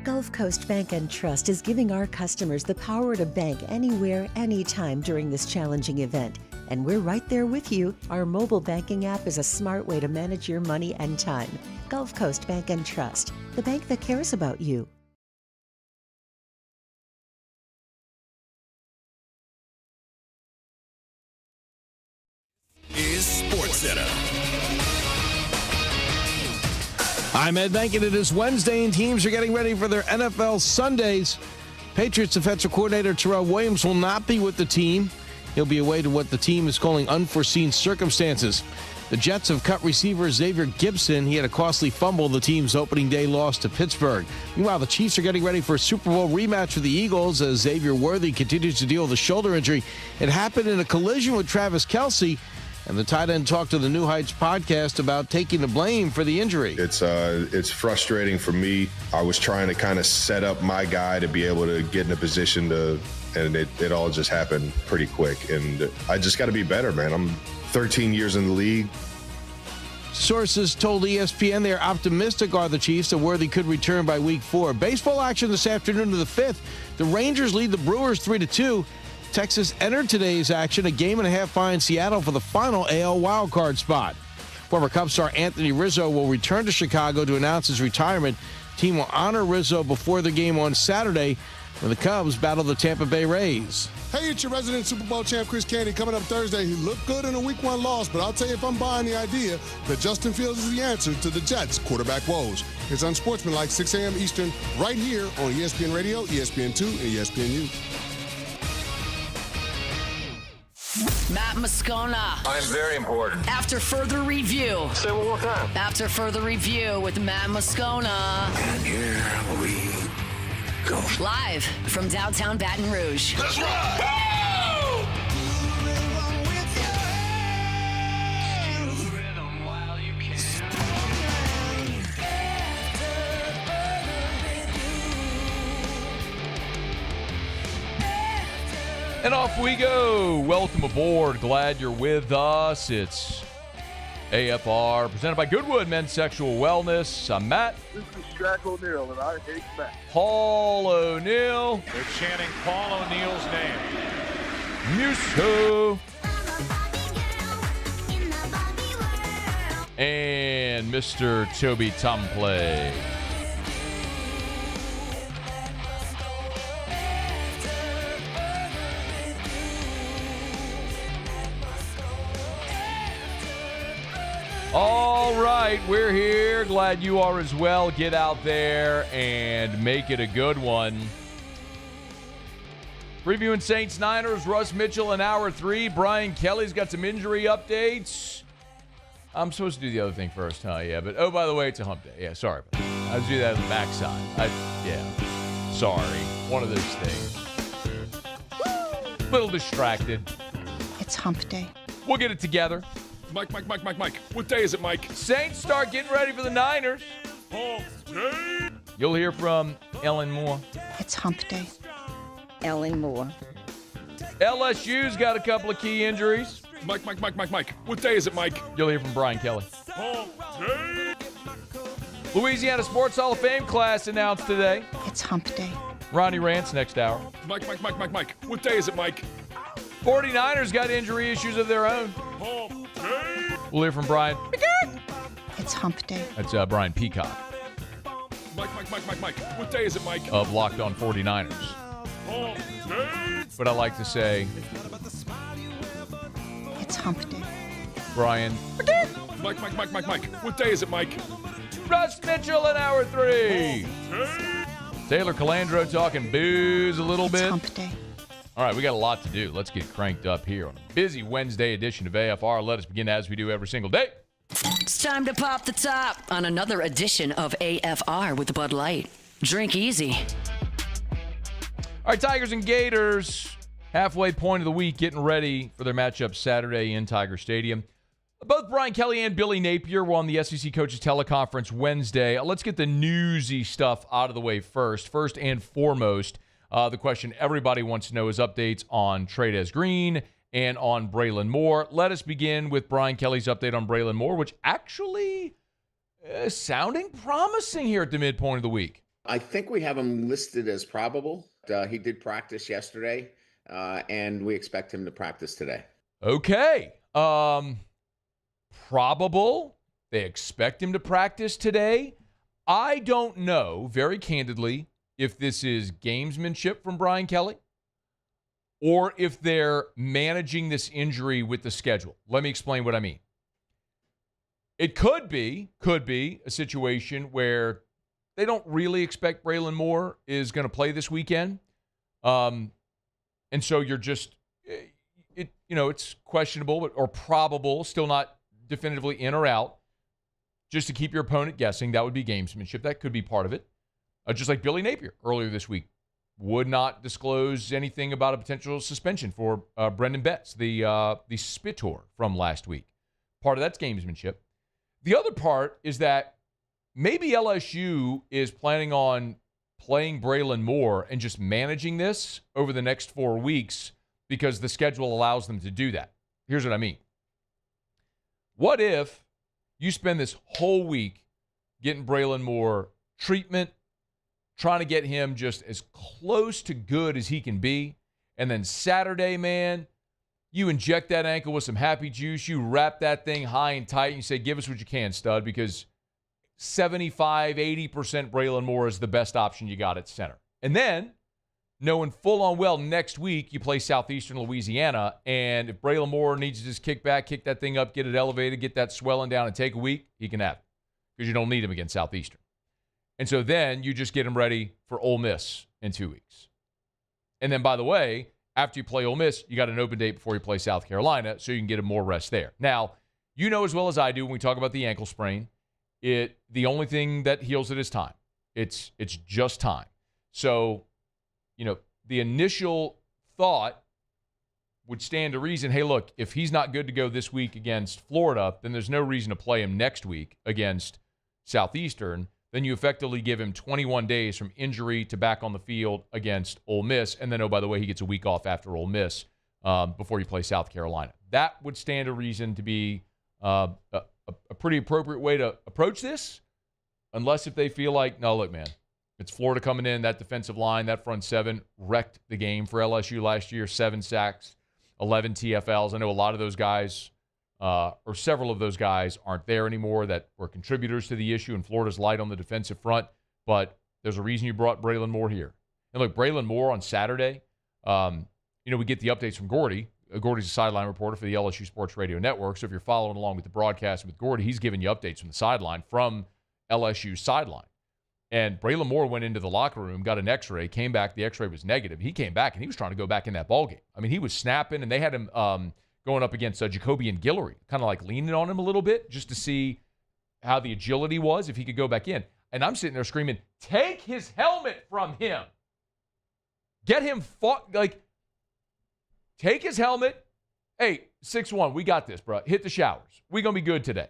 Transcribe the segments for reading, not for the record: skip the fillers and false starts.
Gulf Coast Bank and Trust is giving our customers the power to bank anywhere, anytime during this challenging event. And we're right there with you. Our mobile banking app is a smart way to manage your money and time. Gulf Coast Bank and Trust, the bank that cares about you. Is SportsCenter. I'm Ed Bankin. It is Wednesday, and teams are getting ready for their NFL Sundays. Patriots defensive coordinator Terrell Williams will not be with the team. He'll be away to what the team is calling unforeseen circumstances. The Jets have cut receiver Xavier Gibson. He had a costly fumble in the team's opening day loss to Pittsburgh. Meanwhile, the Chiefs are getting ready for a Super Bowl rematch with the Eagles as Xavier Worthy continues to deal with a shoulder injury. It happened in a collision with Travis Kelce. And the tight end talked to the New Heights podcast about taking the blame for the injury. It's frustrating for me. I was trying to kind of set up my guy to be able to get in a position to, and it all just happened pretty quick. And I just got to be better, man. I'm 13 years in the league. Sources told ESPN they're optimistic are the Chiefs that Worthy could return by week 4. Baseball action this afternoon to the 5th. The Rangers lead the Brewers 3-2. Texas entered today's action a game and a half behind Seattle for the final AL wildcard spot. Former Cubs star Anthony Rizzo will return to Chicago to announce his retirement. The team will honor Rizzo before the game on Saturday when the Cubs battle the Tampa Bay Rays. Hey, it's your resident Super Bowl champ, Chris Candy, coming up Thursday. He looked good in a Week 1 loss, but I'll tell you if I'm buying the idea that Justin Fields is the answer to the Jets' quarterback woes. It's Unsportsmanlike, 6 a.m. Eastern, right here on ESPN Radio, ESPN2, and ESPNU. Matt Moscona. I'm very important. After further review. Say it one more time. After further review with Matt Moscona. And here we go. Live from downtown Baton Rouge. Let's ride! And off we go. Welcome aboard. Glad you're with us. It's AFR presented by Goodwood Men's Sexual Wellness. I'm Matt. This is Shaq O'Neal, and I hate Matt. Paul O'Neal. They're chanting Paul O'Neal's name. Musso. And Mr. Toby Tomplay. All right, we're here. Glad you are as well. Get out there and make it a good one. Previewing Saints-Niners, Russ Mitchell in hour 3. Brian Kelly's got some injury updates. I'm supposed to do the other thing first, huh? Yeah, but oh, by the way, it's a hump day. Yeah, sorry. I was do that on the backside. Sorry. One of those things. Little distracted. It's hump day. We'll get it together. Mike. What day is it, Mike? Saints start getting ready for the Niners. Hump day. You'll hear from Braelin Moore. It's hump day. Braelin Moore. LSU's got a couple of key injuries. Mike. What day is it, Mike? You'll hear from Brian Kelly. Hump day. Louisiana Sports Hall of Fame class announced today. It's hump day. Ronnie Rantz next hour. Mike. What day is it, Mike? 49ers got injury issues of their own. Hump day. We'll hear from Brian. It's hump day. That's Brian Peacock. Mike. What day is it, Mike? Of Locked On 49ers. Hump day. But I like to say, It's hump day. Brian. Mike. What day is it, Mike? Russ Mitchell in hour 3. Taylor Calandro talking booze a little bit. It's hump day. All right, we got a lot to do. Let's get cranked up here on a busy Wednesday edition of AFR. Let us begin as we do every single day. It's time to pop the top on another edition of AFR with Bud Light. Drink easy. All right, Tigers and Gators, halfway point of the week, getting ready for their matchup Saturday in Tiger Stadium. Both Brian Kelly and Billy Napier were on the SEC Coaches Teleconference Wednesday. Let's get the newsy stuff out of the way first. First and foremost, the question everybody wants to know is updates on Trey'Dez Green and on Braelin Moore. Let us begin with Brian Kelly's update on Braelin Moore, which actually is sounding promising here at the midpoint of the week. I think we have him listed as probable. He did practice yesterday, and we expect him to practice today. Okay. Probable. They expect him to practice today. I don't know, very candidly, if this is gamesmanship from Brian Kelly or if they're managing this injury with the schedule. Let me explain what I mean. It could be a situation where they don't really expect Braelin Moore is going to play this weekend. And so you're just, it's questionable or probable, still not definitively in or out, just to keep your opponent guessing. That would be gamesmanship. That could be part of it. Just like Billy Napier earlier this week would not disclose anything about a potential suspension for Brendan Betts, the Spitor from last week. Part of that's gamesmanship. The other part is that maybe LSU is planning on playing Braelin Moore and just managing this over the next 4 weeks because the schedule allows them to do that. Here's what I mean. What if you spend this whole week getting Braelin Moore treatment, trying to get him just as close to good as he can be, and then Saturday, man, you inject that ankle with some happy juice, you wrap that thing high and tight, and you say, give us what you can, stud, because 75, 80% Braelin Moore is the best option you got at center. And then, knowing full on well, next week you play Southeastern Louisiana, and if Braelin Moore needs to just kick back, kick that thing up, get it elevated, get that swelling down, and take a week, he can have it because you don't need him against Southeastern. And so then you just get him ready for Ole Miss in 2 weeks. And then, by the way, after you play Ole Miss, you got an open date before you play South Carolina, so you can get him more rest there. Now, you know as well as I do when we talk about the ankle sprain, the only thing that heals it is time. It's just time. So, the initial thought would stand to reason, hey, look, if he's not good to go this week against Florida, then there's no reason to play him next week against Southeastern. Then you effectively give him 21 days from injury to back on the field against Ole Miss. And then, oh, by the way, he gets a week off after Ole Miss before you play South Carolina. That would stand to reason to be a pretty appropriate way to approach this, unless if they feel like, no, look, man, it's Florida coming in, that defensive line, that front seven wrecked the game for LSU last year, 7 sacks, 11 TFLs. I know a lot of those guys, or several of those guys, aren't there anymore that were contributors to the issue, and Florida's light on the defensive front, but there's a reason you brought Braelin Moore here. And look, Braelin Moore on Saturday, we get the updates from Gordy. Gordy's a sideline reporter for the LSU Sports Radio Network, so if you're following along with the broadcast with Gordy, he's giving you updates from the sideline from LSU's sideline. And Braelin Moore went into the locker room, got an X-ray, came back. The X-ray was negative. He came back, and he was trying to go back in that ballgame. I mean, he was snapping, and they had him going up against Jacoby and Guillory, kind of like leaning on him a little bit just to see how the agility was, if he could go back in. And I'm sitting there screaming, take his helmet from him. Get him take his helmet. Hey, 6'1", we got this, bro. Hit the showers. We're going to be good today.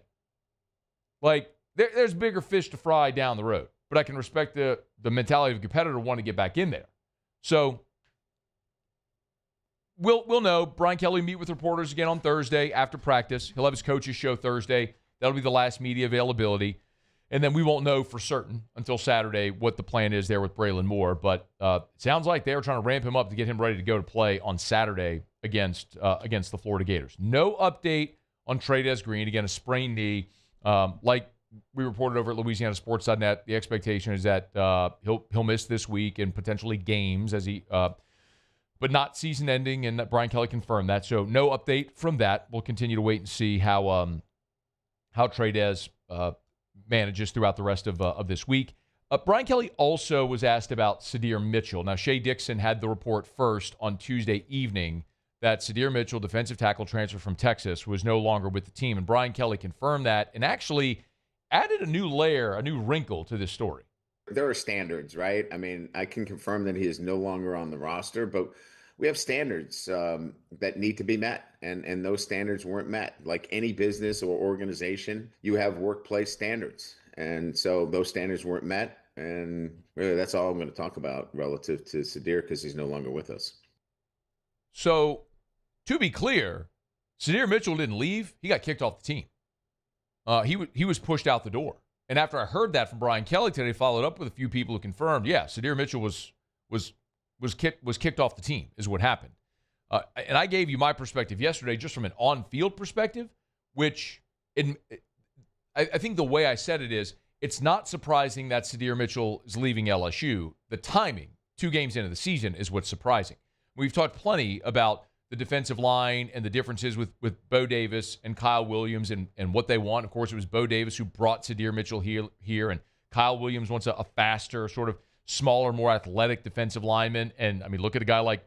There's bigger fish to fry down the road. But I can respect the mentality of a competitor wanting to get back in there. So we'll know. Brian Kelly meet with reporters again on Thursday after practice. He'll have his coaches show Thursday. That'll be the last media availability. And then we won't know for certain until Saturday what the plan is there with Braelin Moore. But it sounds like they were trying to ramp him up to get him ready to go to play on Saturday against the Florida Gators. No update on Trey'Dez Green. Again, a sprained knee. Like we reported over at LouisianaSports.net, the expectation is that he'll miss this week and potentially games but not season-ending, and that Brian Kelly confirmed that. So no update from that. We'll continue to wait and see how Trey'Dez manages throughout the rest of this week. Brian Kelly also was asked about Sydir Mitchell. Now, Shea Dixon had the report first on Tuesday evening that Sydir Mitchell, defensive tackle transfer from Texas, was no longer with the team. And Brian Kelly confirmed that and actually added a new layer, a new wrinkle to this story. There are standards, right? I mean, I can confirm that he is no longer on the roster, but we have standards that need to be met, and those standards weren't met. Like any business or organization, you have workplace standards, and so those standards weren't met, and really that's all I'm going to talk about relative to Sydir because he's no longer with us. So, to be clear, Sydir Mitchell didn't leave. He got kicked off the team. He was pushed out the door. And after I heard that from Brian Kelly today, I followed up with a few people who confirmed, yeah, Sydir Mitchell was kicked off the team is what happened. And I gave you my perspective yesterday just from an on-field perspective, which I think the way I said it is, it's not surprising that Sydir Mitchell is leaving LSU. The timing, 2 games into the season, is what's surprising. We've talked plenty about the defensive line and the differences with Bo Davis and Kyle Williams and what they want. Of course, it was Bo Davis who brought Sydir Mitchell here, and Kyle Williams wants a faster, sort of smaller, more athletic defensive lineman. And, I mean, look at a guy like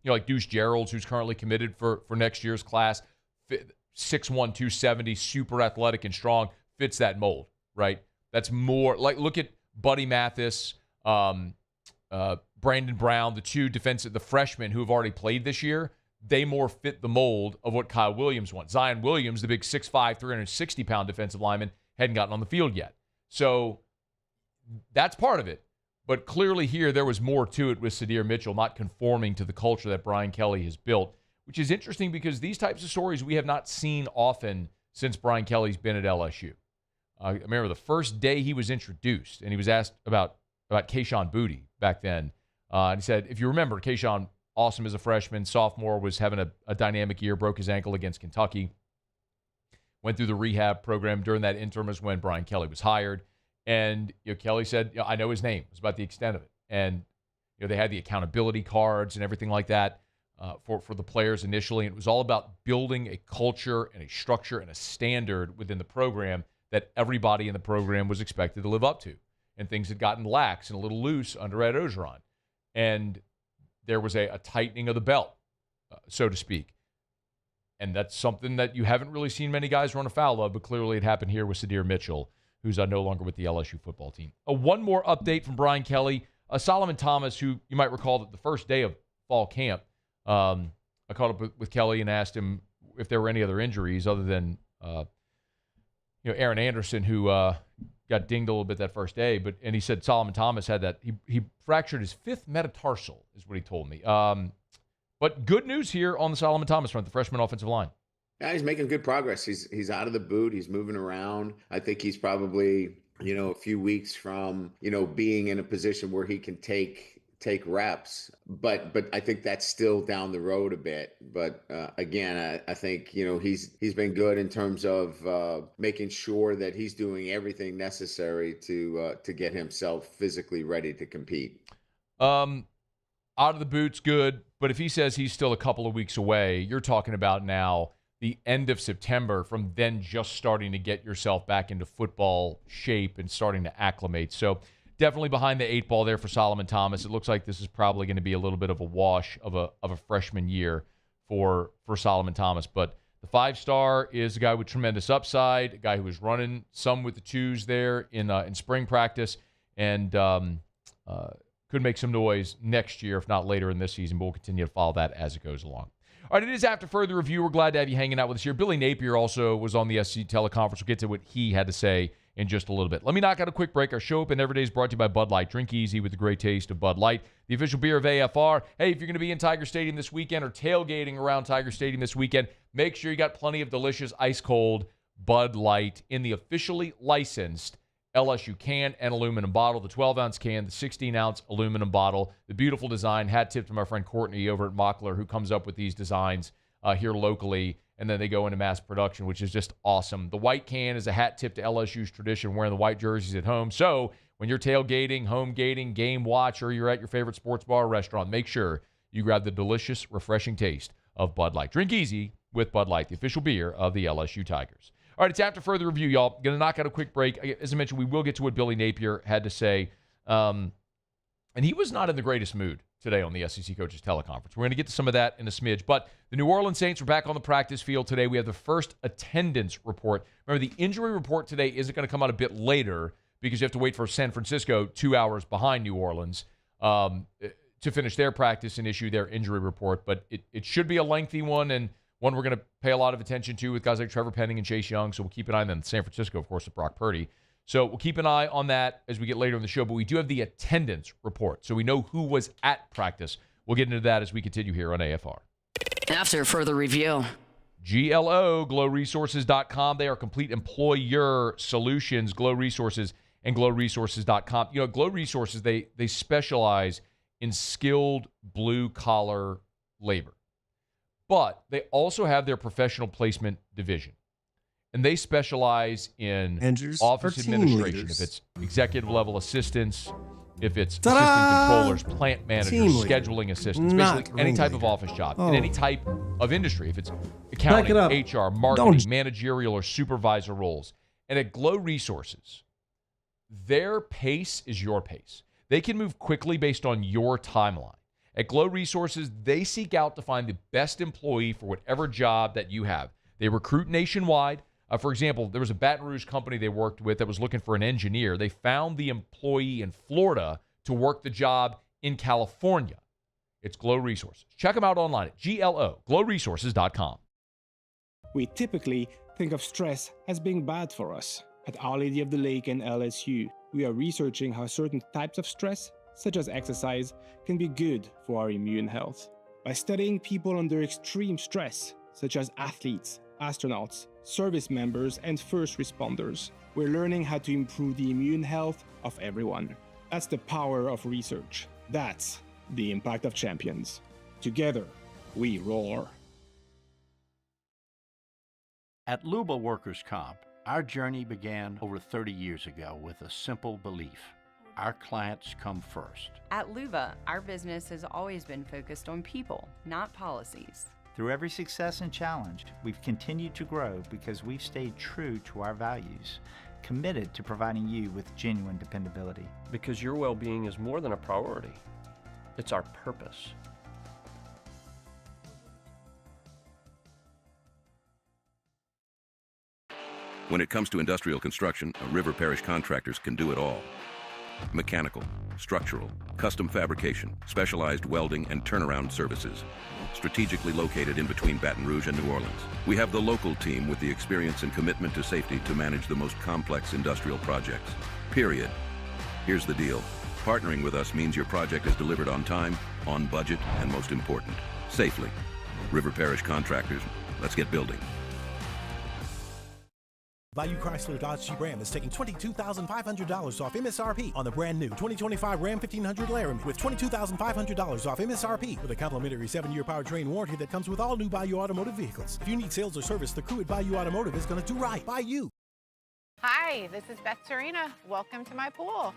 Deuce Geralds, who's currently committed for next year's class, 6'1", 270, super athletic and strong, fits that mold, right? That's more like, look at Buddy Mathis, Brandon Brown, the freshmen who have already played this year. They more fit the mold of what Kyle Williams wants. Zion Williams, the big 6'5", 360-pound defensive lineman, hadn't gotten on the field yet. So that's part of it. But clearly here, there was more to it with Sydir Mitchell not conforming to the culture that Brian Kelly has built, which is interesting because these types of stories we have not seen often since Brian Kelly's been at LSU. I remember the first day he was introduced, and he was asked about Kayshon Boutte back then. And he said, if you remember, Kayshon, awesome as a freshman, sophomore, was having a dynamic year, broke his ankle against Kentucky, went through the rehab program. During that interim is when Brian Kelly was hired. And Kelly said, I know his name. It was about the extent of it. And they had the accountability cards and everything like that for the players initially. And it was all about building a culture and a structure and a standard within the program that everybody in the program was expected to live up to. And things had gotten lax and a little loose under Ed Ogeron. And there was a tightening of the belt, so to speak. And that's something that you haven't really seen many guys run afoul of, but clearly it happened here with Sydir Mitchell, who's no longer with the LSU football team. One more update from Brian Kelly. Solomon Thomas, who you might recall that the first day of fall camp, I caught up with Kelly and asked him if there were any other injuries other than Aaron Anderson, who got dinged a little bit that first day. And he said Solomon Thomas had that. He fractured his 5th metatarsal, is what he told me. But good news here on the Solomon Thomas front, the freshman offensive line. Yeah, he's making good progress. He's out of the boot. He's moving around. I think he's probably, a few weeks from, being in a position where he can take reps. But I think that's still down the road a bit. But again, I think, he's been good in terms of making sure that he's doing everything necessary to get himself physically ready to compete. Out of the boot's good. But if he says he's still a couple of weeks away, you're talking about now the end of September, from then just starting to get yourself back into football shape and starting to acclimate. So definitely behind the 8 ball there for Solomon Thomas. It looks like this is probably going to be a little bit of a wash of a freshman year for Solomon Thomas. But the 5-star is a guy with tremendous upside, a guy who was running some with the 2s there in spring practice, and could make some noise next year, if not later in this season. But we'll continue to follow that as it goes along. All right, it is After Further Review. We're glad to have you hanging out with us here. Billy Napier also was on the SC teleconference. We'll get to what he had to say in just a little bit. Let me knock out a quick break. Our show up and every day is brought to you by Bud Light. Drink easy with the great taste of Bud Light, the official beer of AFR. Hey, if you're going to be in Tiger Stadium this weekend or tailgating around Tiger Stadium this weekend, make sure you got plenty of delicious ice-cold Bud Light in the officially licensed LSU can and aluminum bottle, the 12-ounce can, the 16-ounce aluminum bottle, the beautiful design. Hat tip to my friend Courtney over at Mockler, who comes up with these designs here locally, and then they go into mass production, which is just awesome. The white can is a hat tip to LSU's tradition, wearing the white jerseys at home. So when you're tailgating, home gating, game watch, or you're at your favorite sports bar or restaurant, make sure you grab the delicious, refreshing taste of Bud Light. Drink easy with Bud Light, the official beer of the LSU Tigers. All right, it's After Further Review, y'all. Going to knock out a quick break. As I mentioned, we will get to what Billy Napier had to say. And he was not in the greatest mood today on the SEC Coaches Teleconference. We're going to get to some of that in a smidge. But the New Orleans Saints are back on the practice field today. We have the first attendance report. Remember, the injury report today isn't going to come out a bit later because you have to wait for San Francisco, 2 hours behind New Orleans, to finish their practice and issue their injury report. But it should be a lengthy one, and one we're going to pay a lot of attention to with guys like Trevor Penning and Chase Young. So we'll keep an eye on them. San Francisco, of course, with Brock Purdy. So we'll keep an eye on that as we get later in the show. But we do have the attendance report, so we know who was at practice. We'll get into that as we continue here on AFR. After Further Review. GLO, glowresources.com. They are complete employer solutions, Glow Resources and glowresources.com. You know, Glow Resources, they specialize in skilled blue-collar labor. But they also have their professional placement division. And they specialize in office administration. If it's executive level assistants, if it's assistant controllers, plant managers, scheduling assistants, basically any type of office job in any type of industry. If it's accounting, HR, marketing, managerial, or supervisor roles. And at Glow Resources, their pace is your pace. They can move quickly based on your timeline. At Glow Resources, they seek out to find the best employee for whatever job that you have. They recruit nationwide. For example, there was a Baton Rouge company they worked with that was looking for an engineer. They found the employee in Florida to work the job in California. It's Glow Resources. Check them out online at glowresources.com. We typically think of stress as being bad for us. At Our Lady of the Lake and LSU, we are researching how certain types of stress, such as exercise, can be good for our immune health. By studying people under extreme stress, such as athletes, astronauts, service members, and first responders, we're learning how to improve the immune health of everyone. That's the power of research. That's the impact of champions. Together, we roar. At Luba Workers' Comp, our journey began over 30 years ago with a simple belief. Our clients come first. At Luba, our business has always been focused on people, not policies. Through every success and challenge, we've continued to grow because we've stayed true to our values, committed to providing you with genuine dependability. Because your well-being is more than a priority. It's our purpose. When it comes to industrial construction, River Parish Contractors can do it all. Mechanical, structural, custom fabrication, specialized welding, and turnaround services. Strategically located in between Baton Rouge and New Orleans, we have the local team with the experience and commitment to safety to manage the most complex industrial projects. Period. Here's the deal. Partnering with us means your project is delivered on time, on budget, and most important, safely. River Parish Contractors, let's get building. Bayou Chrysler Dodge Jeep Ram is taking $22,500 off MSRP on the brand new 2025 Ram 1500 Laramie with $22,500 off MSRP with a complimentary 7-year powertrain warranty that comes with all new Bayou Automotive vehicles. If you need sales or service, the crew at Bayou Automotive is going to do right by you. Hi, this is Beth Serena. Welcome to my pool.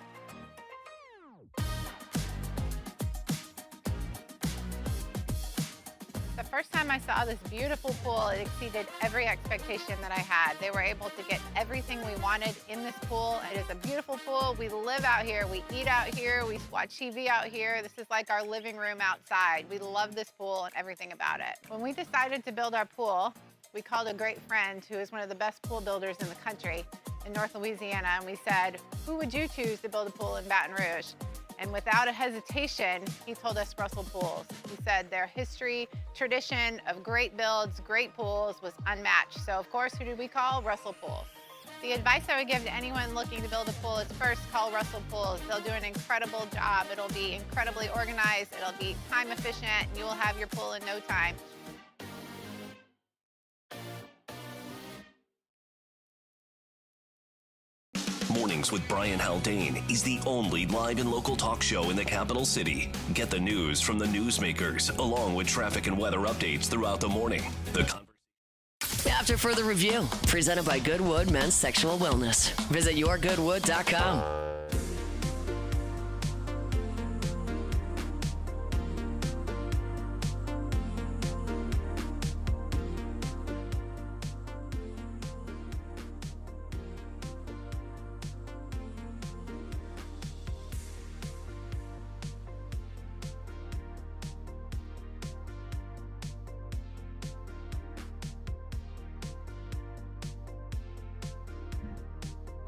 The first time I saw this beautiful pool, it exceeded every expectation that I had. They were able to get everything we wanted in this pool. It is a beautiful pool. We live out here, we eat out here, we watch TV out here. This is like our living room outside. We love this pool and everything about it. When we decided to build our pool, we called a great friend who is one of the best pool builders in the country in North Louisiana, and we said, who would you choose to build a pool in Baton Rouge? And without a hesitation, he told us Russell Pools. He said their history, tradition of great builds, great pools was unmatched. So of course, who did we call? Russell Pools. The advice I would give to anyone looking to build a pool is first call Russell Pools. They'll do an incredible job. It'll be incredibly organized. It'll be time efficient, and you will have your pool in no time. Mornings with Brian Haldane is the only live and local talk show in the capital city. Get the news from the newsmakers, along with traffic and weather updates throughout the morning. After further review, presented by Goodwood Men's Sexual Wellness. Visit yourgoodwood.com.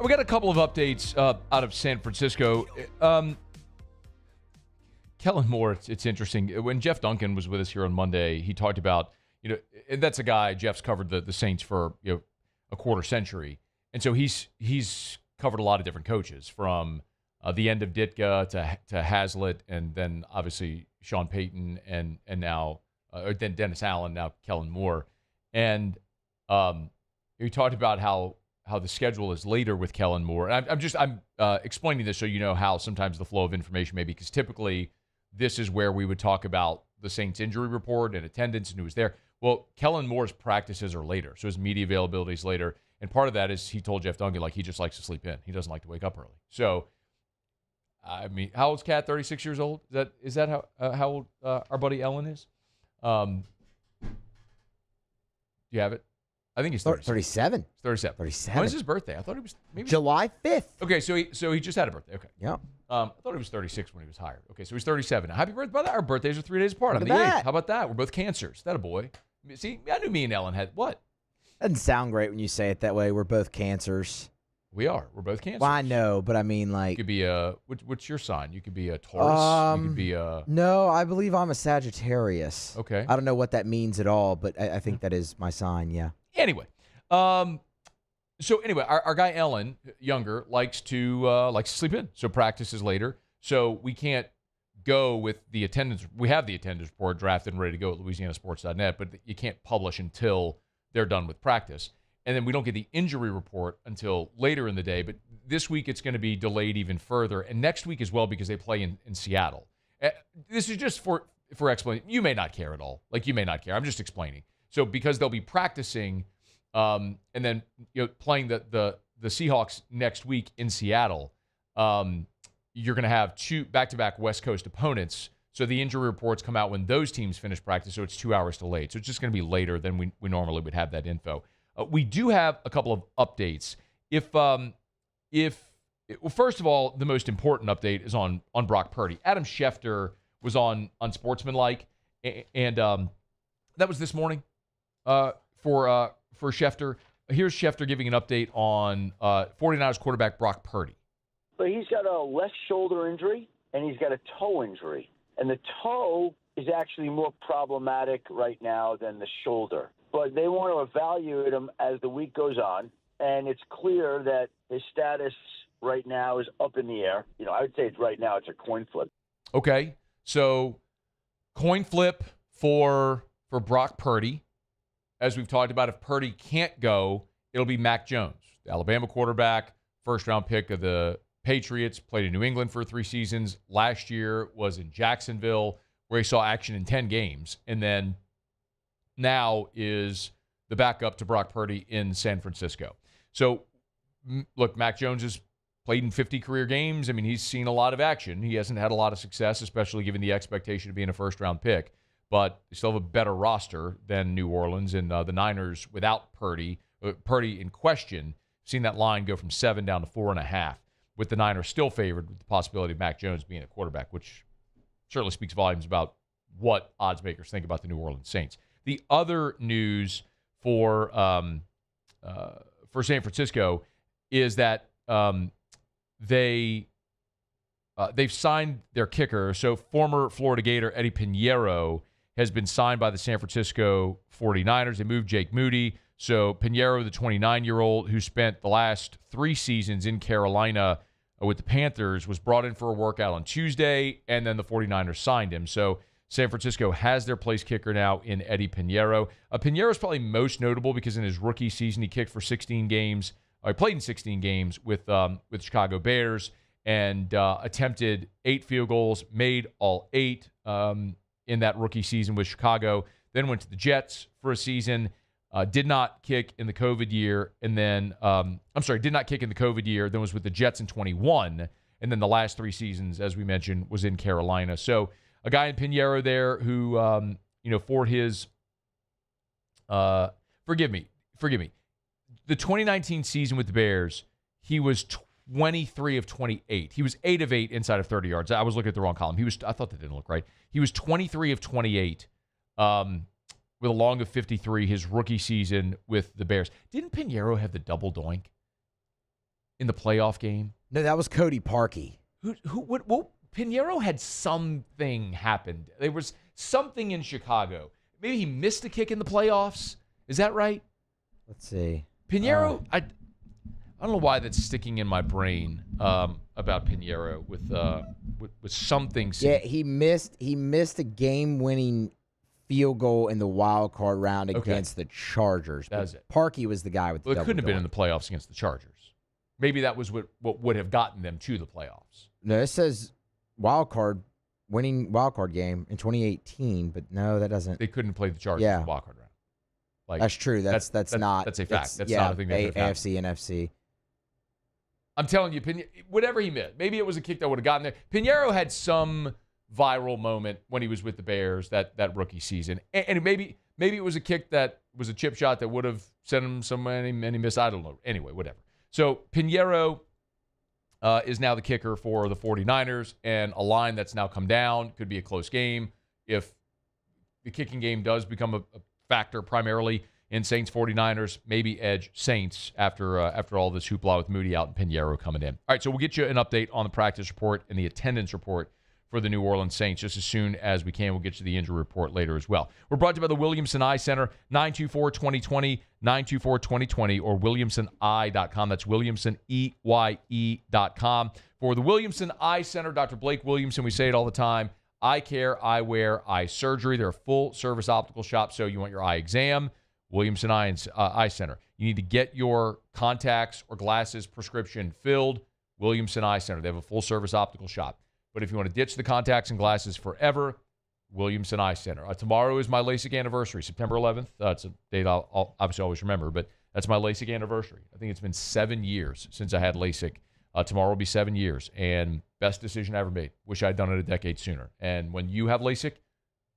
We got a couple of updates out of San Francisco. Kellen Moore, it's interesting. When Jeff Duncan was with us here on Monday, he talked about, and that's a guy, Jeff's covered the Saints for a quarter century. And so he's covered a lot of different coaches, from the end of Ditka to Hazlitt, and then obviously Sean Payton, and now then Dennis Allen, now Kellen Moore. And you talked about how the schedule is later with Kellen Moore. And I'm explaining this so you know how sometimes the flow of information may be, because typically this is where we would talk about the Saints injury report and attendance and who was there. Well, Kellen Moore's practices are later, so his media availability is later. And part of that is he told Jeff Duncan, like, he just likes to sleep in. He doesn't like to wake up early. So, I mean, how old's Kat? 36 years old? Is that how old our buddy Ellen is? Do you have it? I think he's 37. 37. 37. When is his birthday? I thought it was maybe July 5th. Okay, so he just had a birthday. Okay. Yeah. I thought he was 36 when he was hired. Okay, so he's 37. Happy birthday, brother. Our birthdays are 3 days apart. Look I'm at the 8th. that. How about that? We're both Cancers. That a boy. See, I knew me and Ellen had what? Doesn't sound great when you say it that way. We're both Cancers. We are. We're both Cancers. Well, I know, but I mean, like, You could be what's your sign? You could be a Taurus. You could be a. No, I believe I'm a Sagittarius. Okay. I don't know what that means at all, but I think that is my sign. Yeah. Anyway, so anyway, our guy Ellen, younger, likes to sleep in. So practice is later. So we can't go with the attendance. We have the attendance report drafted and ready to go at LouisianaSports.net, but you can't publish until they're done with practice. And then we don't get the injury report until later in the day. But this week it's going to be delayed even further, and next week as well, because they play in Seattle. This is just for explanation. You may not care at all. Like, you may not care. I'm just explaining. So because they'll be practicing and then playing the Seahawks next week in Seattle, you're going to have 2 back-to-back West Coast opponents. So the injury reports come out when those teams finish practice, so it's 2 hours delayed. So it's just going to be later than we normally would have that info. We do have a couple of updates. Well, first of all, the most important update is on Brock Purdy. Adam Schefter was on Sportsmanlike, and that was this morning for Schefter. Here's Schefter giving an update on 49ers quarterback Brock Purdy. But he's got a left shoulder injury, and he's got a toe injury. And the toe is actually more problematic right now than the shoulder. But they want to evaluate him as the week goes on, and it's clear that his status right now is up in the air. I would say it's a coin flip. Okay, so coin flip for Brock Purdy. As we've talked about, if Purdy can't go, it'll be Mac Jones, the Alabama quarterback, first-round pick of the Patriots, played in New England for 3 seasons. Last year was in Jacksonville, where he saw action in 10 games, and then now is the backup to Brock Purdy in San Francisco. So, look, Mac Jones has played in 50 career games. I mean, he's seen a lot of action. He hasn't had a lot of success, especially given the expectation of being a first-round pick. But they still have a better roster than New Orleans, and the Niners, without Purdy in question, seen that line go from 7 down to 4.5, with the Niners still favored with the possibility of Mac Jones being a quarterback, which certainly speaks volumes about what odds makers think about the New Orleans Saints. The other news for San Francisco is that they've signed their kicker. So former Florida Gator Eddie Pinheiro has been signed by the San Francisco 49ers. They moved Jake Moody. So Pinheiro, the 29-year-old who spent the last 3 seasons in Carolina with the Panthers, was brought in for a workout on Tuesday, and then the 49ers signed him. So San Francisco has their place kicker now in Eddie Pinheiro. Pinheiro is probably most notable because in his rookie season, he kicked for 16 games. He played in 16 games with Chicago Bears and attempted 8 field goals, made all 8 in that rookie season with Chicago. Then went to the Jets for a season. Did not kick in the COVID year, and then did not kick in the COVID year. Then was with the Jets in 21, and then the last 3 seasons, as we mentioned, was in Carolina. So a guy in Pinheiro there who, for his, forgive me, the 2019 season with the Bears, he was 23 of 28. He was 8 of 8 inside of 30 yards. I was looking at the wrong column. I thought that didn't look right. He was 23 of 28 with a long of 53 his rookie season with the Bears. Didn't Pinheiro have the double doink in the playoff game? No, that was Cody Parkey. What Pinheiro had something happened. There was something in Chicago. Maybe he missed a kick in the playoffs. Is that right? Let's see. Pinheiro, I don't know why that's sticking in my brain about Pinheiro with something. Yeah, he missed a game-winning field goal in the wild card round against the Chargers. That's it. Parkey was the guy with the Well, it double couldn't have been doink. in the playoffs against the Chargers. Maybe that was what would have gotten them to the playoffs. No, it says winning wild card game in 2018, but no, that doesn't. They couldn't play the Chargers in the wild card round. Like, that's true. That's not. That's a fact. That's yeah, not a thing that could have AFC, NFC. I'm telling you, whatever he meant, maybe it was a kick that would have gotten there. Pinheiro had some viral moment when he was with the Bears that rookie season, and maybe it was a kick that was a chip shot that would have sent him somewhere and he missed. I don't know. Anyway, whatever. So Pinheiro is now the kicker for the 49ers, and a line that's now come down. Could be a close game if the kicking game does become a factor primarily in Saints-49ers, maybe edge Saints after all this hoopla with Moody out and Pinheiro coming in. All right, so we'll get you an update on the practice report and the attendance report for the New Orleans Saints just as soon as we can. We'll get you the injury report later as well. We're brought to you by the Williamson Eye Center, 924-2020, 924-2020, or williamsoneye.com. That's williamsoneye.com. For the Williamson Eye Center, Dr. Blake Williamson, we say it all the time, eye care, eyewear, eye surgery. They're a full-service optical shop, so you want your eye exam, Williamson Eye Center. You need to get your contacts or glasses prescription filled, Williamson Eye Center. They have a full-service optical shop. But if you want to ditch the contacts and glasses forever, Williamson Eye Center. Tomorrow is my LASIK anniversary, September 11th. It's a date I'll obviously always remember, but that's my LASIK anniversary. I think it's been 7 years since I had LASIK. Tomorrow will be 7 years, and best decision I ever made. Wish I'd done it a decade sooner. And when you have LASIK,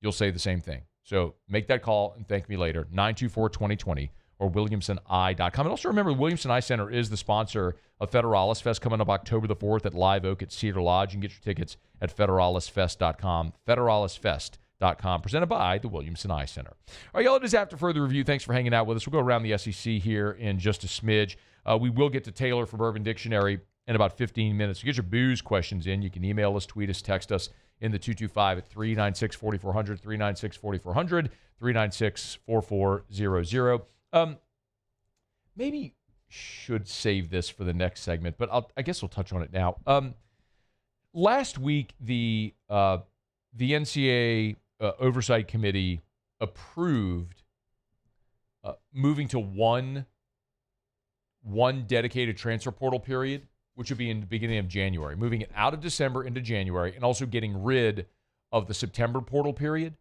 you'll say the same thing. So make that call and thank me later, 924-2020 or williamsoneye.com. And also remember, the Williamson Eye Center is the sponsor of Federalis Fest coming up October the 4th at Live Oak at Cedar Lodge. You can get your tickets at federalisfest.com, federalisfest.com, presented by the Williamson Eye Center. All right, y'all, it is after further review. Thanks for hanging out with us. We'll go around the SEC here in just a smidge. We will get to Taylor from Urban Dictionary in about 15 minutes. So get your booze questions in. You can email us, tweet us, text us in the 225 at 396-4400, 396-4400, 396-4400. Maybe should save this for the next segment, but I guess we'll touch on it now. Last week, the NCAA Oversight Committee approved moving to one dedicated transfer portal period, which would be in the beginning of January, moving it out of December into January, and also getting rid of the September portal period.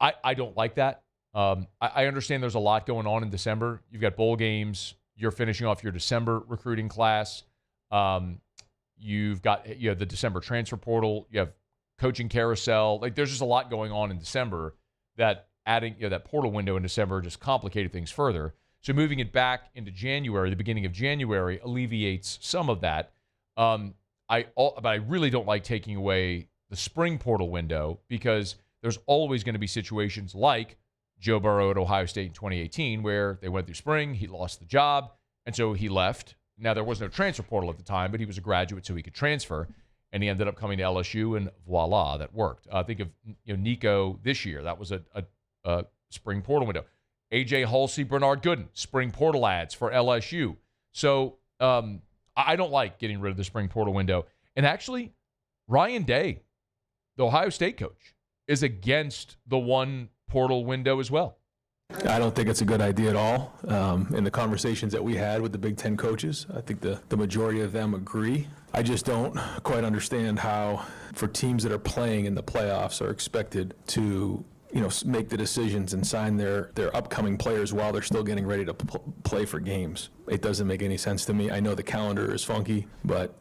I don't like that. I understand there's a lot going on in December. You've got bowl games. You're finishing off your December recruiting class. You've got the December transfer portal. You have coaching carousel. Like, there's just a lot going on in December that adding that portal window in December just complicated things further. So moving it back into January, the beginning of January, alleviates some of that. But I really don't like taking away the spring portal window, because there's always going to be situations like Joe Burrow at Ohio State in 2018 where they went through spring, he lost the job, and so he left. Now, there was no transfer portal at the time, but he was a graduate, so he could transfer, and he ended up coming to LSU, and voila, that worked. Think of Nico this year. That was a spring portal window. A.J. Halsey, Bernard Gooden, spring portal ads for LSU. So I don't like getting rid of the spring portal window. And actually, Ryan Day, the Ohio State coach, is against the one portal window as well. I don't think it's a good idea at all. In the conversations that we had with the Big Ten coaches, I think the majority of them agree. I just don't quite understand how, for teams that are playing in the playoffs, are expected to make the decisions and sign their upcoming players while they're still getting ready to play for games. It doesn't make any sense to me. I know the calendar is funky, but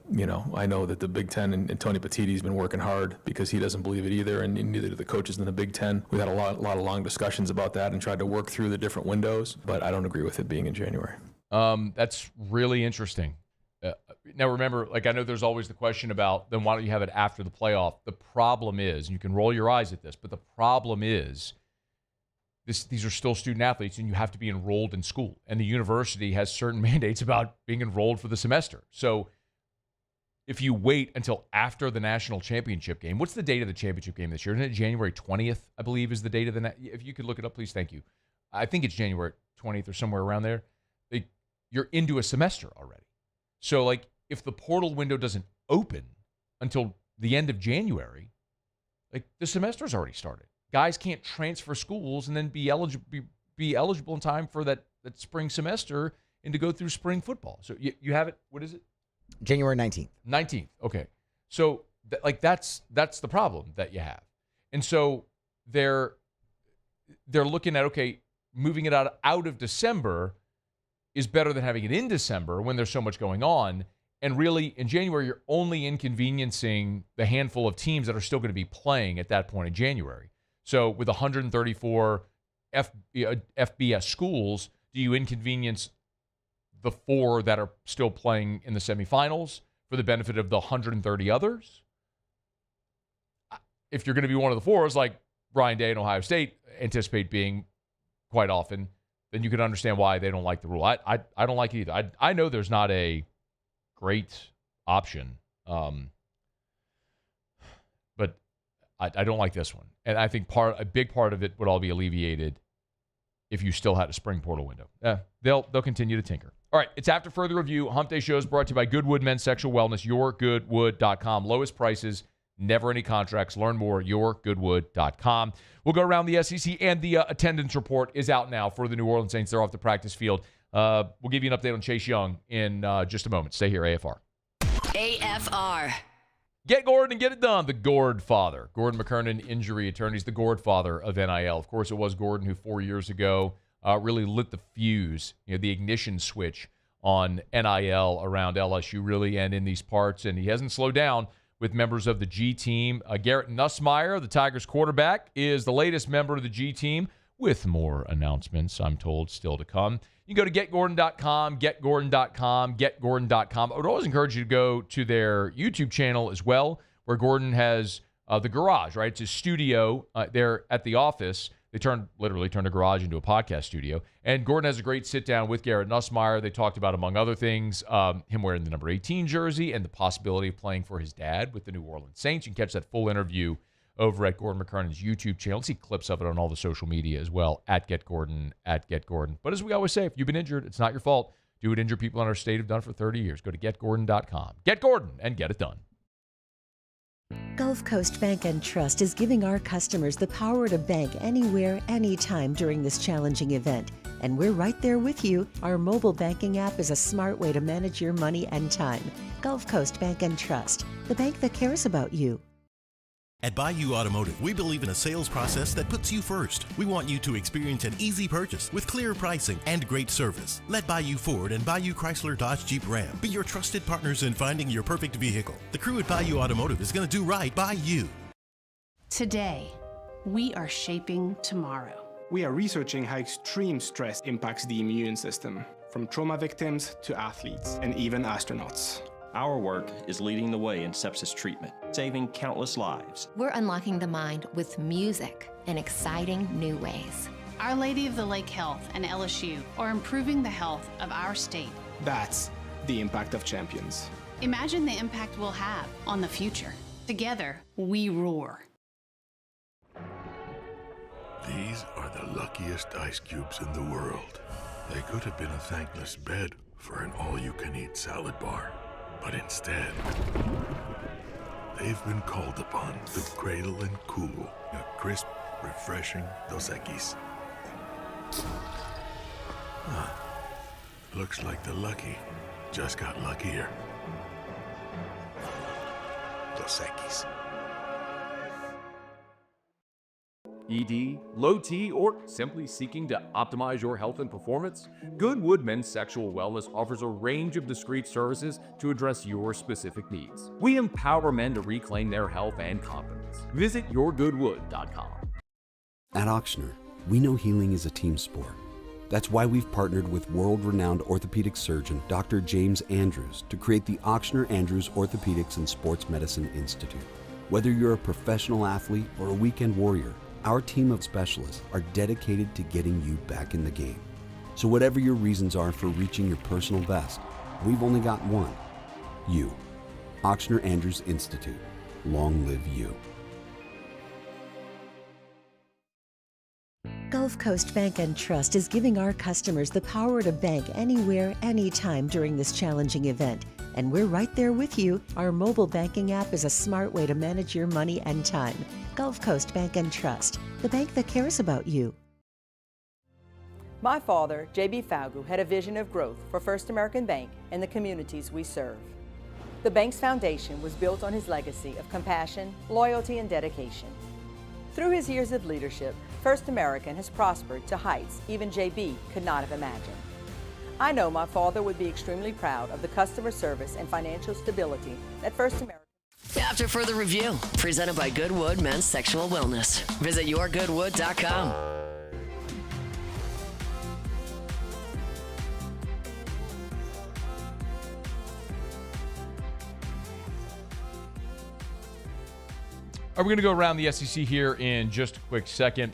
I know that the Big Ten and Tony Petitti's been working hard because he doesn't believe it either, and neither do the coaches in the Big Ten. We had a lot of long discussions about that and tried to work through the different windows, but I don't agree with it being in January. That's really interesting. Now, remember, I know there's always the question about, then why don't you have it after the playoff? The problem is, and you can roll your eyes at this, but the problem is these are still student athletes, and you have to be enrolled in school. And the university has certain mandates about being enrolled for the semester. So if you wait until after the national championship game, what's the date of the championship game this year? Isn't it January 20th, I believe, is the date of if you could look it up, please, thank you. I think it's January 20th or somewhere around there. You're into a semester already. So, if the portal window doesn't open until the end of January, the semester's already started. guys can't transfer schools and then be eligible in time for that spring semester and to go through spring football. So you have it. What is it? January 19th. 19th. Okay. So that's the problem that you have. And so they're looking at, okay, moving it out of December is better than having it in December when there's so much going on. And really, in January, you're only inconveniencing the handful of teams that are still going to be playing at that point in January. So with 134 FBS schools, do you inconvenience the 4 that are still playing in the semifinals for the benefit of the 130 others? If you're going to be one of the 4s, like Ryan Day and Ohio State anticipate being quite often, then you can understand why they don't like the rule. I don't like it either. I know there's not a great option, but I don't like this one. And I think a big part of it would all be alleviated if you still had a spring portal window. They'll continue to tinker. All right, it's after further review. Hump Day Show is brought to you by Goodwood Men's Sexual Wellness, yourgoodwood.com. Lowest prices, never any contracts. Learn more at yourgoodwood.com. We'll go around the SEC, and the attendance report is out now for the New Orleans Saints. They're off the practice field. We'll give you an update on Chase Young in just a moment. Stay here, AFR. AFR. Get Gordon and get it done. The Gord father. Gordon McKernan, injury attorneys, the Gord father of NIL. Of course, it was Gordon who 4 years ago really lit the fuse, the ignition switch on NIL around LSU, really, and in these parts. And he hasn't slowed down with members of the G team. Garrett Nussmeier, the Tigers quarterback, is the latest member of the G team, with more announcements, I'm told, still to come. You can go to getgordon.com, getgordon.com. I would always encourage you to go to their YouTube channel as well, where Gordon has the garage, right? It's his studio there at the office. They literally turned a garage into a podcast studio. And Gordon has a great sit-down with Garrett Nussmeier. They talked about, among other things, him wearing the number 18 jersey and the possibility of playing for his dad with the New Orleans Saints. You can catch that full interview over at Gordon McKernan's YouTube channel. See clips of it on all the social media as well, at GetGordon. But as we always say, if you've been injured, it's not your fault. Do what injured people in our state have done for 30 years. Go to getgordon.com. Get Gordon and get it done. Gulf Coast Bank and Trust is giving our customers the power to bank anywhere, anytime during this challenging event. And we're right there with you. Our mobile banking app is a smart way to manage your money and time. Gulf Coast Bank and Trust, the bank that cares about you. At Bayou Automotive, we believe in a sales process that puts you first. We want you to experience an easy purchase with clear pricing and great service. Let Bayou Ford and Bayou Chrysler Dodge Jeep Ram be your trusted partners in finding your perfect vehicle. The crew at Bayou Automotive is going to do right by you. Today, we are shaping tomorrow. We are researching how extreme stress impacts the immune system, from trauma victims to athletes and even astronauts. Our work is leading the way in sepsis treatment, saving countless lives. We're unlocking the mind with music in exciting new ways. Our Lady of the Lake Health and LSU are improving the health of our state. That's the impact of champions. Imagine the impact we'll have on the future. Together, we roar. These are the luckiest ice cubes in the world. They could have been a thankless bed for an all-you-can-eat salad bar. But instead, they've been called upon to cradle and cool a crisp, refreshing Dos Equis. Looks like the lucky just got luckier. Dos Equis. ED, low T, or simply seeking to optimize your health and performance? Goodwood Men's Sexual Wellness offers a range of discreet services to address your specific needs. We empower men to reclaim their health and confidence. Visit yourgoodwood.com. At Ochsner, we know healing is a team sport. That's why we've partnered with world-renowned orthopedic surgeon Dr. James Andrews to create the Ochsner Andrews Orthopedics and Sports Medicine Institute. Whether you're a professional athlete or a weekend warrior, our team of specialists are dedicated to getting you back in the game. So whatever your reasons are for reaching your personal best, we've only got one: you. Ochsner Andrews Institute. Long live you. Gulf Gulf Coast Bank and Trust is giving our customers the power to bank anywhere, anytime during this challenging event. And we're right there with you. Our mobile banking app is a smart way to manage your money and time. Gulf Coast Bank and Trust, the bank that cares about you. My father, J.B. Falgu, had a vision of growth for First American Bank and the communities we serve. The bank's foundation was built on his legacy of compassion, loyalty, and dedication. Through his years of leadership, First American has prospered to heights even J.B. could not have imagined. I know my father would be extremely proud of the customer service and financial stability that First American. After further review, presented by Goodwood Men's Sexual Wellness. Visit yourgoodwood.com. Are we going to go around the SEC here in just a quick second?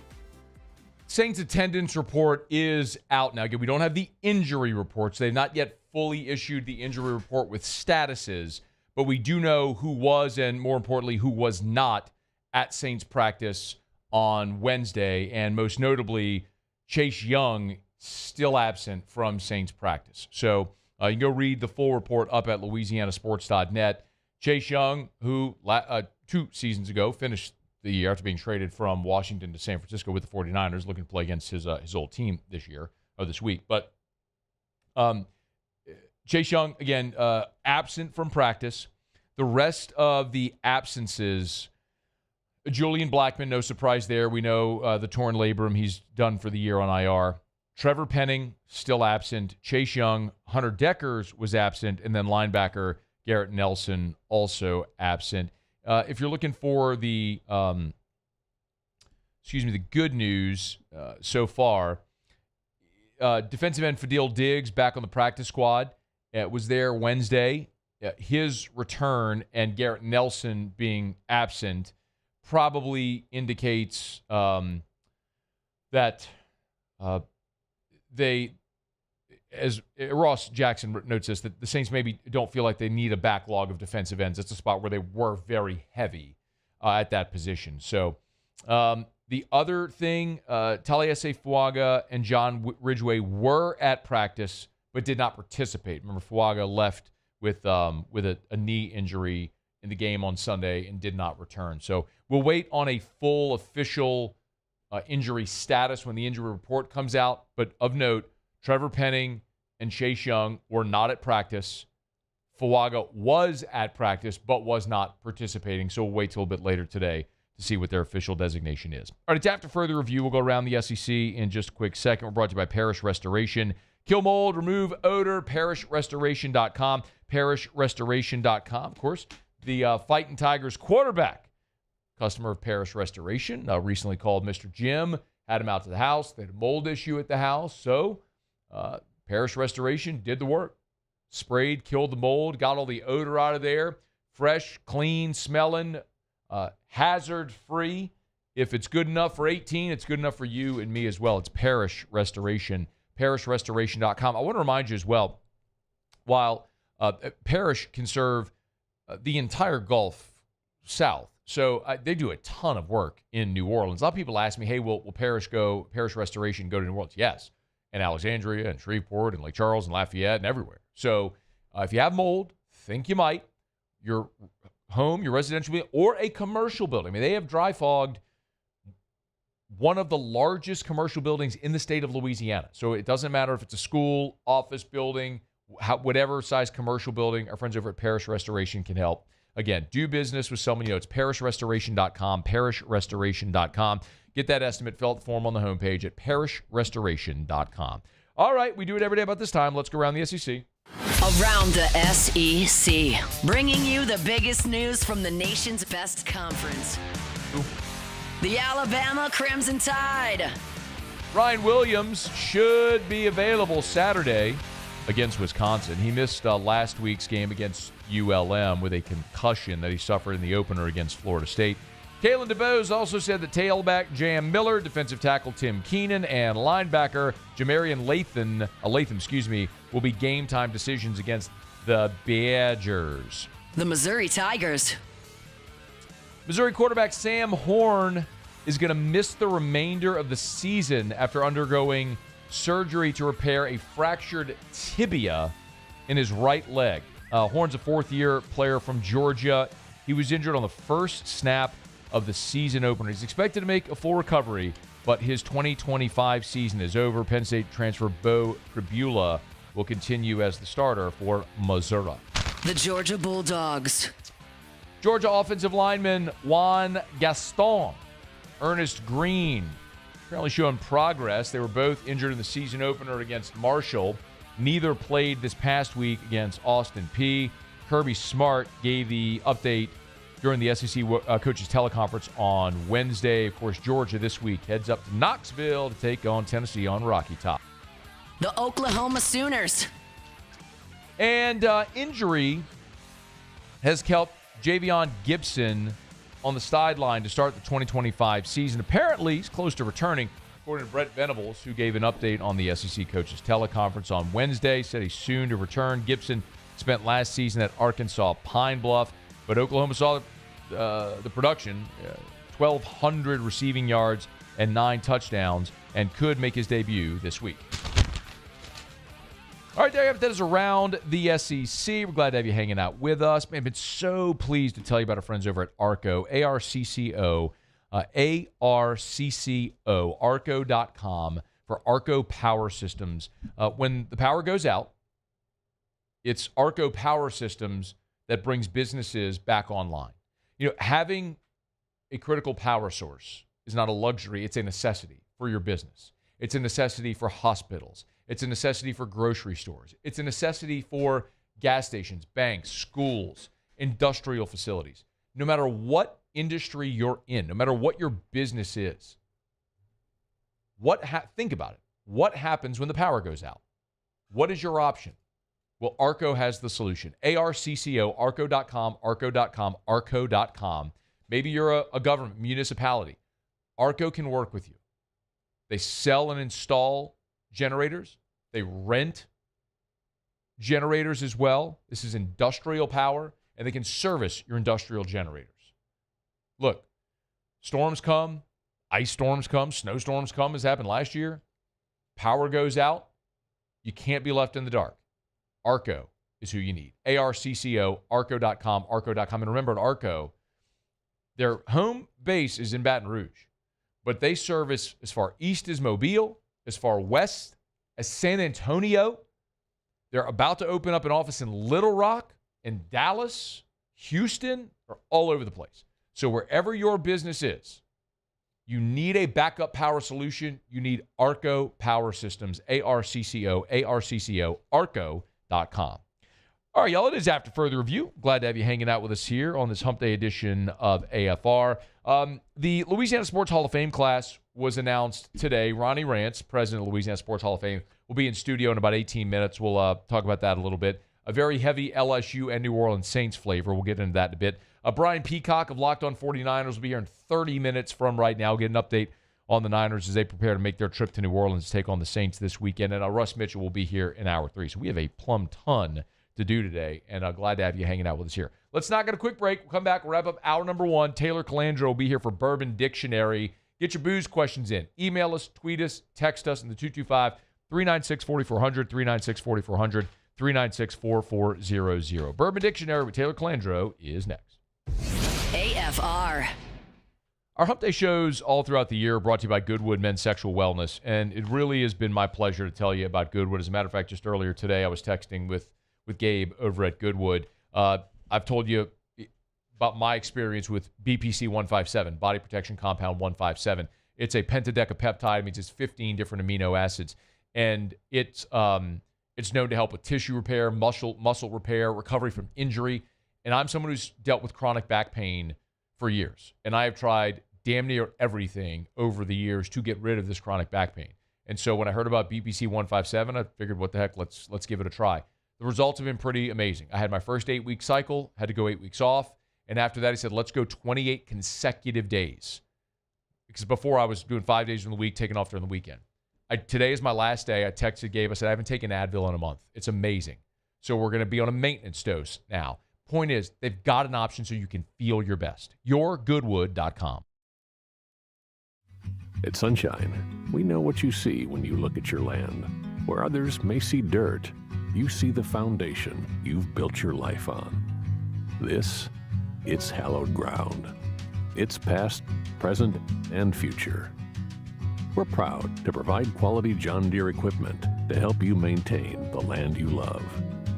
Saints attendance report is out now. Again, we don't have the injury reports. They've not yet fully issued the injury report with statuses, but we do know who was and, more importantly, who was not at Saints practice on Wednesday, and most notably, Chase Young still absent from Saints practice. So you can go read the full report up at louisianasports.net. Chase Young, who 2 seasons ago finished the year after being traded from Washington to San Francisco with the 49ers, looking to play against his old team this week. But Chase Young, again, absent from practice. The rest of the absences, Julian Blackmon, no surprise there. We know the torn labrum. He's done for the year on IR. Trevor Penning, still absent. Chase Young, Hunter Deckers was absent. And then linebacker Garrett Nelson, also absent. If you're looking for the good news so far, defensive end Fadil Diggs back on the practice squad. Was there Wednesday. His return and Garrett Nelson being absent probably indicates that they, as Ross Jackson notes this, that the Saints maybe don't feel like they need a backlog of defensive ends. It's a spot where they were very heavy at that position. So the other thing, Taliesin Fuaga and John Ridgway were at practice but did not participate. Remember, Fuaga left with a knee injury in the game on Sunday and did not return. So we'll wait on a full official injury status when the injury report comes out. But of note, Trevor Penning and Chase Young were not at practice. Fuaga was at practice but was not participating. So we'll wait till a bit later today to see what their official designation is. All right, it's after further review. We'll go around the SEC in just a quick second. We're brought to you by Parish Restoration. Kill mold, remove odor, parishrestoration.com. Parishrestoration.com. Of course, the Fighting Tigers quarterback, customer of Parish Restoration, recently called Mr. Jim, had him out to the house. They had a mold issue at the house. So Parish Restoration did the work. Sprayed, killed the mold, got all the odor out of there. Fresh, clean, smelling, hazard-free. If it's good enough for 18, it's good enough for you and me as well. It's Parish Restoration. parishrestoration.com. I want to remind you as well, while Parish can serve the entire Gulf South, so they do a ton of work in New Orleans. A lot of people ask me, hey, will Parish Restoration go to New Orleans? Yes, and Alexandria and Shreveport and Lake Charles and Lafayette and everywhere. So if you have mold, think you might, your home, your residential building, or a commercial building. I mean, they have dry fogged one of the largest commercial buildings in the state of Louisiana. So it doesn't matter if it's a school, office building, whatever size commercial building, our friends over at Parish Restoration can help. Again, do business with someone you know. It's parishrestoration.com, parishrestoration.com. Get that estimate, fill out the form on the homepage at parishrestoration.com. All right, we do it every day about this time. Let's go around the SEC. Around the SEC, bringing you the biggest news from the nation's best conference. The Alabama Crimson Tide. Ryan Williams should be available Saturday against Wisconsin. He missed last week's game against ULM with a concussion that he suffered in the opener against Florida State. Kalen DeBose also said that tailback Jam Miller, defensive tackle Tim Keenan, and linebacker Jamarian Latham, will be game time decisions against the Badgers. The Missouri Tigers. Missouri quarterback Sam Horn is going to miss the remainder of the season after undergoing surgery to repair a fractured tibia in his right leg. Horn's a fourth-year player from Georgia. He was injured on the first snap of the season opener. He's expected to make a full recovery, but his 2025 season is over. Penn State transfer Bo Pribula will continue as the starter for Missouri. The Georgia Bulldogs. Georgia offensive lineman Juan Gaston, Ernest Green, apparently showing progress. They were both injured in the season opener against Marshall. Neither played this past week against Austin Peay. Kirby Smart gave the update during the SEC coaches teleconference on Wednesday. Of course, Georgia this week heads up to Knoxville to take on Tennessee on Rocky Top. The Oklahoma Sooners. And injury has kept Javion Gibson on the sideline to start the 2025 season. Apparently, he's close to returning. According to Brett Venables, who gave an update on the SEC coaches teleconference on Wednesday, said he's soon to return. Gibson spent last season at Arkansas Pine Bluff, but Oklahoma saw the production, 1,200 receiving yards and 9 touchdowns, and could make his debut this week. All right, there you have it. That is around the SEC. We're glad to have you hanging out with us. Man, I've been so pleased to tell you about our friends over at ARCO, ARCCO, ARCCO, ARCO.com for ARCO Power Systems. When the power goes out, it's ARCO Power Systems that brings businesses back online. You know, having a critical power source is not a luxury, it's a necessity for your business. It's a necessity for hospitals. It's a necessity for grocery stores. It's a necessity for gas stations, banks, schools, industrial facilities. No matter what industry you're in, no matter what your business is, think about it. What happens when the power goes out? What is your option? Well, ARCO has the solution. ARCCO, ARCO.com, ARCO.com, ARCO.com. Maybe you're a government, municipality. ARCO can work with you. They sell and install generators. They rent generators as well. This is industrial power, and they can service your industrial generators. Look, storms come, ice storms come, snowstorms come, as happened last year. Power goes out. You can't be left in the dark. ARCO is who you need. ARCCO, ARCO.com, ARCO.com. And remember, at ARCO, their home base is in Baton Rouge, but they service as far east as Mobile, as far west as San Antonio. They're about to open up an office in Little Rock, in Dallas, Houston, or all over the place. So wherever your business is, you need a backup power solution. You need ARCO Power Systems, ARCCO, ARCCO, ARCO.com. All right, y'all, it is After Further Review. Glad to have you hanging out with us here on this Hump Day edition of AFR. The Louisiana Sports Hall of Fame class was announced today. Ronnie Rantz, president of Louisiana Sports Hall of Fame, will be in studio in about 18 minutes. We'll talk about that a little bit. A very heavy LSU and New Orleans Saints flavor. We'll get into that in a bit. Brian Peacock of Locked On 49ers will be here in 30 minutes from right now. We'll get an update on the Niners as they prepare to make their trip to New Orleans to take on the Saints this weekend. And Russ Mitchell will be here in Hour 3. So we have a plumb ton to do today, and glad to have you hanging out with us here. Let's not get a quick break. We'll come back, wrap up hour number 1. Taylor Calandro will be here for Bourbon Dictionary. Get your booze questions in. Email us, tweet us, text us in the 225-396-4400, 396-4400, 396-4400. Bourbon Dictionary with Taylor Calandro is next. AFR. Our Hump Day shows all throughout the year are brought to you by Goodwood Men's Sexual Wellness, and it really has been my pleasure to tell you about Goodwood. As a matter of fact, just earlier today, I was texting with Gabe over at Goodwood. I've told you about my experience with BPC 157, Body Protection Compound 157. It's a pentadecapeptide. It means it's 15 different amino acids, and it's known to help with tissue repair, muscle repair, recovery from injury. And I'm someone who's dealt with chronic back pain for years, and I have tried damn near everything over the years to get rid of this chronic back pain. And so when I heard about BPC 157, I figured, what the heck, let's give it a try. The results have been pretty amazing. I had my first 8-week cycle, had to go 8 weeks off. And after that, he said, let's go 28 consecutive days. Because before I was doing 5 days in the week, taking off during the weekend. Today is my last day. I texted Gabe. I said, I haven't taken Advil in a month. It's amazing. So we're going to be on a maintenance dose now. Point is, they've got an option so you can feel your best. YourGoodwood.com. At Sunshine, we know what you see when you look at your land. Where others may see dirt, you see the foundation you've built your life on. This, it's hallowed ground. It's past, present, and future. We're proud to provide quality John Deere equipment to help you maintain the land you love.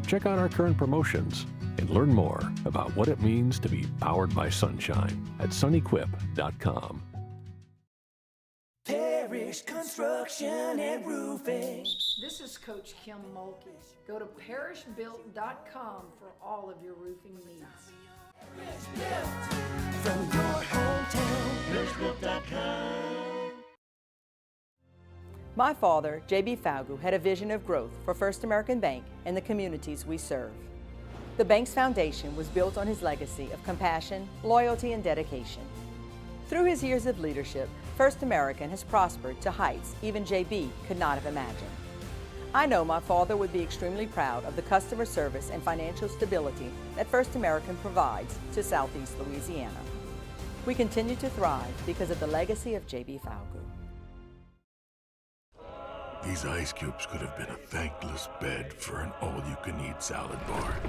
Check out our current promotions and learn more about what it means to be powered by sunshine at sunequip.com. Parish Construction and Roofing. This is Coach Kim Mulkey. Go to parishbuilt.com for all of your roofing needs. From your hometown, parishbuilt.com. My father, J.B. Falgu, had a vision of growth for First American Bank and the communities we serve. The bank's foundation was built on his legacy of compassion, loyalty, and dedication. Through his years of leadership, First American has prospered to heights even J.B. could not have imagined. I know my father would be extremely proud of the customer service and financial stability that First American provides to Southeast Louisiana. We continue to thrive because of the legacy of J.B. Falgu. These ice cubes could have been a thankless bed for an all-you-can-eat salad bar.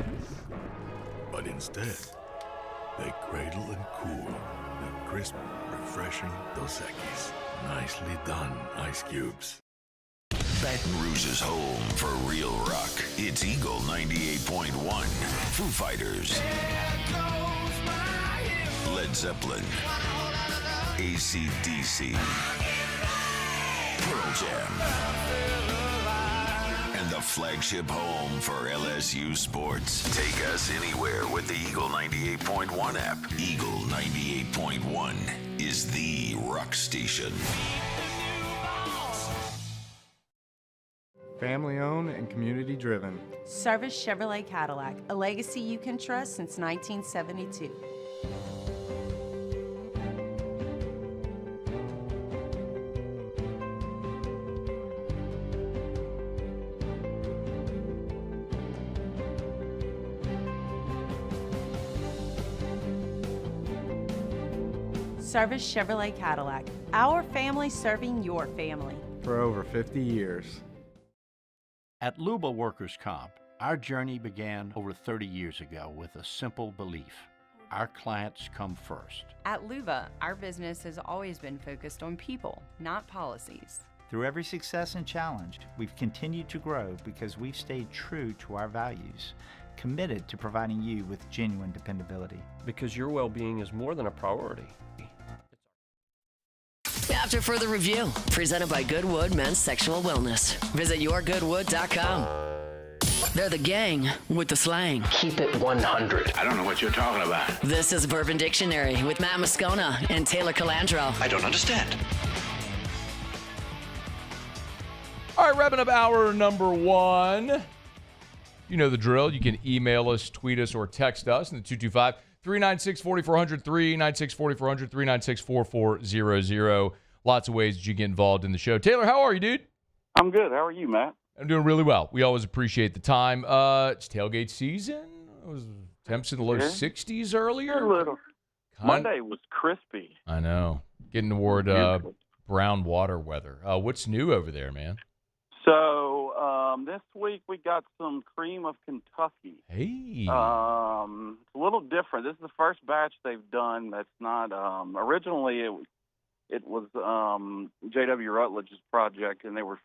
But instead, they cradle and cool the crisp, refreshing Dos Equis. Nicely done, ice cubes. Baton Rouge's home for real rock. It's Eagle 98.1. Foo Fighters. Led Zeppelin. AC/DC. Pearl Jam. And the flagship home for LSU sports. Take us anywhere with the Eagle 98.1 app. Eagle 98.1 is the rock station. Family owned and community driven. Service Chevrolet Cadillac, a legacy you can trust since 1972. Service Chevrolet Cadillac, our family serving your family. For over 50 years. At Luba Workers' Comp, our journey began over 30 years ago with a simple belief. Our clients come first. At Luba, our business has always been focused on people, not policies. Through every success and challenge, we've continued to grow because we've stayed true to our values, committed to providing you with genuine dependability. Because your well-being is more than a priority. After further review, presented by Goodwood Men's Sexual Wellness. Visit yourgoodwood.com. They're the gang with the slang. Keep it 100. I don't know what you're talking about. This is Bourbon Dictionary with Matt Moscona and Taylor Calandro. I don't understand. All right, wrapping up hour number one. You know the drill. You can email us, tweet us, or text us in the 225-396-4400, 396-4400, 396-4400. Lots of ways that you get involved in the show. Taylor, how are you, dude? I'm good. How are you, Matt? I'm doing really well. We always appreciate the time. It's tailgate season. It was temps in the low 60s earlier. A little. Monday was crispy. I know. Getting toward brown water weather. What's new over there, man? So this week we got some cream of Kentucky. Hey. It's a little different. This is the first batch they've done that's not originally it was J.W. Rutledge's project, and they were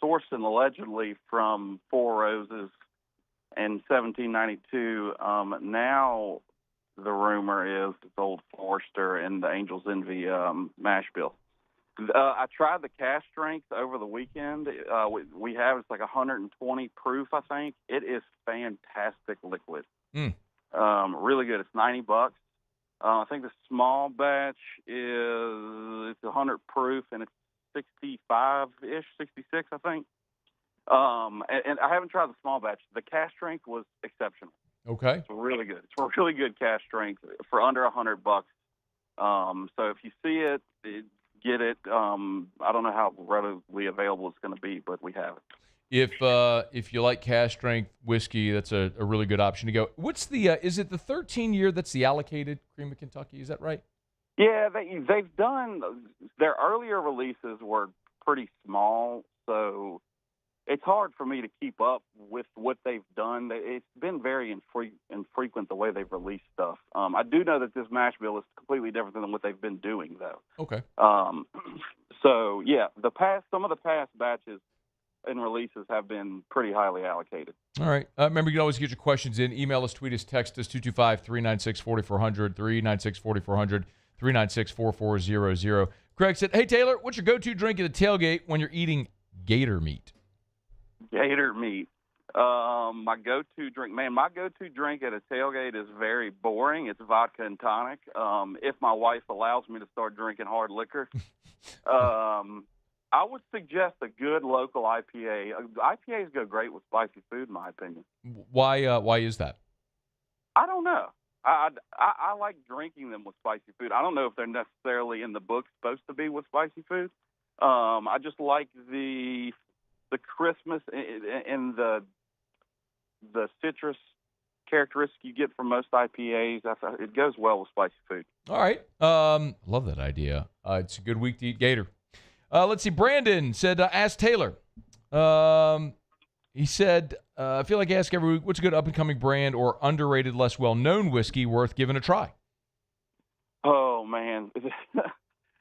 sourcing allegedly from Four Roses in 1792. Now the rumor is it's Old Forester and the Angel's Envy mash bill. I tried the cash strength over the weekend. We have it's like 120 proof, I think. It is fantastic liquid. Really good. It's $90. I think the small batch it's 100 proof and it's 65-ish, 66, I think. And I haven't tried the small batch. The cash strength was exceptional. Okay. It's really good. It's a really good cash strength for under $100. So if you see it, get it. I don't know how readily available it's going to be, but we have it. If you like cash strength whiskey, that's a really good option to go. What's the is it the 13 year that's the allocated cream of Kentucky? Is that right? Yeah, they've done their earlier releases were pretty small, so it's hard for me to keep up with what they've done. It's been very infrequent the way they've released stuff. I do know that this mash bill is completely different than what they've been doing, though. Okay. So yeah, some of the past batches and releases have been pretty highly allocated. All right. Remember, you can always get your questions in. Email us, tweet us, text us, 225-396-4400, 396-4400, 396-4400. Craig said, hey, Taylor, what's your go-to drink at a tailgate when you're eating gator meat? Gator meat. My go-to drink at a tailgate is very boring. It's vodka and tonic. If my wife allows me to start drinking hard liquor, I would suggest a good local IPA. IPAs go great with spicy food, in my opinion. Why is that? I don't know. I like drinking them with spicy food. I don't know if they're necessarily in the book supposed to be with spicy food. I just like the crispness and the citrus characteristic you get from most IPAs. It goes well with spicy food. All right. Love that idea. It's a good week to eat gator. Let's see. Brandon said, ask Taylor. He said, I feel like I ask every week, what's a good up-and-coming brand or underrated, less well-known whiskey worth giving a try? Oh, man.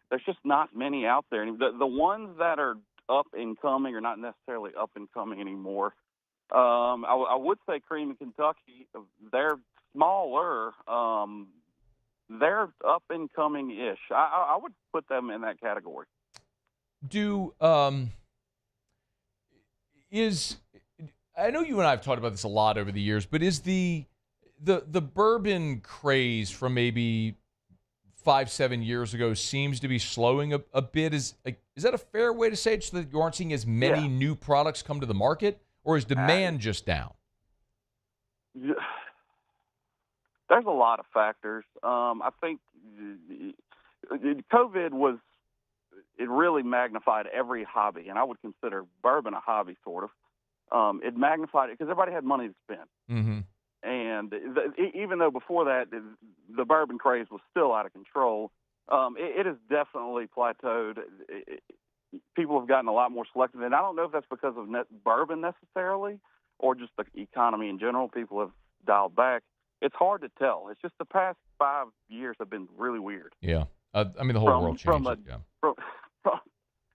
There's just not many out there. The ones that are up-and-coming are not necessarily up-and-coming anymore. I would say Cream in Kentucky. They're smaller. They're up-and-coming-ish. I would put them in that category. I know you and I have talked about this a lot over the years, but is the bourbon craze from maybe 5-7 years ago seems to be slowing a bit? Is that a fair way to say it, so that you aren't seeing as many new products come to the market, or is demand just down? There's a lot of factors. I think COVID it really magnified every hobby, and I would consider bourbon a hobby, sort of. It magnified it because everybody had money to spend. Mm-hmm. And even though before that, the bourbon craze was still out of control, it has definitely plateaued. People have gotten a lot more selective, and I don't know if that's because of bourbon necessarily or just the economy in general. People have dialed back. It's hard to tell. It's just the past 5 years have been really weird. Yeah. The whole world changed.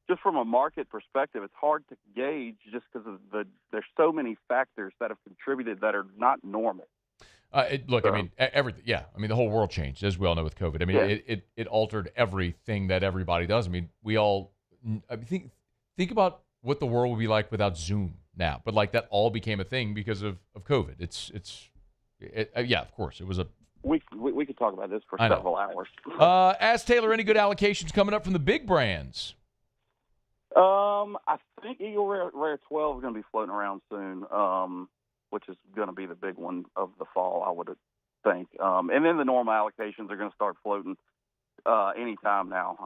Just from a market perspective, it's hard to gauge just because of there's so many factors that have contributed that are not normal. Everything. Yeah. The whole world changed, as we all know, with COVID. It altered everything that everybody does. Think about what the world would be like without Zoom now. But that all became a thing because of COVID. Yeah, of course. It was a. We could talk about this for several hours. Ask Taylor, any good allocations coming up from the big brands? I think Eagle Rare 12 is going to be floating around soon, which is going to be the big one of the fall, I would think. And then the normal allocations are going to start floating anytime now.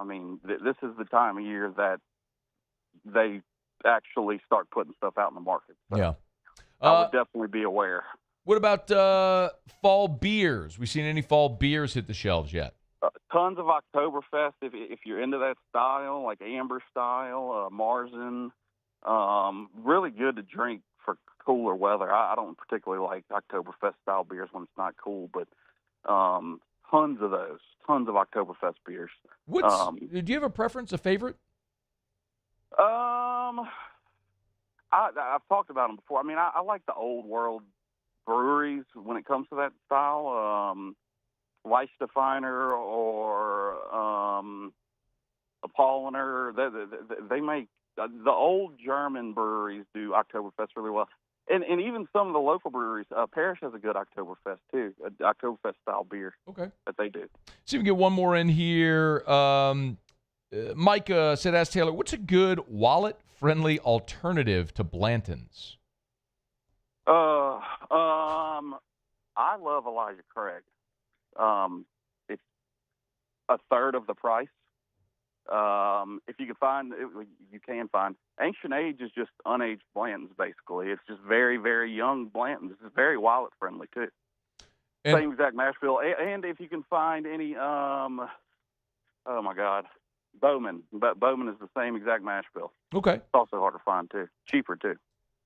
This is the time of year that they actually start putting stuff out in the market. So yeah. I would definitely be aware. What about fall beers? We seen any fall beers hit the shelves yet? Tons of Oktoberfest, if you're into that style, like Amber style, Marzen. Really good to drink for cooler weather. I don't particularly like Oktoberfest style beers when it's not cool, but tons of those. Tons of Oktoberfest beers. Do you have a preference, a favorite? I've talked about them before. I like the old world breweries when it comes to that style. Weichstefiner or Apolliner. They make the old German breweries do Oktoberfest really well, and even some of the local breweries. Parrish has a good Oktoberfest too, Oktoberfest style beer. Okay, that they do. See if we can get one more in here. Mike said, "Ask Taylor, what's a good wallet-friendly alternative to Blanton's?" I love Elijah Craig. It's a third of the price. If you can find, you can find. Ancient Age is just unaged Blanton's, basically. It's just very, very young Blanton's. It's very wallet friendly too. Same exact mash bill. And if you can find any Oh my God, Bowman. But Bowman is the same exact mash bill. Okay. It's also hard to find too. Cheaper too.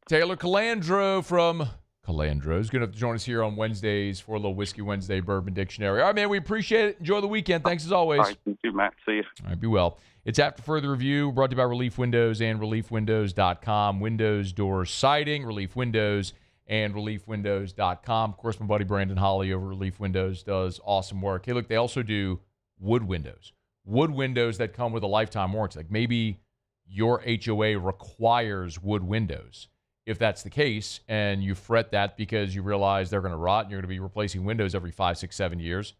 Taylor Calandro from Calandro is going to have to join us here on Wednesdays for a little Whiskey Wednesday Bourbon Dictionary. All right, man, we appreciate it. Enjoy the weekend. Thanks as always. All right, you too, Matt. See you. All right, be well. It's After Further Review, brought to you by Relief Windows and ReliefWindows.com. Windows, doors, siding, Relief Windows and ReliefWindows.com. Of course, my buddy Brandon Holly over Relief Windows does awesome work. Hey, look, they also do wood windows. Wood windows that come with a lifetime warranty. Like maybe your HOA requires wood windows. If that's the case, and you fret that because you realize they're going to rot and you're going to be replacing windows every 5, 6, 7 years,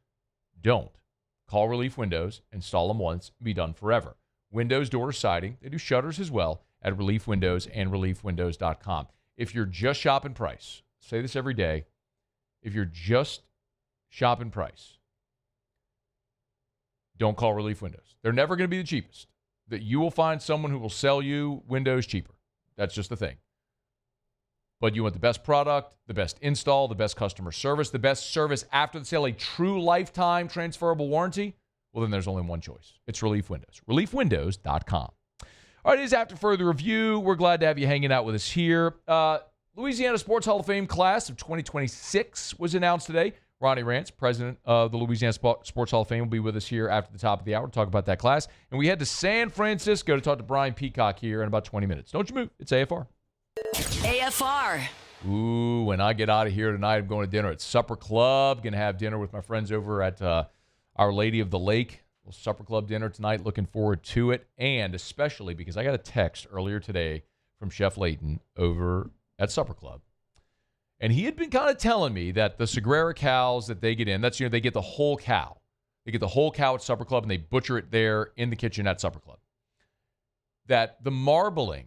don't. Call Relief Windows, install them once, be done forever. Windows, doors, siding. They do shutters as well at Relief Windows and ReliefWindows.com. If you're just shopping price, say this every day, if you're just shopping price, don't call Relief Windows. They're never going to be the cheapest. That you will find someone who will sell you windows cheaper. That's just the thing. But you want the best product, the best install, the best customer service, the best service after the sale, a true lifetime transferable warranty, well, then there's only one choice. It's Relief Windows. ReliefWindows.com. All right, it is After Further Review. We're glad to have you hanging out with us here. Louisiana Sports Hall of Fame class of 2026 was announced today. Ronnie Rantz, president of the Louisiana Sports Hall of Fame, will be with us here after the top of the hour to talk about that class. And we head to San Francisco to talk to Brian Peacock here in about 20 minutes. Don't you move. It's AFR. AFR. Ooh, when I get out of here tonight, I'm going to dinner at Supper Club. Going to have dinner with my friends over at Our Lady of the Lake. A little Supper Club dinner tonight. Looking forward to it. And especially because I got a text earlier today from Chef Layton over at Supper Club. And he had been kind of telling me that the Sagrera cows that they get in, that's, they get the whole cow. They get the whole cow at Supper Club and they butcher it there in the kitchen at Supper Club. That the marbling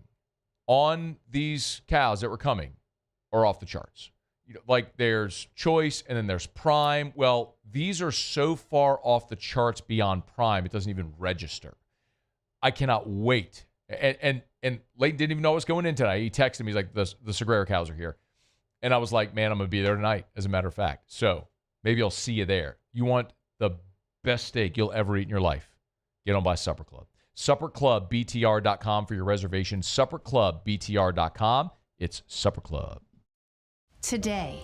on these cows that were coming are off the charts. Like there's choice and then there's prime. Well, these are so far off the charts beyond prime, it doesn't even register. I cannot wait. And Layton didn't even know what was going in tonight. He texted me, he's like, the Sagrera cows are here. And I was like, man, I'm going to be there tonight, as a matter of fact. So maybe I'll see you there. You want the best steak you'll ever eat in your life? Get on by Supper Club. SupperClubBTR.com for your reservation. SupperClubBTR.com. It's Supper Club. Today,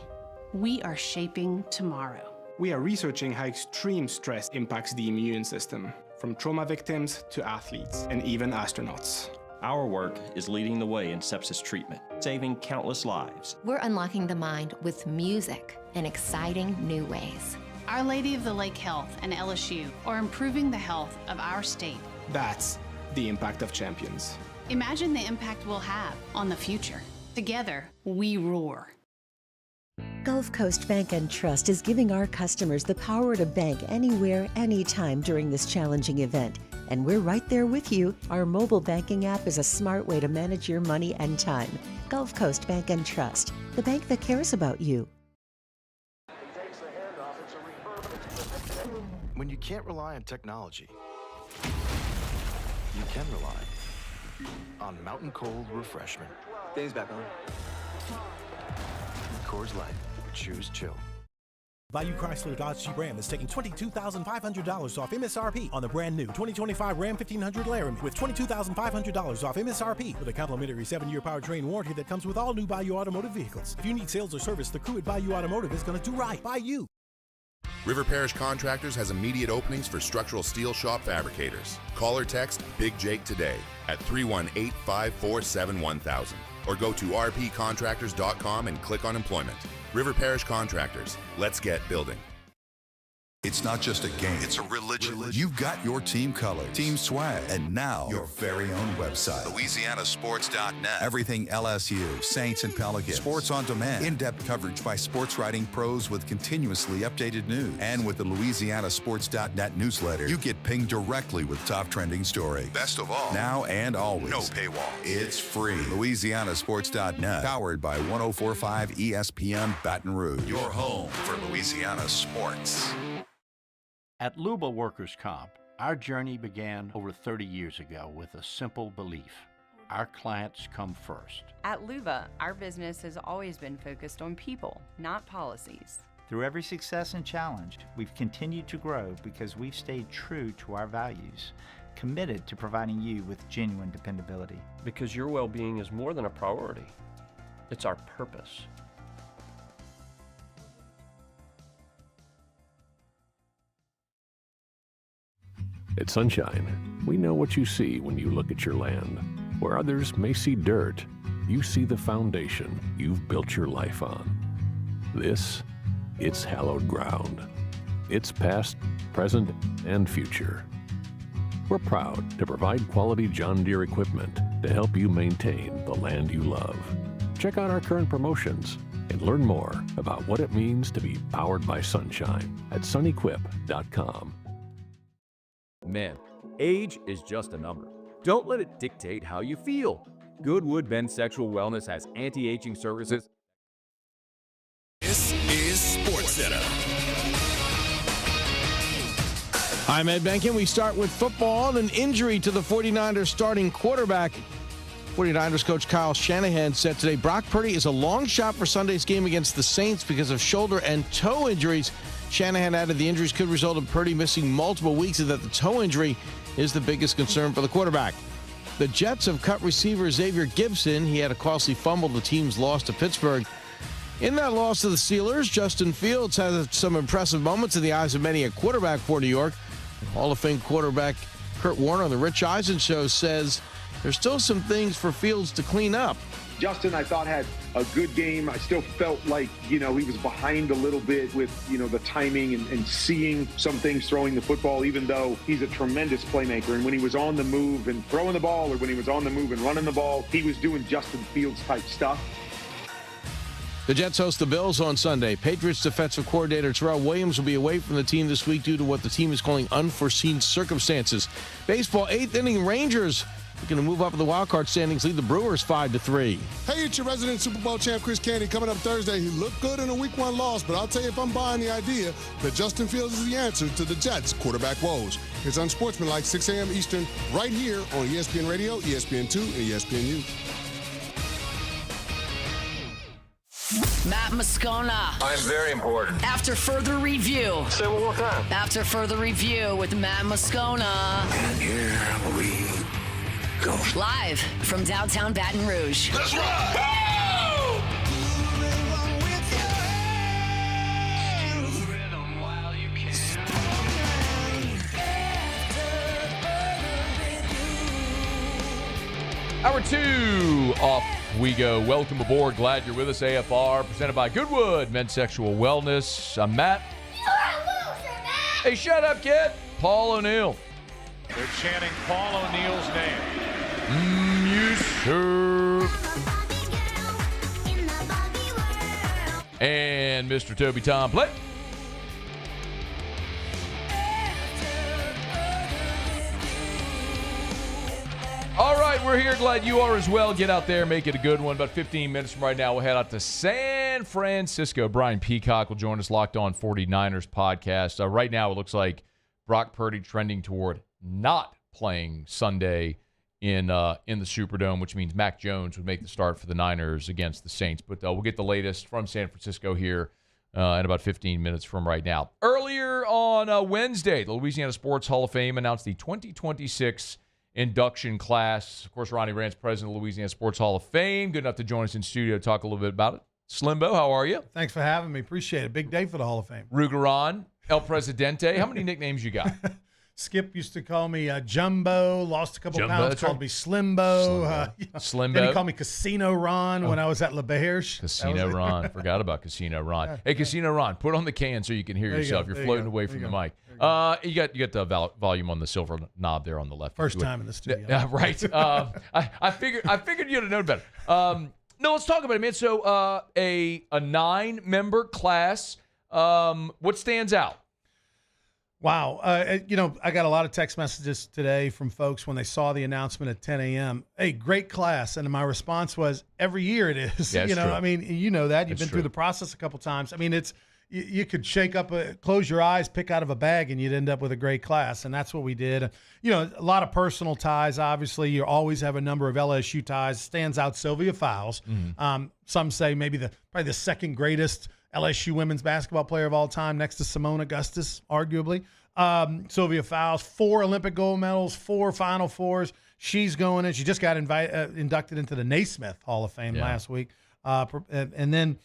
we are shaping tomorrow. We are researching how extreme stress impacts the immune system, from trauma victims to athletes and even astronauts. Our work is leading the way in sepsis treatment, saving countless lives. We're unlocking the mind with music in exciting new ways. Our Lady of the Lake Health and LSU are improving the health of our state. That's the impact of champions. Imagine the impact we'll have on the future. Together, we roar. Gulf Coast Bank and Trust is giving our customers the power to bank anywhere, anytime during this challenging event. And we're right there with you. Our mobile banking app is a smart way to manage your money and time. Gulf Coast Bank and Trust, the bank that cares about you. When you can't rely on technology, you can rely on Mountain Cold Refreshment. Dave's back on. Coors Light. Choose chill. Bayou Chrysler Dodge Jeep Ram is taking $22,500 off MSRP on the brand new 2025 Ram 1500 Laramie with $22,500 off MSRP with a complimentary 7-year powertrain warranty that comes with all new Bayou Automotive vehicles. If you need sales or service, the crew at Bayou Automotive is going to do right by you. River Parish Contractors has immediate openings for structural steel shop fabricators. Call or text Big Jake today at 318-547-1000 or go to rpcontractors.com and click on employment. River Parish Contractors. Let's get building. It's not just a game, it's a religion. You've got your team colors, team swag, and now your very own website. LouisianaSports.net. Everything LSU, Saints, and Pelicans. Sports on demand. In-depth coverage by sports writing pros with continuously updated news. And with the LouisianaSports.net newsletter, you get pinged directly with top trending stories. Best of all, now and always, no paywall. It's free. LouisianaSports.net. Powered by 104.5 ESPN Baton Rouge. Your home for Louisiana sports. At Luba Workers' Comp, our journey began over 30 years ago with a simple belief. Our clients come first. At Luba, our business has always been focused on people, not policies. Through every success and challenge, we've continued to grow because we've stayed true to our values, committed to providing you with genuine dependability. Because your well-being is more than a priority. It's our purpose. At Sunshine, we know what you see when you look at your land. Where others may see dirt, you see the foundation you've built your life on. This, it's hallowed ground. It's past, present, and future. We're proud to provide quality John Deere equipment to help you maintain the land you love. Check out our current promotions and learn more about what it means to be powered by sunshine at sunequip.com. Men, age is just a number. Don't let it dictate how you feel. Goodwood Men's Sexual Wellness has anti-aging services. This is SportsCenter. I'm Ed Benkin. We start with football. An injury to the 49ers starting quarterback. 49ers coach Kyle Shanahan said today Brock Purdy is a long shot for Sunday's game against the Saints because of shoulder and toe injuries. Shanahan added the injuries could result in Purdy missing multiple weeks and that the toe injury is the biggest concern for the quarterback. The Jets have cut receiver Xavier Gibson. He had a costly fumble. The team's loss to Pittsburgh. In that loss to the Steelers, Justin Fields had some impressive moments in the eyes of many at quarterback for New York. Hall of Fame quarterback Kurt Warner on the Rich Eisen Show says there's still some things for Fields to clean up. Justin, I thought, had a good game. I still felt like, he was behind a little bit with, the timing and seeing some things throwing the football, even though he's a tremendous playmaker. And when he was on the move and throwing the ball, or when he was on the move and running the ball, he was doing Justin Fields type stuff. The Jets host the Bills on Sunday. Patriots defensive coordinator Terrell Williams will be away from the team this week due to what the team is calling unforeseen circumstances. Baseball, 8th inning, Rangers looking to move up in the wild card standings, lead the Brewers 5-3. Hey, it's your resident Super Bowl champ, Chris Candy, coming up Thursday. He looked good in a Week 1 loss, but I'll tell you if I'm buying the idea that Justin Fields is the answer to the Jets' quarterback woes. It's unsportsmanlike, 6 a.m. Eastern, right here on ESPN Radio, ESPN2, and ESPNU. Matt Moscona. I'm very important. After further review. Say it one more time. After further review with Matt Moscona. And here we go. Live from downtown Baton Rouge. Let's ride! Hour 2 off we go. Welcome aboard. Glad you're with us. AFR presented by Goodwood Men's Sexual Wellness. I'm Matt. You're a loser, Matt. Hey, shut up, kid. Paul O'Neill. They're chanting Paul O'Neill's name. Yes, sir. And Mr. Toby Tomplin. All right, we're here. Glad you are as well. Get out there, make it a good one. About 15 minutes from right now, we'll head out to San Francisco. Brian Peacock will join us, Locked On 49ers podcast. Right now, it looks like Brock Purdy trending toward not playing Sunday in the Superdome, which means Mac Jones would make the start for the Niners against the Saints. But we'll get the latest from San Francisco here in about 15 minutes from right now. Earlier on Wednesday, the Louisiana Sports Hall of Fame announced the 2026 induction class. Of course, Ronnie, Rantz, president of the Louisiana Sports Hall of Fame. Good enough to join us in studio to talk a little bit about it. Slimbo, how are you? Thanks for having me. Appreciate it. Big day for the Hall of Fame. Rugeron, El Presidente. How many nicknames you got? Skip used to call me Jumbo. Lost a couple Jumbo, pounds. that's Called right. me Slimbo. Slimbo. Then he called me Casino Ron when I was at La Berge. Casino Ron. Forgot about Casino Ron. Hey, Casino Ron, put on the can so you can hear There you yourself. go. You're floating away from the mic. You got the volume on the silver knob there on the left. First time in the studio. Yeah, right. I figured you'd have known better. No, let's talk about it, man. So a 9-member class. What stands out? Wow. I got a lot of text messages today from folks when they saw the announcement at 10 a.m. Hey, great class. And my response was, every year it is. Yeah, true. I mean, you know that. You've That's been through true. the process a couple times. I mean, you could shake up, close your eyes, pick out of a bag, and you'd end up with a great class. And that's what we did. A lot of personal ties, obviously. You always have a number of LSU ties. Stands out Sylvia Fowles. Mm-hmm. Some say maybe probably the second greatest LSU women's basketball player of all time, next to Simone Augustus, arguably. Sylvia Fowles, 4 Olympic gold medals, 4 Final Fours. She's going in. She just got inducted into the Naismith Hall of Fame last week. And then,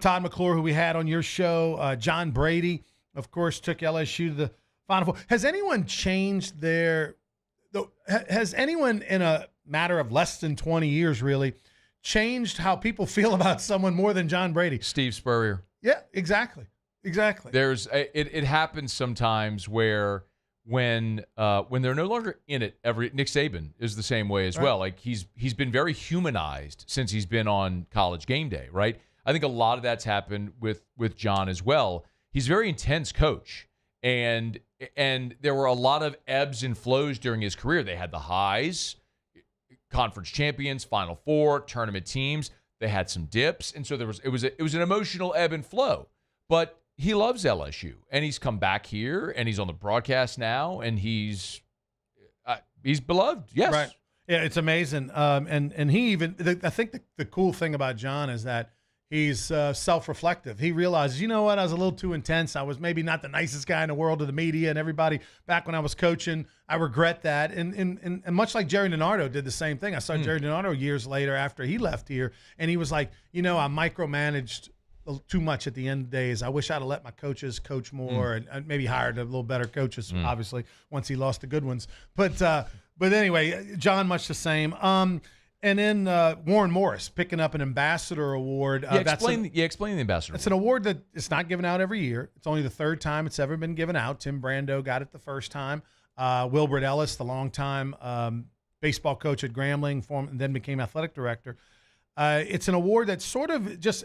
Todd McClure, who we had on your show, John Brady, of course, took LSU to the Final Four. Has anyone changed has anyone in a matter of less than 20 years really changed how people feel about someone more than John Brady? Steve Spurrier. Yeah, exactly. It happens sometimes where when they're no longer in it, Nick Saban is the same way as well. Like he's been very humanized since he's been on College Game Day, right? I think a lot of that's happened with John as well. He's a very intense coach, and there were a lot of ebbs and flows during his career. They had the highs, conference champions, Final Four, tournament teams. They had some dips, and so it was an emotional ebb and flow. But he loves LSU, and he's come back here, and he's on the broadcast now, and he's beloved. Yes, right. Yeah, it's amazing. And he even I think the cool thing about John is that he's self-reflective. He realizes, you know what, I was a little too intense. I was maybe not the nicest guy in the world to the media and everybody back when I was coaching. I regret that. And much like Jerry DiNardo did the same thing. I saw Jerry DiNardo years later after he left here, and he was like, I micromanaged too much at the end of the days. I wish I'd have let my coaches coach more and maybe hired a little better coaches, obviously, once he lost the good ones. But anyway, John, much the same. And then Warren Morris picking up an ambassador award. Explain the ambassador. It's an award that it's not given out every year. It's only the 3rd time it's ever been given out. Tim Brando got it the first time. Wilbert Ellis, the longtime baseball coach at Grambling, and then became athletic director. It's an award that's sort of just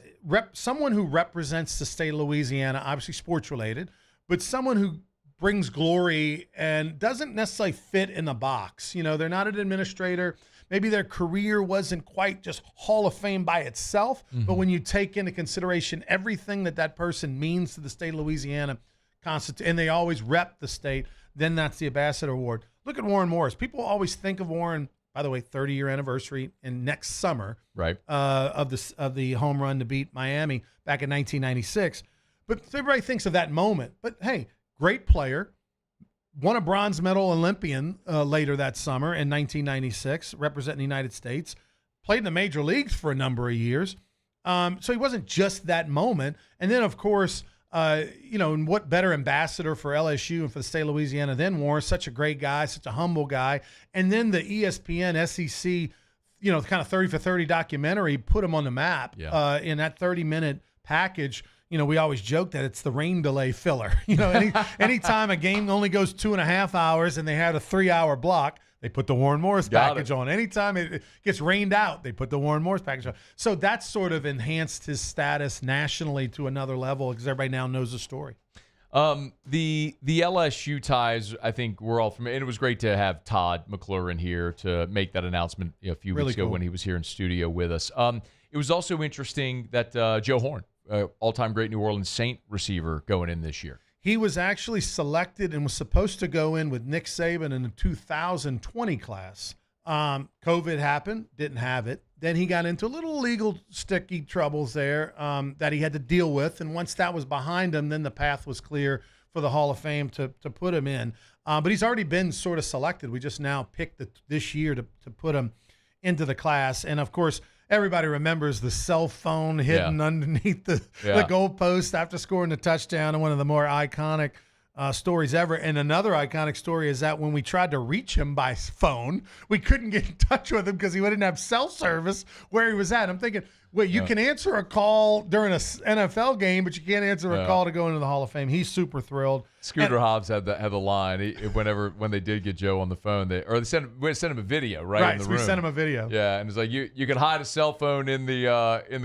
someone who represents the state of Louisiana, obviously sports related, but someone who brings glory and doesn't necessarily fit in the box. They're not an administrator. Maybe their career wasn't quite just Hall of Fame by itself, but when you take into consideration everything that person means to the state of Louisiana, and they always rep the state, then that's the Ambassador Award. Look at Warren Morris. People always think of Warren, by the way, 30-year anniversary in next summer, right? Of the home run to beat Miami back in 1996. But everybody thinks of that moment. But hey, great player. Won a bronze medal Olympian later that summer in 1996, representing the United States. Played in the major leagues for a number of years. So he wasn't just that moment. And then, of course, and what better ambassador for LSU and for the state of Louisiana than Warren? Such a great guy, such a humble guy. And then the ESPN SEC, kind of 30 for 30 documentary put him on the map in that 30-minute package. We always joke that it's the rain delay filler. Anytime a game only goes 2.5 hours and they had a 3-hour block, they put the Warren Morris package on. Anytime it gets rained out, they put the Warren Morris package on. So that's sort of enhanced his status nationally to another level because everybody now knows the story. The LSU ties, I think we're all familiar. And it was great to have Todd McClure in here to make that announcement a few weeks ago when he was here in studio with us. It was also interesting that Joe Horn, all-time great New Orleans Saint receiver, going in this year. He was actually selected and was supposed to go in with Nick Saban in the 2020 class. COVID happened, didn't have it. Then he got into little legal sticky troubles there that he had to deal with. And once that was behind him, then the path was clear for the Hall of Fame to put him in. But he's already been sort of selected. We just now picked this year to put him into the class. And, of course, everybody remembers the cell phone hidden underneath the goalpost after scoring the touchdown, and one of the more iconic stories ever. And another iconic story is that when we tried to reach him by phone, we couldn't get in touch with him because he wouldn't have cell service where he was at. I'm thinking, wait, you can answer a call during an NFL game, but you can't answer a call to go into the Hall of Fame. He's super thrilled. Scooter Hobbs had the line when they did get Joe on the phone. They sent him a video in the room. We sent him a video. Yeah, and it's like you can hide a cell phone in the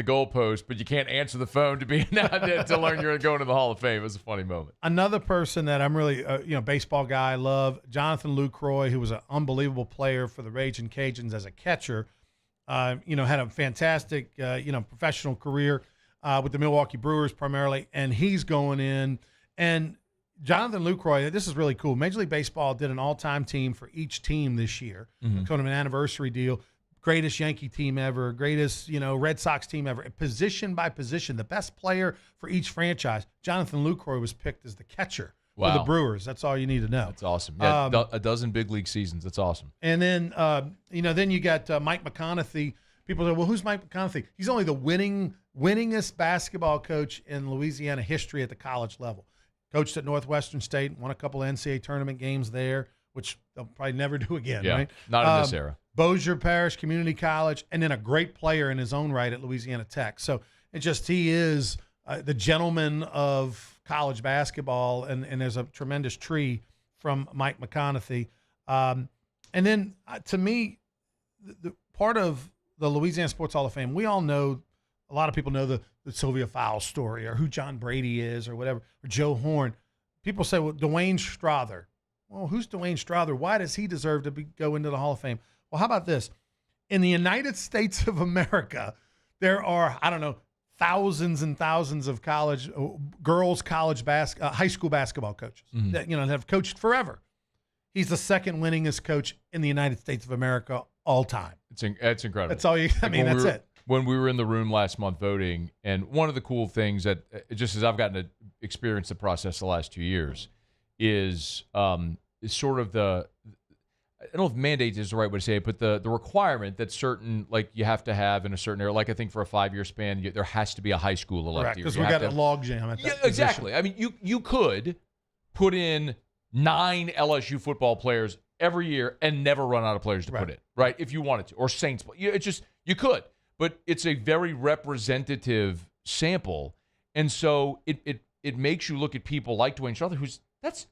goalpost, but you can't answer the phone to learn you're going to the Hall of Fame. It was a funny moment. Another person that I'm really baseball guy I love, Jonathan Lucroy, who was an unbelievable player for the Ragin' Cajuns as a catcher. Had a fantastic professional career with the Milwaukee Brewers primarily, and he's going in. And Jonathan Lucroy, this is really cool. Major League Baseball did an all-time team for each team this year. Kind of an anniversary deal. greatest Yankee team ever, greatest, Red Sox team ever, position by position, the best player for each franchise. Jonathan Lucroy was picked as the catcher for the Brewers. That's all you need to know. That's awesome. Yeah, a dozen big league seasons. That's awesome. And then, then you got Mike McConaughey. People say, well, who's Mike McConaughey? He's only the winningest basketball coach in Louisiana history at the college level. Coached at Northwestern State, won a couple of NCAA tournament games there, which they'll probably never do again, right? Not in this era. Bossier Parish Community College, and then a great player in his own right at Louisiana Tech. So he is the gentleman of college basketball, and there's a tremendous tree from Mike McConaughey. And then to me, the part of the Louisiana Sports Hall of Fame, we all know, a lot of people know the Sylvia Fowles story or who John Brady is or whatever, or Joe Horn. People say, well, Dwayne Strother. Well, who's Dwayne Strother? Why does he deserve to go into the Hall of Fame? Well, how about this? In the United States of America, there are, thousands and thousands of high school basketball coaches that have coached forever. He's the second winningest coach in the United States of America all time. It's incredible. That's all that's it. When we were in the room last month voting, and one of the cool things that, just as I've gotten to experience the process the last 2 years, is sort of I don't know if mandate is the right way to say it, but the requirement that certain, like, you have to have in a certain area, like I think for a 5-year span, there has to be a high school elective. Correct, because we got a log jam at that exactly. I mean, you could put in 9 LSU football players every year and never run out of players to put in, right? If you wanted to, or Saints. It's just, you could, but it's a very representative sample, and so it makes you look at people like Dwayne Strother, that's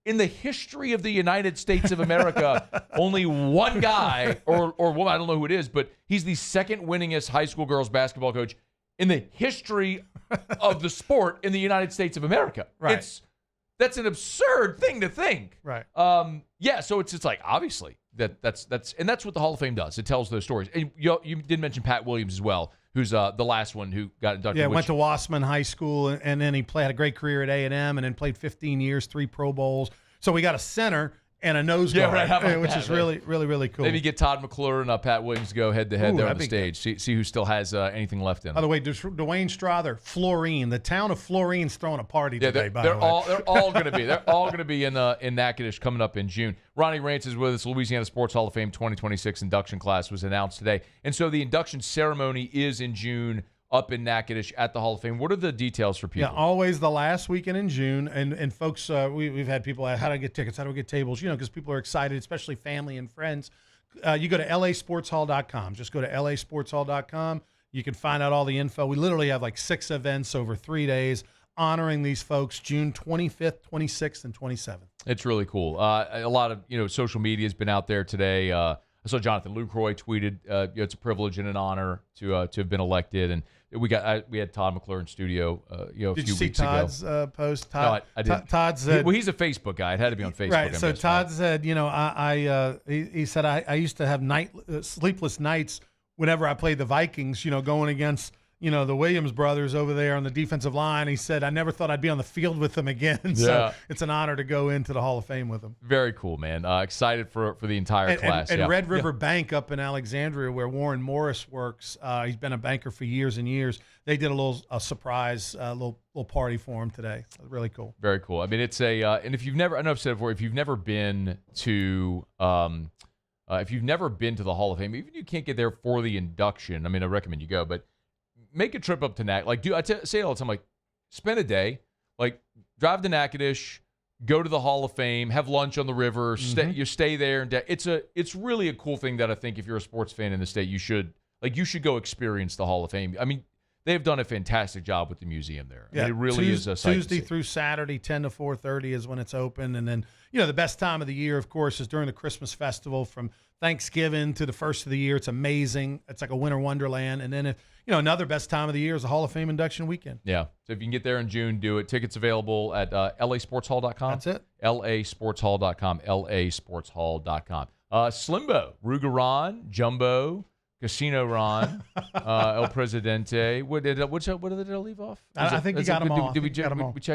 in the history of the United States of America, only one guy or woman, I don't know who it is, but he's the second winningest high school girls basketball coach in the history of the sport in the United States of America. Right. That's an absurd thing to think. Right. So it's like, obviously that's what the Hall of Fame does. It tells those stories. And you did mention Pat Williams as well, who's the last one who got inducted. Yeah, went to Wassman High School, and then he had a great career at A&M, and then played 15 years, 3 Pro Bowls. So we got a center and a nose guard, which is really, really, really cool. Maybe get Todd McClure and Pat Williams to go head-to-head there on the stage. See who still has anything left in them. By the way, Dwayne Strother, Florine, the town of Florine's throwing a party today, by the way. They're all going to be. They're all going to be in Natchitoches coming up in June. Ronnie Rantz is with us. Louisiana Sports Hall of Fame 2026 induction class was announced today. And so the induction ceremony is in June up in Natchitoches at the Hall of Fame. What are the details for people? Yeah, always the last weekend in June. And folks, we've had people ask, how do I get tickets? How do I get tables? Because people are excited, especially family and friends. You go to lasportshall.com. Just go to lasportshall.com. You can find out all the info. We literally have like 6 events over 3 days honoring these folks, June 25th, 26th, and 27th. It's really cool. A lot of social media has been out there today. I saw Jonathan Lucroy tweeted, it's a privilege and an honor to have been elected, and we had Todd McClure in studio a few weeks ago. Did you see Todd's post? No, I didn't. Todd said, he's a Facebook guy. It had to be on Facebook. Right. So Todd said, he said I used to have sleepless nights whenever I played the Vikings. Going against the Williams brothers over there on the defensive line. He said, I never thought I'd be on the field with them again. So it's an honor to go into the Hall of Fame with them. Very cool, man. Excited for the entire class. And Red River Bank up in Alexandria, where Warren Morris works, he's been a banker for years and years. They did a surprise little party for him today. Really cool. Very cool. I mean, it's and if you've never, I know I've said it before, if you've never been to the Hall of Fame, even if you can't get there for the induction, I mean, I recommend you go, but make a trip up to Natchitoches. Say it all the time, spend a day, drive to Natchitoches, go to the Hall of Fame, have lunch on the river, stay there. And it's really a cool thing that I think if you're a sports fan in the state, you should go experience the Hall of Fame. I mean, they've done a fantastic job with the museum there. Yeah, I mean, it really is a sight Tuesday to see. through Saturday, 10 to 4:30 is when it's open. And then, the best time of the year, of course, is during the Christmas festival from Thanksgiving to the first of the year. It's amazing. It's like a winter wonderland. And then, another best time of the year is the Hall of Fame induction weekend. Yeah. So if you can get there in June, do it. Tickets available at lasportshall.com. That's it. lasportshall.com. lasportshall.com. Slimbo, Rugaron, Jumbo, Casino Ron, El Presidente. What did I leave off? I think you got them all. Did we check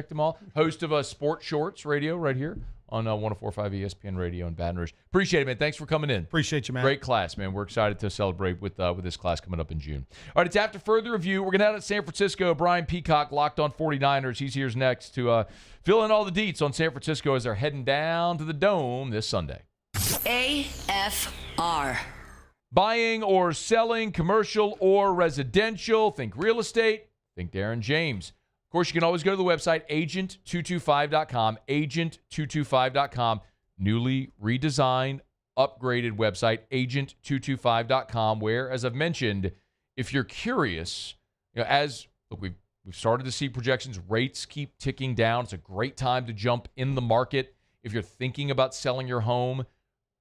them all? Host of Sport Shorts Radio right here on 104.5 ESPN Radio in Baton Rouge. Appreciate it, man. Thanks for coming in. Appreciate you, man. Great class, man. We're excited to celebrate with this class coming up in June. All right, it's after further review. We're going to head to San Francisco. Brian Peacock, Locked On 49ers. He's here next to fill in all the deets on San Francisco as they're heading down to the Dome this Sunday. AFR. Buying or selling, commercial or residential. Think real estate. Think Darren James. Of course, you can always go to the website, agent225.com, agent225.com. Newly redesigned, upgraded website, agent225.com, where, as I've mentioned, if you're curious, we've started to see projections, rates keep ticking down. It's a great time to jump in the market. If you're thinking about selling your home,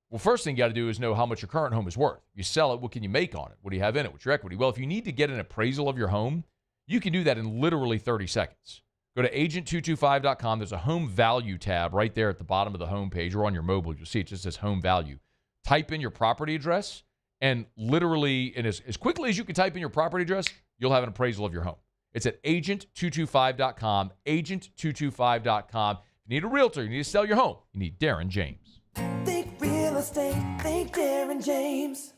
well, first thing you got to do is know how much your current home is worth. You sell it, what can you make on it? What do you have in it? What's your equity? Well, if you need to get an appraisal of your home, you can do that in literally 30 seconds. Go to agent225.com. There's a home value tab right there at the bottom of the home page, or on your mobile. You'll see it just says home value. Type in your property address, and literally, and as quickly as you can type in your property address, you'll have an appraisal of your home. It's at agent225.com, agent225.com. If you need a realtor, you need to sell your home, you need Darren James. Think real estate, think Darren James.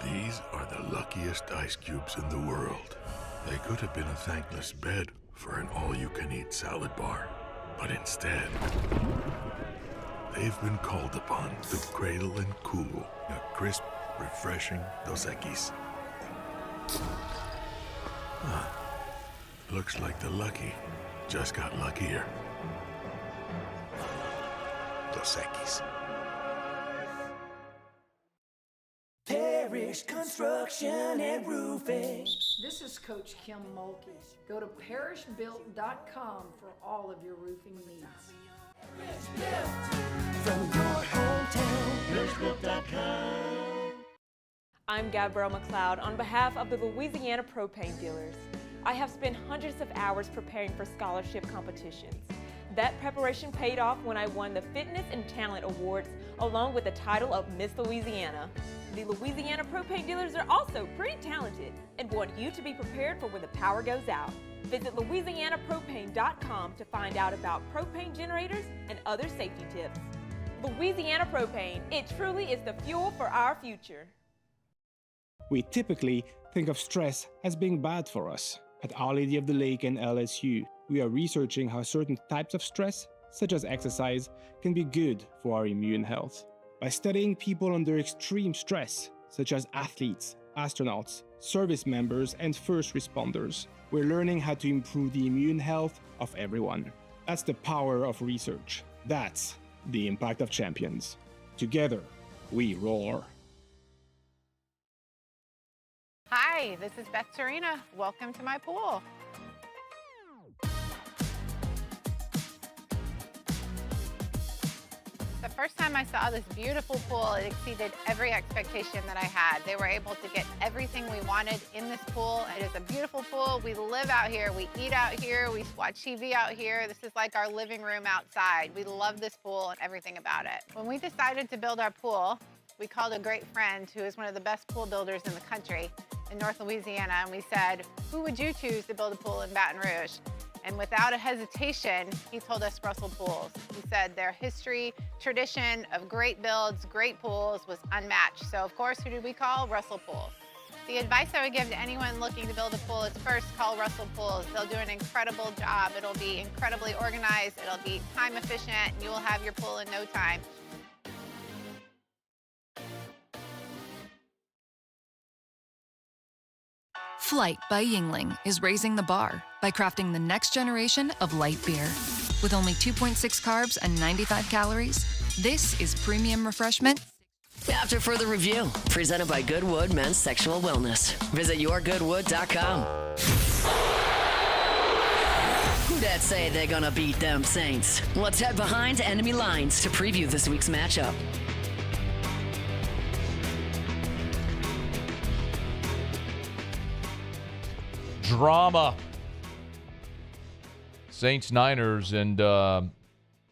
These are the luckiest ice cubes in the world. They could have been a thankless bed for an all-you-can-eat salad bar. But instead, they've been called upon to cradle and cool a crisp, refreshing Dos Equis. Looks like the lucky just got luckier. Dos Equis. Parish Construction and Roofing. This is Coach Kim Mulkey. Go to parishbuilt.com for all of your roofing needs. From your hometown, parishbuilt.com. I'm Gabrielle McLeod on behalf of the Louisiana Propane Dealers. I have spent hundreds of hours preparing for scholarship competitions. That preparation paid off when I won the Fitness and Talent Awards along with the title of Miss Louisiana. The Louisiana Propane Dealers are also pretty talented and want you to be prepared for when the power goes out. Visit louisianapropane.com to find out about propane generators and other safety tips. Louisiana Propane, it truly is the fuel for our future. We typically think of stress as being bad for us. At Our Lady of the Lake and LSU, we are researching how certain types of stress, such as exercise, can be good for our immune health. By studying people under extreme stress, such as athletes, astronauts, service members, and first responders, we're learning how to improve the immune health of everyone. That's the power of research. That's the impact of champions. Together, we roar. Hi, this is Beth Serena. Welcome to my pool. The first time I saw this beautiful pool, it exceeded every expectation that I had. They were able to get everything we wanted in this pool. It is a beautiful pool. We live out here, we eat out here, we watch TV out here. This is like our living room outside. We love this pool and everything about it. When we decided to build our pool, we called a great friend who is one of the best pool builders in the country in North Louisiana, and we said, who would you choose to build a pool in Baton Rouge? And without a hesitation, he told us Russell Pools. He said their history, tradition of great builds, great pools was unmatched. So of course, who did we call? Russell Pools. The advice I would give to anyone looking to build a pool is first call Russell Pools. They'll do an incredible job. It'll be incredibly organized. It'll be time efficient, and you will have your pool in no time. Flight by Yingling is raising the bar by crafting the next generation of light beer. With only 2.6 carbs and 95 calories, this is premium refreshment. After further review, presented by Goodwood Men's Sexual Wellness. Visit yourgoodwood.com. Who dat say they're gonna beat them Saints? Let's head behind enemy lines to preview this week's matchup. Drama. Saints-Niners, and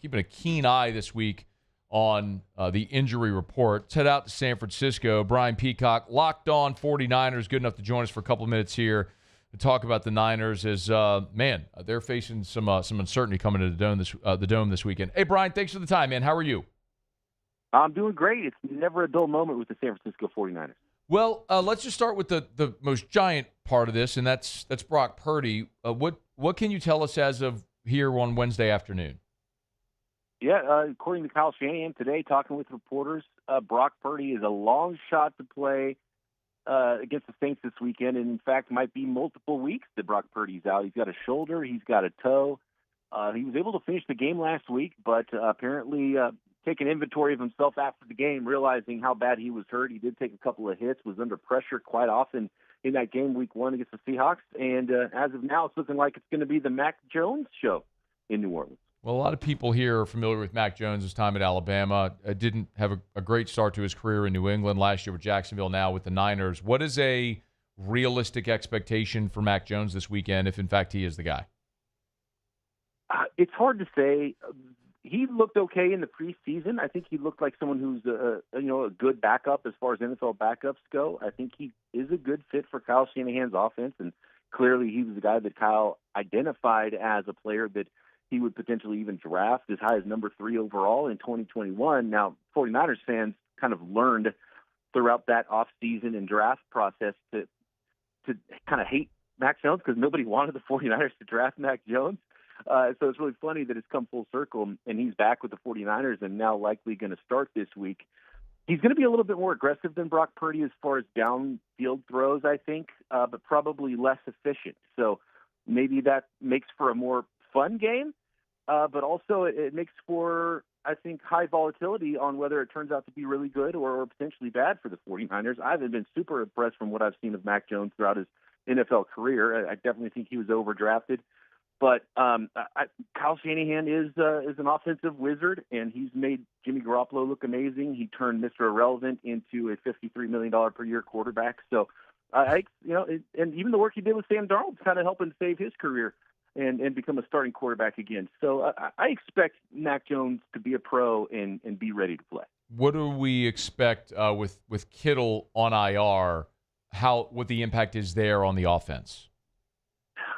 keeping a keen eye this week on the injury report. Let's head out to San Francisco. Brian Peacock, Locked On 49ers, good enough to join us for a couple of minutes here to talk about the Niners as, they're facing some uncertainty coming to the Dome this weekend. Hey, Brian, thanks for the time, man. How are you? I'm doing great. It's never a dull moment with the San Francisco 49ers. Well, let's just start with the most giant part of this, and that's Brock Purdy. What can you tell us as of here on Wednesday afternoon? Yeah, according to Kyle Shanahan today, talking with reporters, Brock Purdy is a long shot to play against the Saints this weekend, and in fact might be multiple weeks that Brock Purdy's out. He's got a shoulder, he's got a toe. He was able to finish the game last week, but apparently taking inventory of himself after the game, realizing how bad he was hurt. He did take a couple of hits, was under pressure quite often in that game week 1 against the Seahawks, and as of now, it's looking like it's going to be the Mac Jones show in New Orleans. Well, a lot of people here are familiar with Mac Jones' time at Alabama. Didn't have a great start to his career in New England last year with Jacksonville, now with the Niners. What is a realistic expectation for Mac Jones this weekend, if in fact he is the guy? It's hard to say. He looked okay in the preseason. I think he looked like someone who's a good backup as far as NFL backups go. I think he is a good fit for Kyle Shanahan's offense, and clearly he was the guy that Kyle identified as a player that he would potentially even draft as high as number 3 overall in 2021. Now, 49ers fans kind of learned throughout that offseason and draft process to kind of hate Mac Jones because nobody wanted the 49ers to draft Mac Jones. So it's really funny that it's come full circle, and he's back with the 49ers and now likely going to start this week. He's going to be a little bit more aggressive than Brock Purdy as far as downfield throws, I think, but probably less efficient. So maybe that makes for a more fun game, but also it makes for, I think, high volatility on whether it turns out to be really good or potentially bad for the 49ers. I haven't been super impressed from what I've seen of Mac Jones throughout his NFL career. I definitely think he was overdrafted. But Kyle Shanahan is an offensive wizard, and he's made Jimmy Garoppolo look amazing. He turned Mr. Irrelevant into a $53 million per year quarterback. So, and even the work he did with Sam Darnold's kind of helping save his career and become a starting quarterback again. So I expect Mac Jones to be a pro and be ready to play. What do we expect with Kittle on IR? What the impact is there on the offense?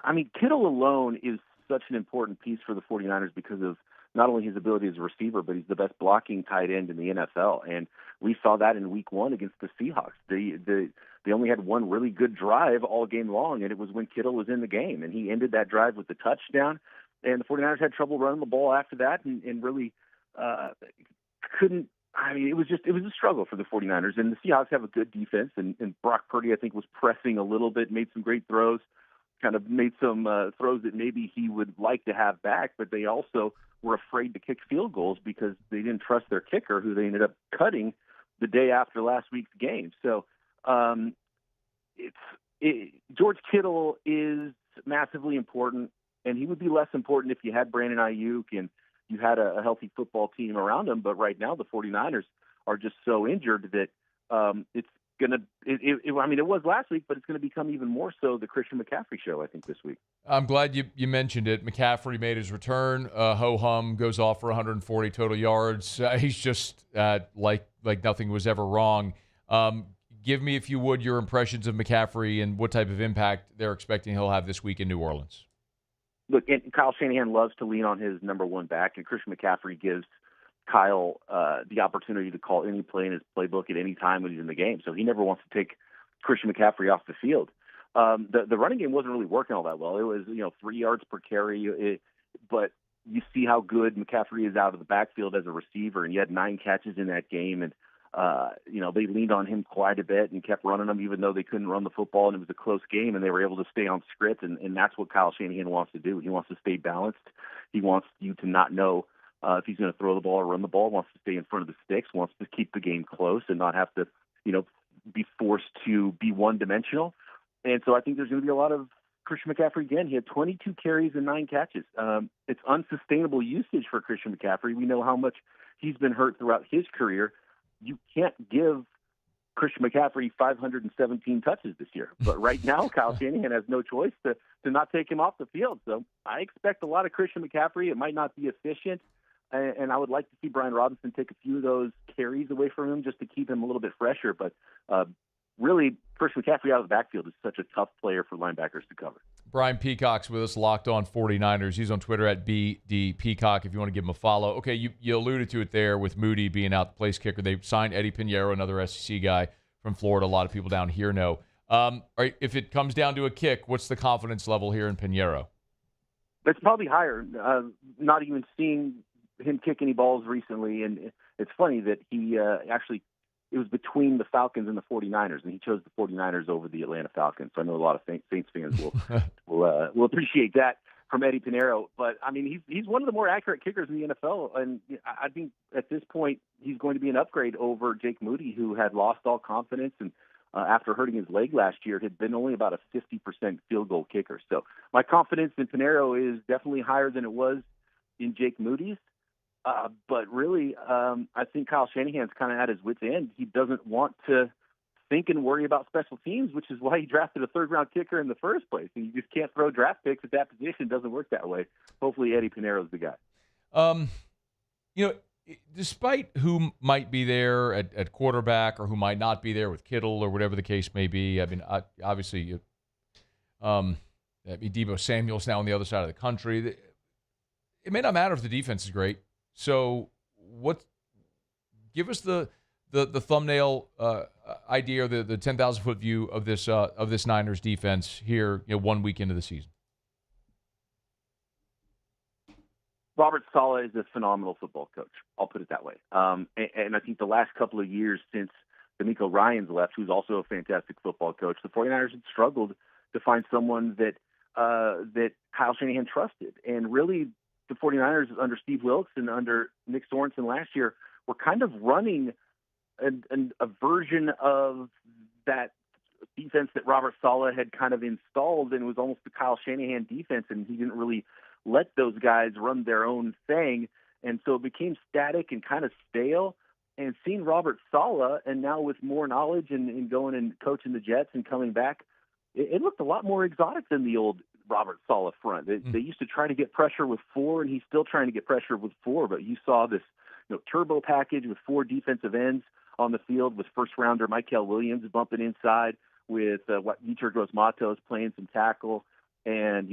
I mean, Kittle alone is such an important piece for the 49ers because of not only his ability as a receiver, but he's the best blocking tight end in the NFL. And we saw that in week 1 against the Seahawks. They only had one really good drive all game long, and it was when Kittle was in the game. And he ended that drive with the touchdown. And the 49ers had trouble running the ball after that and really couldn't. I mean, it was a struggle for the 49ers. And the Seahawks have a good defense, and Brock Purdy, I think, was pressing a little bit, made some great throws. Kind of made some throws that maybe he would like to have back, but they also were afraid to kick field goals because they didn't trust their kicker, who they ended up cutting the day after last week's game. So George Kittle is massively important, and he would be less important if you had Brandon Ayuk and you had a healthy football team around him. But right now the 49ers are just so injured that it's it was last week, but it's going to become even more so the Christian McCaffrey show, I think, this week. I'm glad you mentioned it. McCaffrey made his return. Ho-hum goes off for 140 total yards. He's just like nothing was ever wrong. Give me, if you would, your impressions of McCaffrey and what type of impact they're expecting he'll have this week in New Orleans. Look, and Kyle Shanahan loves to lean on his number one back, and Christian McCaffrey gives Kyle the opportunity to call any play in his playbook at any time when he's in the game. So he never wants to take Christian McCaffrey off the field. The running game wasn't really working all that well. It was 3 yards per carry, but you see how good McCaffrey is out of the backfield as a receiver, and he had 9 catches in that game, and they leaned on him quite a bit and kept running him even though they couldn't run the football, and it was a close game, and they were able to stay on script, and that's what Kyle Shanahan wants to do. He wants to stay balanced. He wants you to not know if he's going to throw the ball or run the ball, wants to stay in front of the sticks, wants to keep the game close and not have to, be forced to be one-dimensional. And so I think there's going to be a lot of Christian McCaffrey again. He had 22 carries and 9 catches. It's unsustainable usage for Christian McCaffrey. We know how much he's been hurt throughout his career. You can't give Christian McCaffrey 517 touches this year. But right now, Kyle Shanahan has no choice to not take him off the field. So I expect a lot of Christian McCaffrey. It might not be efficient. and I would like to see Brian Robinson take a few of those carries away from him just to keep him a little bit fresher. But really, Christian McCaffrey out of the backfield is such a tough player for linebackers to cover. Brian Peacock's with us, Locked On 49ers. He's on Twitter at BDPeacock if you want to give him a follow. Okay, you alluded to it there with Moody being out, the place kicker. They signed Eddie Pinheiro, another SEC guy from Florida. A lot of people down here know. If it comes down to a kick, what's the confidence level here in Pinheiro? It's probably higher. Not even seeing him kick any balls recently. And it's funny that he it was between the Falcons and the 49ers, and he chose the 49ers over the Atlanta Falcons. So I know a lot of Saints fans will appreciate that from Eddie Pinheiro. But, I mean, he's one of the more accurate kickers in the NFL, and I think at this point he's going to be an upgrade over Jake Moody, who had lost all confidence and after hurting his leg last year had been only about a 50% field goal kicker. So my confidence in Pinheiro is definitely higher than it was in Jake Moody's. But really, I think Kyle Shanahan's kind of at his wit's end. He doesn't want to think and worry about special teams, which is why he drafted a third-round kicker in the first place. And you just can't throw draft picks at that position. It doesn't work that way. Hopefully Eddie Pinheiro's the guy. Despite who might be there at quarterback or who might not be there with Kittle or whatever the case may be, I mean, obviously, Deebo Samuel's now on the other side of the country. It may not matter if the defense is great. So, give us the thumbnail idea or the 10,000-foot view of this Niners defense here, 1 week into the season. Robert Saleh is a phenomenal football coach. I'll put it that way. And I think the last couple of years since D'Amico Ryans left, who's also a fantastic football coach, the 49ers had struggled to find someone that Kyle Shanahan trusted. And really, the 49ers under Steve Wilkes and under Nick Sorensen last year were kind of running a version of that defense that Robert Saleh had kind of installed, and it was almost the Kyle Shanahan defense, and he didn't really let those guys run their own thing. And so it became static and kind of stale. And seeing Robert Saleh, and now with more knowledge and going and coaching the Jets and coming back, it looked a lot more exotic than the old Robert Saleh front. They used to try to get pressure with 4, and he's still trying to get pressure with 4. But you saw this turbo package with 4 defensive ends on the field, with first-rounder Mykel Williams bumping inside, with Yetur Gross-Matos playing some tackle, and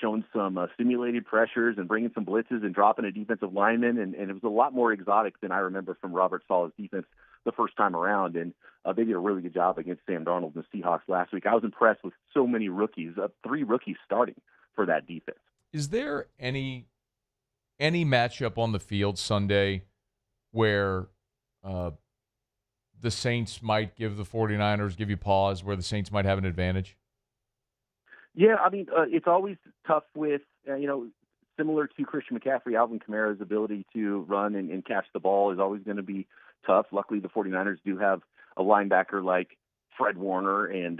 showing some simulated pressures and bringing some blitzes and dropping a defensive lineman, and it was a lot more exotic than I remember from Robert Saleh's defense the first time around. And they did a really good job against Sam Darnold and the Seahawks last week. I was impressed with so many rookies, 3 rookies starting for that defense. Is there any matchup on the field Sunday where the Saints might give the 49ers, give you pause, where the Saints might have an advantage? Yeah, I mean, it's always tough with, similar to Christian McCaffrey, Alvin Kamara's ability to run and catch the ball is always going to be tough. Luckily, the 49ers do have a linebacker like Fred Warner, and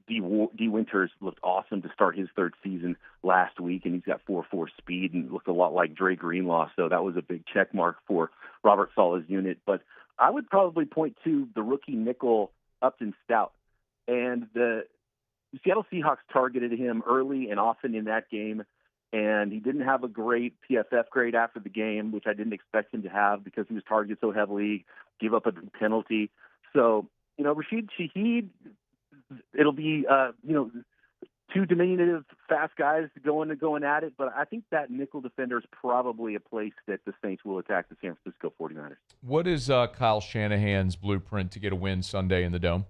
D. Winters looked awesome to start his 3rd season last week, and he's got 4.4 speed and looked a lot like Dre Greenlaw, so that was a big check mark for Robert Saleh's unit. But I would probably point to the rookie nickel Upton Stout, and the Seattle Seahawks targeted him early and often in that game, and he didn't have a great PFF grade after the game, which I didn't expect him to have because he was targeted so heavily, give up a penalty. So, Rashid Shaheed, it'll be, 2 diminutive, fast guys going at it, but I think that nickel defender is probably a place that the Saints will attack the San Francisco 49ers. What is Kyle Shanahan's blueprint to get a win Sunday in the Dome?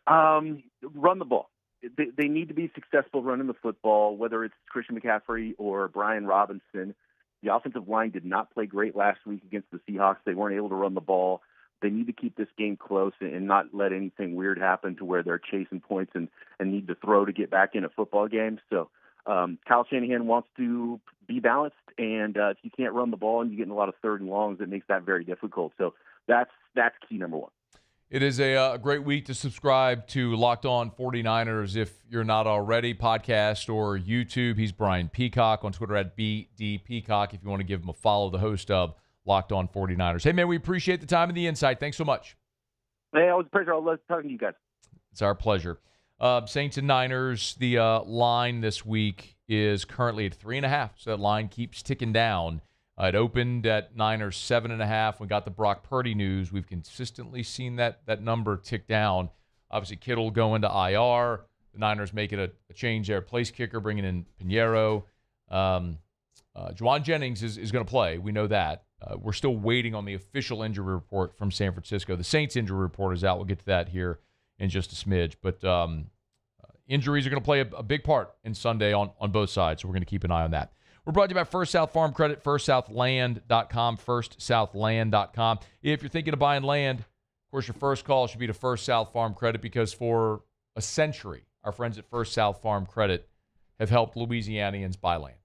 Run the ball. They need to be successful running the football, whether it's Christian McCaffrey or Brian Robinson. The offensive line did not play great last week against the Seahawks. They weren't able to run the ball. They need to keep this game close and not let anything weird happen to where they're chasing points and need to throw to get back in a football game. So Kyle Shanahan wants to be balanced, and if you can't run the ball and you get in a lot of 3rd and longs, it makes that very difficult. So that's key number 1. It is a great week to subscribe to Locked On 49ers if you're not already, podcast or YouTube. He's Brian Peacock on Twitter at BDPeacock if you want to give him a follow, the host of Locked On 49ers. Hey, man, we appreciate the time and the insight. Thanks so much. Hey, it was a pleasure. I love talking to you guys. It's our pleasure. Saints and Niners, the line this week is currently at 3.5. So that line keeps ticking down. It opened at Niners 7.5. We got the Brock Purdy news. We've consistently seen that number tick down. Obviously, Kittle going to IR. The Niners making a change there. Place kicker, bringing in Pinheiro. Juwan Jennings is going to play. We know that. We're still waiting on the official injury report from San Francisco. The Saints injury report is out. We'll get to that here in just a smidge. But injuries are going to play a big part in Sunday on both sides, so we're going to keep an eye on that. We're brought to you by First South Farm Credit, firstsouthland.com, firstsouthland.com. If you're thinking of buying land, of course, your first call should be to First South Farm Credit, because for a century, our friends at First South Farm Credit have helped Louisianians buy land.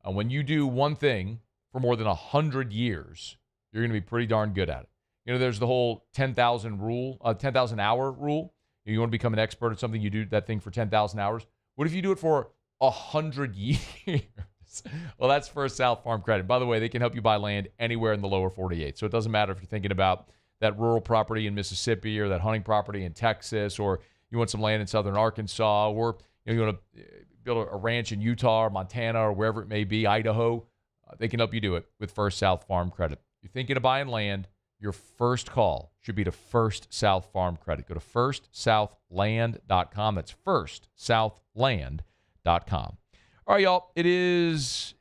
And when you do one thing for more than 100 years, you're going to be pretty darn good at it. You know, there's the whole 10,000 hour rule. You want to become an expert at something, you do that thing for 10,000 hours. What if you do it for 100 years? Well, that's First South Farm Credit. By the way, they can help you buy land anywhere in the lower 48. So it doesn't matter if you're thinking about that rural property in Mississippi or that hunting property in Texas, or you want some land in southern Arkansas, or you want to build a ranch in Utah or Montana or wherever it may be, Idaho. They can help you do it with First South Farm Credit. You're thinking of buying land, your first call should be to First South Farm Credit. Go to firstsouthland.com. That's firstsouthland.com. All right, y'all. It is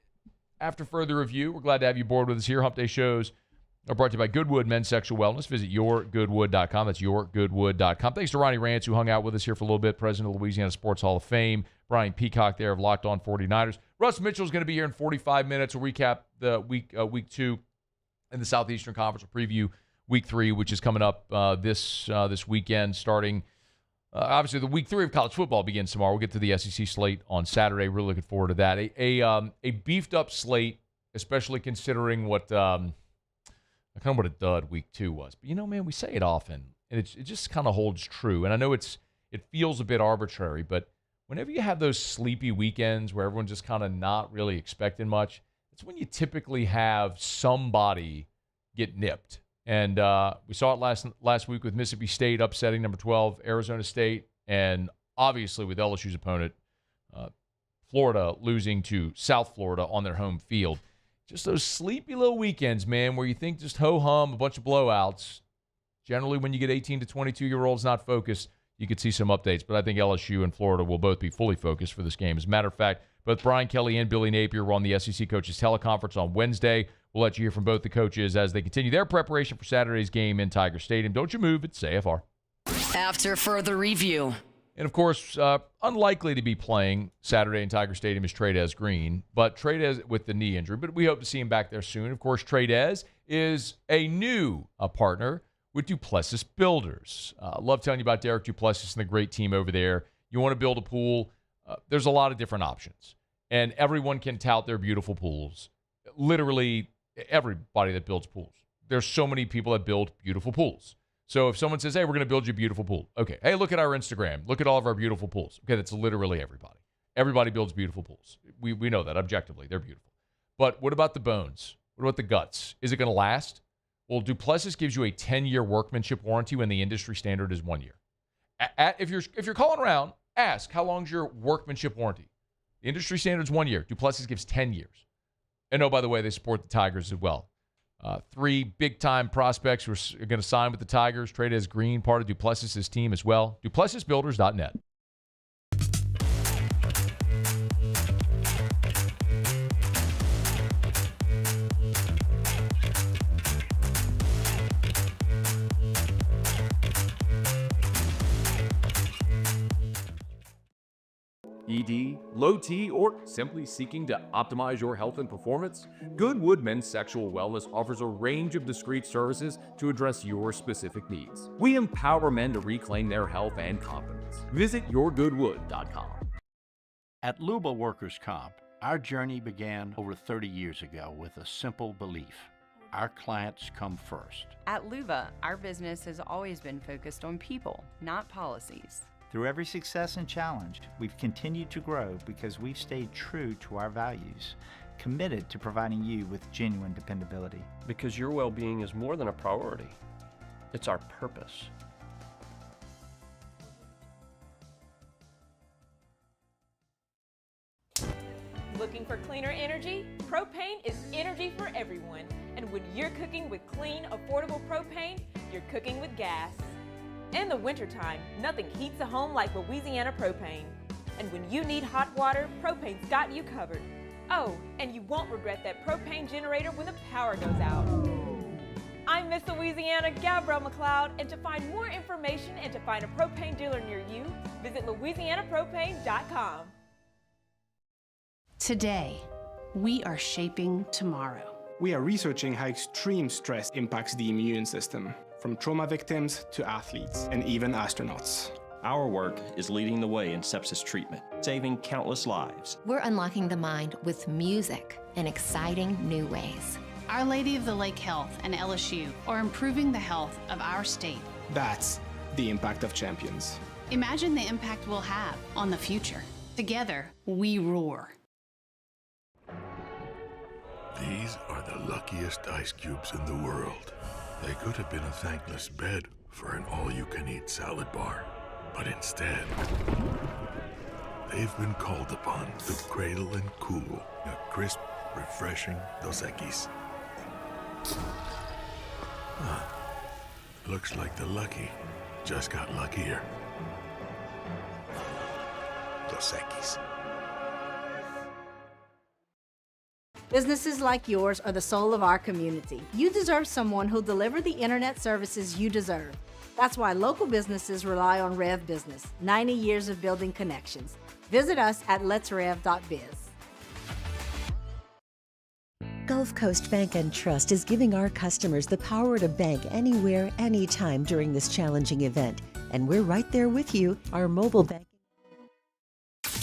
after further review. We're glad to have you aboard with us here. Hump Day shows are brought to you by Goodwood Men's Sexual Wellness. Visit yourgoodwood.com. That's yourgoodwood.com. Thanks to Ronnie Rantz, who hung out with us here for a little bit, president of the Louisiana Sports Hall of Fame. Brian Peacock there of Locked On 49ers. Russ Mitchell is going to be here in 45 minutes. We'll recap the week 2 in the Southeastern Conference. We'll preview week 3, which is coming up this weekend, starting obviously the week 3 of college football begins tomorrow. We'll get to the SEC slate on Saturday. Really looking forward to that. A beefed up slate, especially considering what kind of what a dud week 2 was. But, you know, man, we say it often, and it just kind of holds true. And I know it feels a bit arbitrary, but whenever you have those sleepy weekends where everyone's just kind of not really expecting much, it's when you typically have somebody get nipped. And we saw it last week with Mississippi State upsetting number 12 Arizona State, and obviously with LSU's opponent, Florida, losing to South Florida on their home field. Just those sleepy little weekends, man, where you think just ho-hum, a bunch of blowouts. Generally, when you get 18 to 22-year-olds not focused, you could see some updates. But I think LSU and Florida will both be fully focused for this game. As a matter of fact, both Brian Kelly and Billy Napier were on the SEC Coaches Teleconference on Wednesday. We'll let you hear from both the coaches as they continue their preparation for Saturday's game in Tiger Stadium. Don't you move. It's AFR. After further review. And, of course, unlikely to be playing Saturday in Tiger Stadium is Trey'Dez Green, but Trey'Dez with the knee injury. But we hope to see him back there soon. Of course, Trey'Dez is a new partner with Duplessis Builders. Love telling you about Derek Duplessis and the great team over there. You want to build a pool, there's a lot of different options. And everyone can tout their beautiful pools. Literally everybody that builds pools. There's so many people that build beautiful pools. So if someone says, hey, we're going to build you a beautiful pool. Okay, hey, look at our Instagram. Look at all of our beautiful pools. Okay, that's literally everybody. Everybody builds beautiful pools. We know that objectively. They're beautiful. But what about the bones? What about the guts? Is it going to last? Well, Duplessis gives you a 10-year workmanship warranty when the industry standard is 1 year. If you're calling around, ask, how long's your workmanship warranty? The industry standard is 1 year. Duplessis gives 10 years. And oh, by the way, they support the Tigers as well. 3 big-time prospects who are going to sign with the Tigers. Trey'Dez Green, part of Duplessis' team as well. DuplessisBuilders.net. ED, low T, or simply seeking to optimize your health and performance? Goodwood Men's Sexual Wellness offers a range of discreet services to address your specific needs. We empower men to reclaim their health and confidence. Visit yourgoodwood.com. At Luba Workers' Comp, our journey began over 30 years ago with a simple belief: our clients come first. At Luba, our business has always been focused on people, not policies. Through every success and challenge, we've continued to grow because we've stayed true to our values, committed to providing you with genuine dependability. Because your well-being is more than a priority. It's our purpose. Looking for cleaner energy? Propane is energy for everyone. And when you're cooking with clean, affordable propane, you're cooking with gas. In the wintertime, nothing heats a home like Louisiana propane. And when you need hot water, propane's got you covered. Oh, and you won't regret that propane generator when the power goes out. I'm Miss Louisiana, Gabrielle McLeod, and to find more information and to find a propane dealer near you, visit louisianapropane.com. Today, we are shaping tomorrow. We are researching how extreme stress impacts the immune system, from trauma victims to athletes and even astronauts. Our work is leading the way in sepsis treatment, saving countless lives. We're unlocking the mind with music in exciting new ways. Our Lady of the Lake Health and LSU are improving the health of our state. That's the impact of champions. Imagine the impact we'll have on the future. Together, we roar. These are the luckiest ice cubes in the world. They could have been a thankless bed for an all-you-can-eat salad bar. But instead, they've been called upon to cradle and cool a crisp, refreshing Dos Equis. Looks like the lucky just got luckier. Dos Equis. Businesses like yours are the soul of our community. You deserve someone who'll deliver the internet services you deserve. That's why local businesses rely on Rev Business, 90 years of building connections. Visit us at letsrev.biz. Gulf Coast Bank and Trust is giving our customers the power to bank anywhere, anytime during this challenging event. And we're right there with you. Our mobile bank.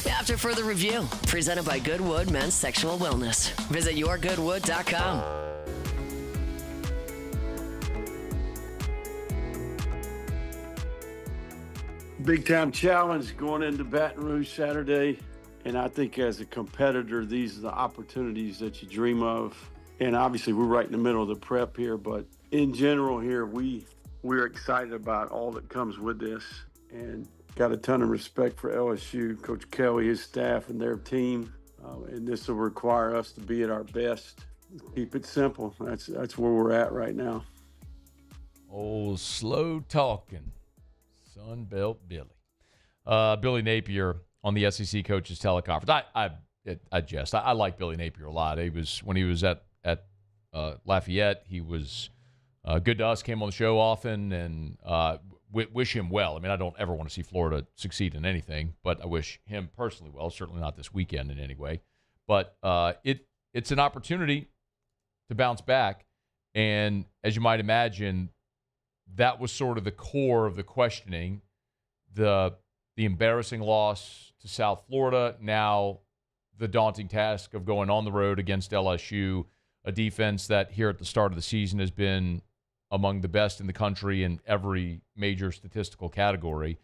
After further review, presented by Goodwood Men's Sexual Wellness. Visit yourgoodwood.com. Big time challenge going into Baton Rouge Saturday. And I think as a competitor, these are the opportunities that you dream of. And obviously we're right in the middle of the prep here, but in general here, we're excited about all that comes with this and got a ton of respect for LSU, Coach Kelly, his staff, and their team. And this will require us to be at our best. Keep it simple. That's where we're at right now. Oh, slow talking, Sunbelt Billy. Billy Napier on the SEC coaches teleconference. I jest. I like Billy Napier a lot. When he was at Lafayette, he was good to us. Came on the show often, and wish him well. I mean, I don't ever want to see Florida succeed in anything, but I wish him personally well. Certainly not this weekend in any way. But it's an opportunity to bounce back, and as you might imagine, that was sort of the core of the questioning. The embarrassing loss to South Florida, now the daunting task of going on the road against LSU, a defense that here at the start of the season has been among the best in the country in every major statistical category.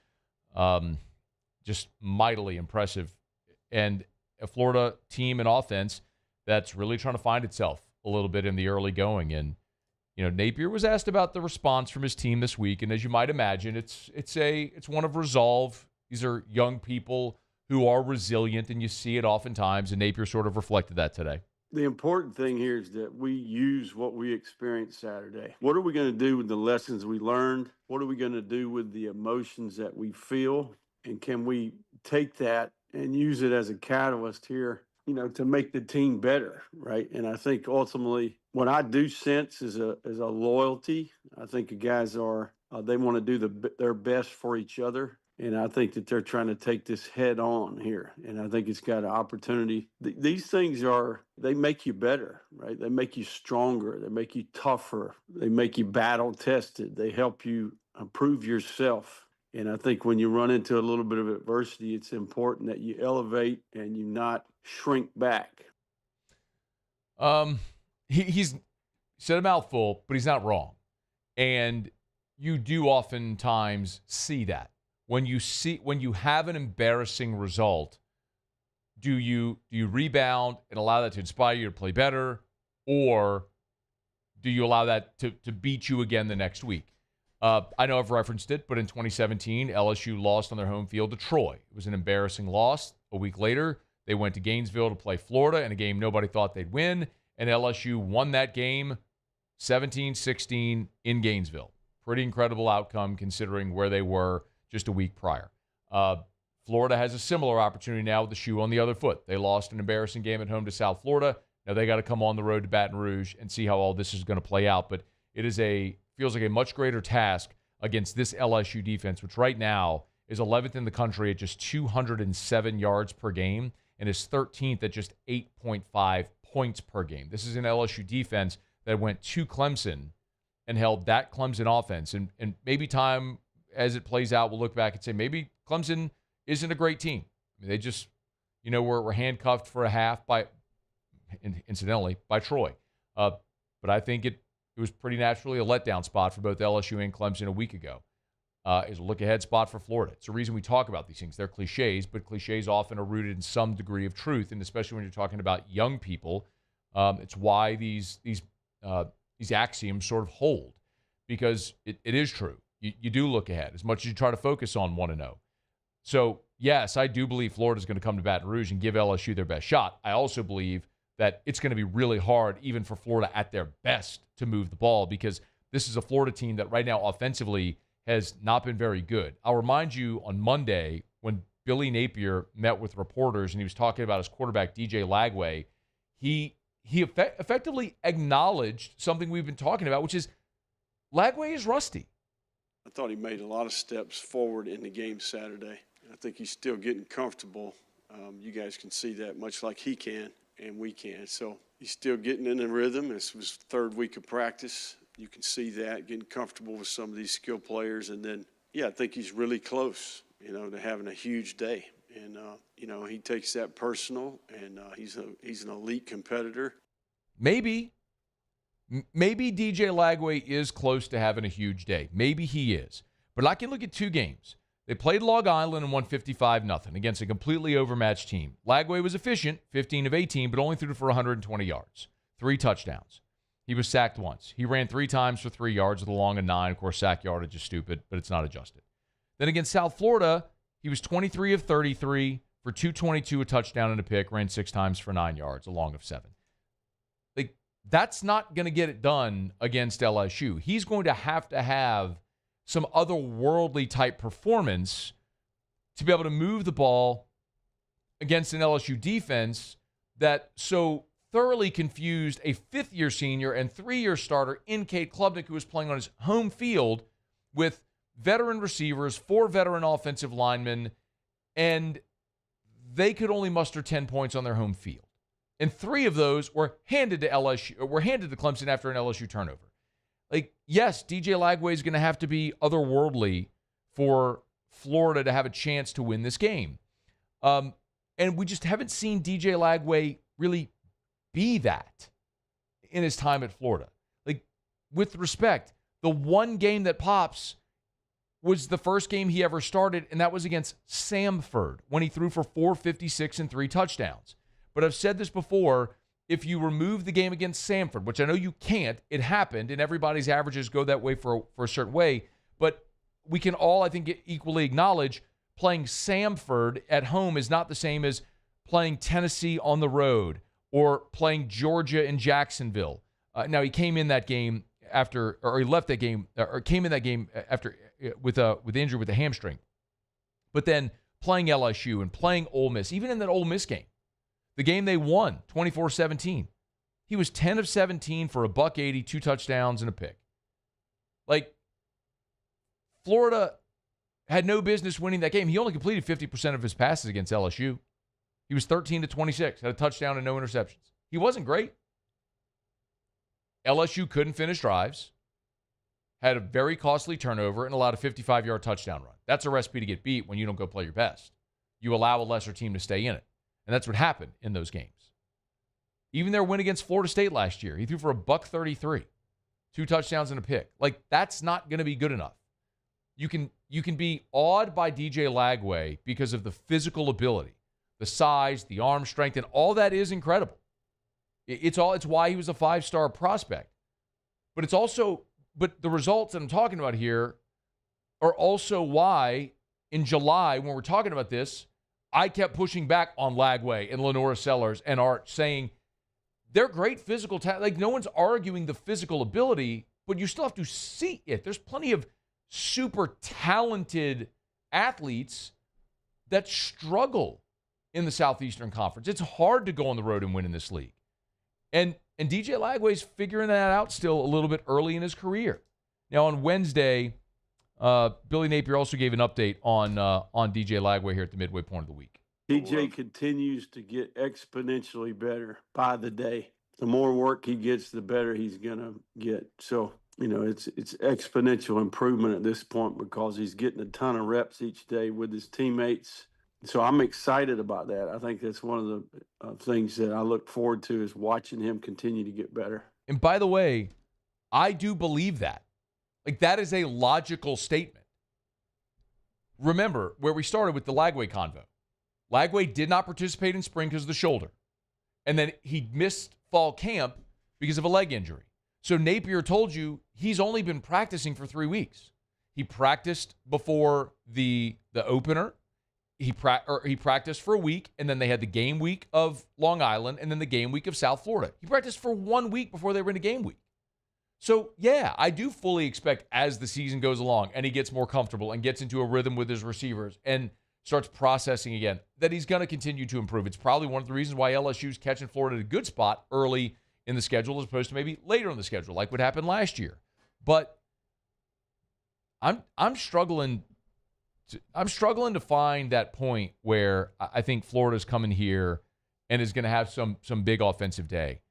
Just mightily impressive. And a Florida team and offense that's really trying to find itself a little bit in the early going. And, you know, Napier was asked about the response from his team this week. And as you might imagine, it's one of resolve. These are young people who are resilient, and you see it oftentimes, and Napier sort of reflected that today. The important thing here is that we use what we experienced Saturday. What are we going to do with the lessons we learned? What are we going to do with the emotions that we feel? And can we take that and use it as a catalyst here, you know, to make the team better, right? And I think ultimately what I do sense is a loyalty. I think the guys are, they want to do their best for each other. And I think that they're trying to take this head on here. And I think it's got an opportunity. These things they make you better, right? They make you stronger. They make you tougher. They make you battle tested. They help you improve yourself. And I think when you run into a little bit of adversity, it's important that you elevate and you not shrink back. He's said a mouthful, but he's not wrong. And you do oftentimes see that. When you have an embarrassing result, do you rebound and allow that to inspire you to play better, or do you allow that to beat you again the next week? I know I've referenced it, but in 2017, LSU lost on their home field to Troy. It was an embarrassing loss. A week later, They went to Gainesville to play Florida in a game nobody thought they'd win, and LSU won that game 17-16 in Gainesville. Pretty incredible outcome considering where they were just a week prior. Florida has a similar opportunity now with the shoe on the other foot. They lost an embarrassing game at home to South Florida. Now they got to come on the road to Baton Rouge and see how all this is going to play out. But it feels like a much greater task against this LSU defense, which right now is 11th in the country at just 207 yards per game and is 13th at just 8.5 points per game. This is an LSU defense that went to Clemson and held that Clemson offense. And maybe time as it plays out, we'll look back and say maybe Clemson isn't a great team. I mean, they just, were handcuffed for a half incidentally, by Troy. But I think it was pretty naturally a letdown spot for both LSU and Clemson a week ago. Is a look-ahead spot for Florida. It's the reason we talk about these things. They're cliches, but cliches often are rooted in some degree of truth, and especially when you're talking about young people, it's why these axioms sort of hold, because it is true. You do look ahead as much as you try to focus on 1-0. So, yes, I do believe Florida's going to come to Baton Rouge and give LSU their best shot. I also believe that it's going to be really hard, even for Florida at their best, to move the ball, because this is a Florida team that right now offensively has not been very good. I'll remind you on Monday when Billy Napier met with reporters and he was talking about his quarterback, DJ Lagway, he effectively acknowledged something we've been talking about, which is Lagway is rusty. I thought he made a lot of steps forward in the game Saturday. I think he's still getting comfortable. You guys can see that much like he can and we can. So he's still getting in the rhythm. This was the third week of practice. You can see that, getting comfortable with some of these skill players. And then, I think he's really close, to having a huge day. And, he takes that personal, and he's an elite competitor. Maybe DJ Lagway is close to having a huge day. Maybe he is. But I can look at two games. They played Long Island and won 55-0 against a completely overmatched team. Lagway was efficient, 15 of 18, but only threw for 120 yards, 3 touchdowns. He was sacked once. He ran 3 times for 3 yards with a long and 9. Of course, sack yardage is stupid, but it's not adjusted. Then against South Florida, he was 23 of 33 for 222, a touchdown and a pick, ran 6 times for 9 yards, a long of 7. That's not going to get it done against LSU. He's going to have some otherworldly type performance to be able to move the ball against an LSU defense that so thoroughly confused a 5th-year senior and 3-year starter in Cade Klubnik, who was playing on his home field with veteran receivers, 4 veteran offensive linemen, and they could only muster 10 points on their home field. And 3 of those were handed to Clemson after an LSU turnover. Yes, DJ Lagway is going to have to be otherworldly for Florida to have a chance to win this game. And we just haven't seen DJ Lagway really be that in his time at Florida. With respect, the one game that pops was the first game he ever started, and that was against Samford when he threw for 456 and 3 touchdowns. But I've said this before, if you remove the game against Samford, which I know you can't, it happened, and everybody's averages go that way for a certain way, but we can all, I think, equally acknowledge playing Samford at home is not the same as playing Tennessee on the road or playing Georgia in Jacksonville. Now, he came in that game after, or he left that game, or came in that game after with injury with a hamstring. But then playing LSU and playing Ole Miss, even in that Ole Miss game, the game they won 24-17, he was 10 of 17 for $180, 2 touchdowns and a pick. Florida had no business winning that game. He only completed 50% of his passes against LSU. He was 13 to 26, had a touchdown and no interceptions. He wasn't great. LSU couldn't finish drives, had a very costly turnover, and allowed a 55-yard touchdown run. That's a recipe to get beat when you don't go play your best. You allow a lesser team to stay in it. And that's what happened in those games. Even their win against Florida State last year, he threw for $133, 2 touchdowns and a pick. That's not going to be good enough. You can be awed by DJ Lagway because of the physical ability, the size, the arm strength, and all that is incredible. It's why he was a 5-star prospect. But the results that I'm talking about here are also why in July, when we're talking about this, I kept pushing back on Lagway and Lenora Sellers and Art, saying they're great physical talent. Like, no one's arguing the physical ability, but you still have to see it. There's plenty of super talented athletes that struggle in the Southeastern Conference. It's hard to go on the road and win in this league. And DJ Lagway's figuring that out still a little bit early in his career. Now, on Wednesday, Billy Napier also gave an update on DJ Lagway here at the midway point of the week. DJ continues to get exponentially better by the day. The more work he gets, the better he's going to get. So, it's exponential improvement at this point because he's getting a ton of reps each day with his teammates. So I'm excited about that. I think that's one of the things that I look forward to is watching him continue to get better. And by the way, I do believe that. Like, that is a logical statement. Remember where we started with the Lagway convo. Lagway did not participate in spring because of the shoulder. And then he missed fall camp because of a leg injury. So Napier told you he's only been practicing for 3 weeks. He practiced before the opener. He practiced for a week, and then they had the game week of Long Island and then the game week of South Florida. He practiced for 1 week before they were in a game week. So, yeah, I do fully expect as the season goes along and he gets more comfortable and gets into a rhythm with his receivers and starts processing again, that he's going to continue to improve. It's probably one of the reasons why LSU's catching Florida at a good spot early in the schedule as opposed to maybe later in the schedule, like what happened last year. But I'm struggling to find that point where I think Florida's coming here and is going to have some big offensive day.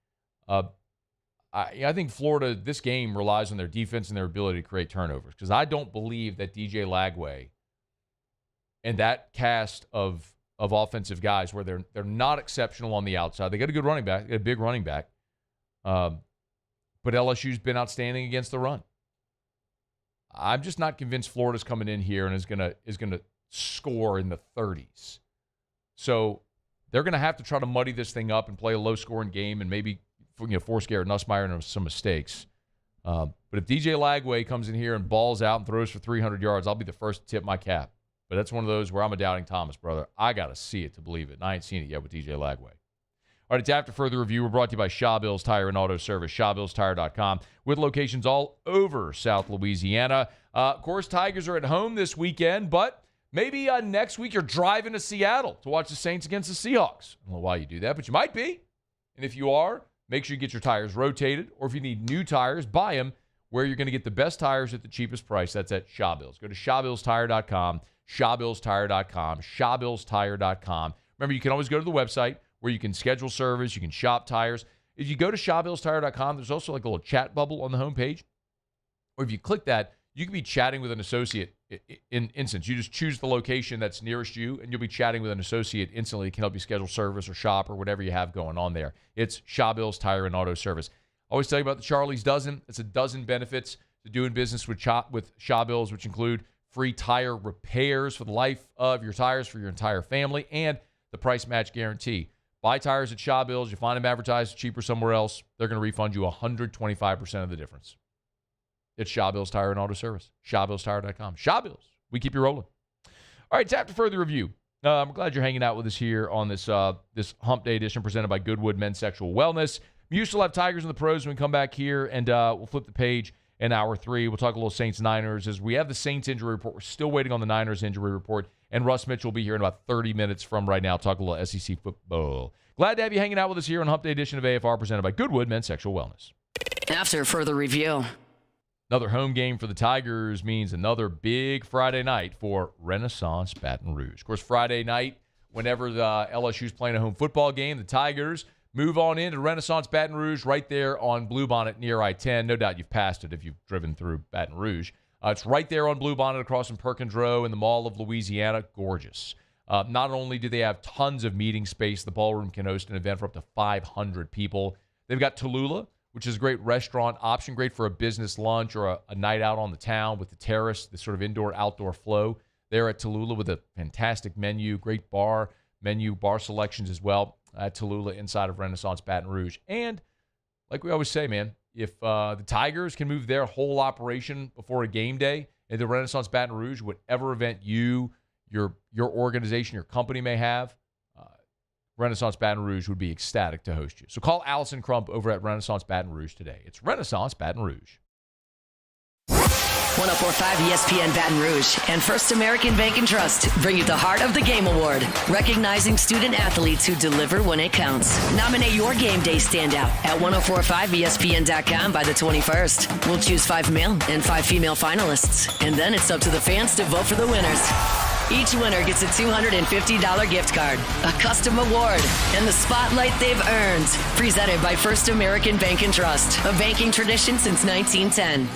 I think Florida, this game relies on their defense and their ability to create turnovers, because I don't believe that DJ Lagway and that cast of offensive guys, where they're not exceptional on the outside. They got a good running back, a big running back, but LSU's been outstanding against the run. I'm just not convinced Florida's coming in here and is gonna score in the 30s. So they're gonna have to try to muddy this thing up and play a low-scoring game and maybe force Garrett Nussmeier into some mistakes. But if DJ Lagway comes in here and balls out and throws for 300 yards, I'll be the first to tip my cap. But that's one of those where I'm a doubting Thomas, brother. I got to see it to believe it, and I ain't seen it yet with DJ Lagway. All right, it's After Further Review. We're brought to you by Shaw Bills Tire and Auto Service, ShawBillsTire.com, with locations all over South Louisiana. Of course, Tigers are at home this weekend, but maybe next week you're driving to Seattle to watch the Saints against the Seahawks. I don't know why you do that, but you might be. And if you are, make sure you get your tires rotated, or if you need new tires, buy them where you're going to get the best tires at the cheapest price. That's at Shaw Bills. Go to ShawBillsTire.com, ShawBillsTire.com, ShawBillsTire.com. Remember, you can always go to the website where you can schedule service, you can shop tires. If you go to ShawBillsTire.com, there's also like a little chat bubble on the homepage. Or if you click that, you can be chatting with an associate in instance. You just choose the location that's nearest you, and you'll be chatting with an associate instantly. It can help you schedule service or shop or whatever you have going on there. It's Shaw Bills Tire and Auto Service. I always tell you about the Charlie's Dozen. It's a dozen benefits to doing business with Shaw Bills, which include free tire repairs for the life of your tires for your entire family, and the price match guarantee. Buy tires at Shaw Bills. You find them advertised cheaper somewhere else, they're going to refund you 125% of the difference. It's Shaw Bills Tire and Auto Service. ShawBillsTire.com. Shaw Bills. We keep you rolling. All right, it's After Further Review. I'm glad you're hanging out with us here on this this Hump Day edition presented by Goodwood Men's Sexual Wellness. We used to have Tigers and the Pros when we come back here, and we'll flip the page in hour 3. We'll talk a little Saints-Niners as we have the Saints injury report. We're still waiting on the Niners injury report, and Russ Mitchell will be here in about 30 minutes from right now. Talk a little SEC football. Glad to have you hanging out with us here on Hump Day edition of AFR presented by Goodwood Men's Sexual Wellness. After Further Review. Another home game for the Tigers means another big Friday night for Renaissance Baton Rouge. Of course, Friday night, whenever the LSU's playing a home football game, the Tigers move on into Renaissance Baton Rouge right there on Bluebonnet near I-10. No doubt you've passed it if you've driven through Baton Rouge. It's right there on Bluebonnet across from Perkins Row in the Mall of Louisiana. Gorgeous. Not only do they have tons of meeting space, the ballroom can host an event for up to 500 people. They've got Tallulah, which is a great restaurant option, great for a business lunch or a night out on the town with the terrace, the sort of indoor-outdoor flow there at Tallulah with a fantastic menu, great bar selections as well at Tallulah inside of Renaissance Baton Rouge. And like we always say, man, if the Tigers can move their whole operation before a game day into Renaissance Baton Rouge, whatever event you, your organization, your company may have, Renaissance Baton Rouge would be ecstatic to host you. So call Allison Crump over at Renaissance Baton Rouge today. It's Renaissance Baton Rouge. 104.5 ESPN Baton Rouge and First American Bank and Trust bring you the Heart of the Game Award, recognizing student athletes who deliver when it counts. Nominate your game day standout at 1045ESPN.com by the 21st. We'll choose 5 male and 5 female finalists, and then it's up to the fans to vote for the winners. Each winner gets a $250 gift card, a custom award, and the spotlight they've earned. Presented by First American Bank and Trust, a banking tradition since 1910.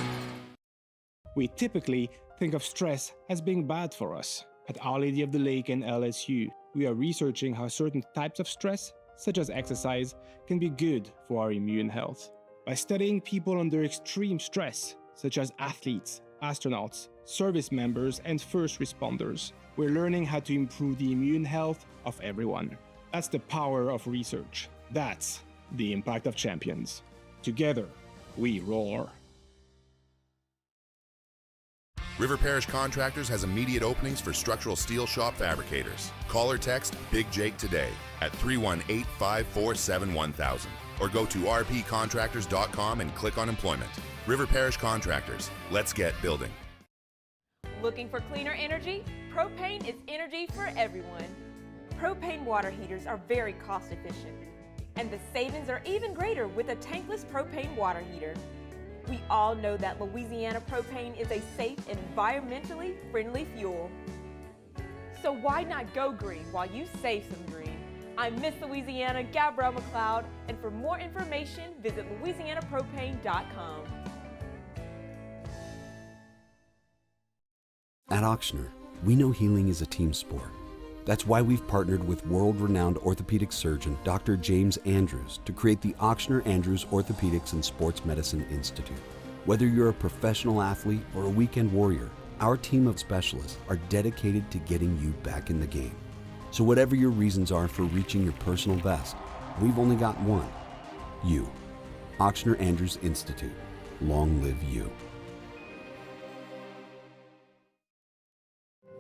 We typically think of stress as being bad for us. At Our Lady of the Lake and LSU, we are researching how certain types of stress, such as exercise, can be good for our immune health. By studying people under extreme stress, such as athletes, astronauts, service members, and first responders, we're learning how to improve the immune health of everyone. That's the power of research. That's the impact of champions. Together, we roar. River Parish Contractors has immediate openings for structural steel shop fabricators. Call or text Big Jake today at 318-547-1000 or go to rpcontractors.com and click on employment. River Parish Contractors. Let's get building. Looking for cleaner energy? Propane is energy for everyone. Propane water heaters are very cost efficient, and the savings are even greater with a tankless propane water heater. We all know that Louisiana propane is a safe and environmentally friendly fuel. So why not go green while you save some green? I'm Miss Louisiana, Gabrielle McLeod, and for more information, visit louisianapropane.com. At Auctioner, we know healing is a team sport. That's why we've partnered with world-renowned orthopedic surgeon Dr. James Andrews to create the Auctioner Andrews Orthopedics and Sports Medicine Institute. Whether you're a professional athlete or a weekend warrior, our team of specialists are dedicated to getting you back in the game. So whatever your reasons are for reaching your personal best, we've only got one: you. Auctioner Andrews Institute. Long live you.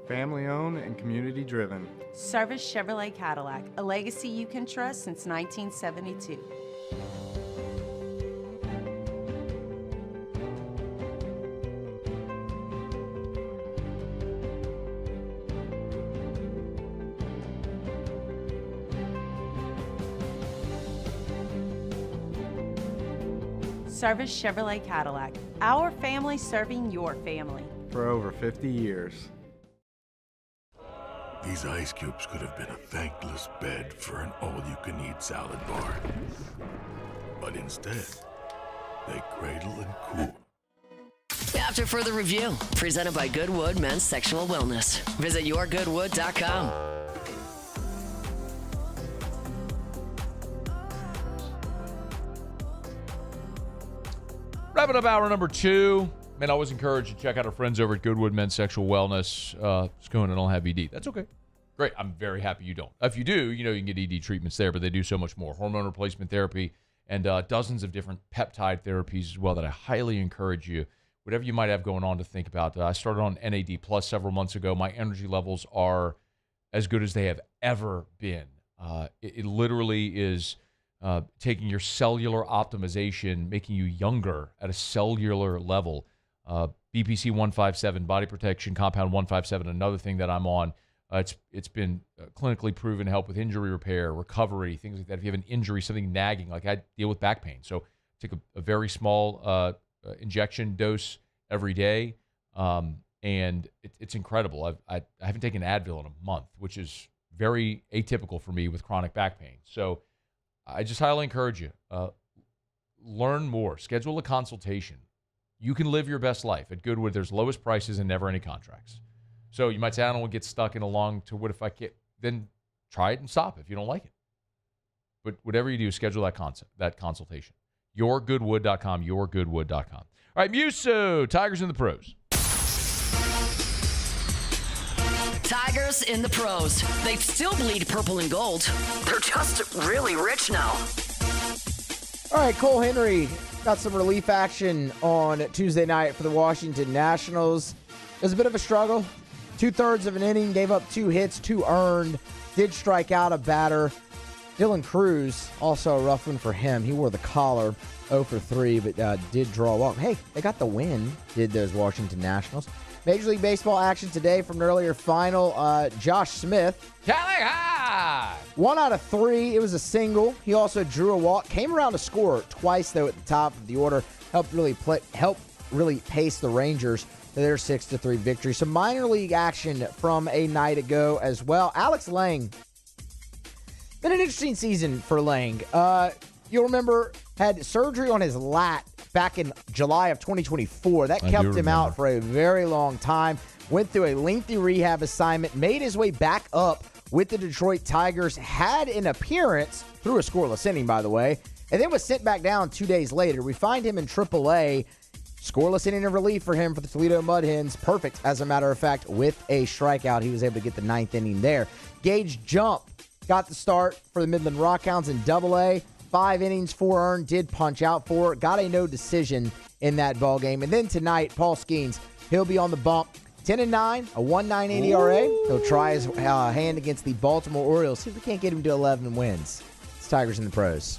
Family owned and community driven. Service Chevrolet Cadillac, a legacy you can trust since 1972. Service Chevrolet Cadillac, our family serving your family. For over 50 years. These ice cubes could have been a thankless bed for an all-you-can-eat salad bar. But instead, they cradle and cool. After further review, presented by Goodwood Men's Sexual Wellness. Visit yourgoodwood.com. Wrapping up hour number 2. Man, I always encourage you to check out our friends over at Goodwood Men's Sexual Wellness. Scone and I'll have ED. That's okay. Great. I'm very happy you don't. If you do, you can get ED treatments there, but they do so much more. Hormone replacement therapy and dozens of different peptide therapies as well that I highly encourage you, whatever you might have going on, to think about. I started on NAD Plus several months ago. My energy levels are as good as they have ever been. It literally is taking your cellular optimization, making you younger at a cellular level. BPC 157, body protection, compound 157, another thing that I'm on. It's been clinically proven to help with injury repair, recovery, things like that. If you have an injury, something nagging, like I deal with back pain. So take a very small injection dose every day, and it's incredible. I haven't taken Advil in a month, which is very atypical for me with chronic back pain. So I just highly encourage you, learn more, schedule a consultation. You can live your best life. At Goodwood, there's lowest prices and never any contracts. So you might say, I don't want to get stuck in a long to what if I can't, then try it and stop if you don't like it. But whatever you do, schedule that consultation. Yourgoodwood.com, yourgoodwood.com. All right, Musso, Tigers in the pros. Tigers in the pros. They still bleed purple and gold. They're just really rich now. All right, Cole Henry got some relief action on Tuesday night for the Washington Nationals. It was a bit of a struggle. 2/3 of an inning, gave up 2 hits, 2 earned, did strike out a batter. Dylan Cruz, also a rough one for him. He wore the collar, 0 for 3, but did draw a walk. Hey, they got the win, did those Washington Nationals. Major League Baseball action today from an earlier final. Josh Smith. 1 out of 3. It was a single. He also drew a walk. Came around to score twice, though, at the top of the order. Helped really pace the Rangers to their 6-3 victory. Some minor league action from a night ago as well. Alex Lang. Been an interesting season for Lang. You'll remember, had surgery on his lat back in July of 2024. That kept him out for a very long time. Went through a lengthy rehab assignment, made his way back up with the Detroit Tigers, had an appearance through a scoreless inning, by the way, and then was sent back down 2 days later. We find him in AAA. Scoreless inning of relief for him for the Toledo Mud Hens. Perfect, as a matter of fact, with a strikeout. He was able to get the 9th inning there. Gage Jump got the start for the Midland Rockhounds in AA. 5 innings, 4 earned, did punch out 4. Got a no decision in that ball game. And then tonight, Paul Skeens, he'll be on the bump. 10-9, a 1.98 ERA. He'll try his hand against the Baltimore Orioles. See if we can't get him to 11 wins. It's Tigers in the Pros.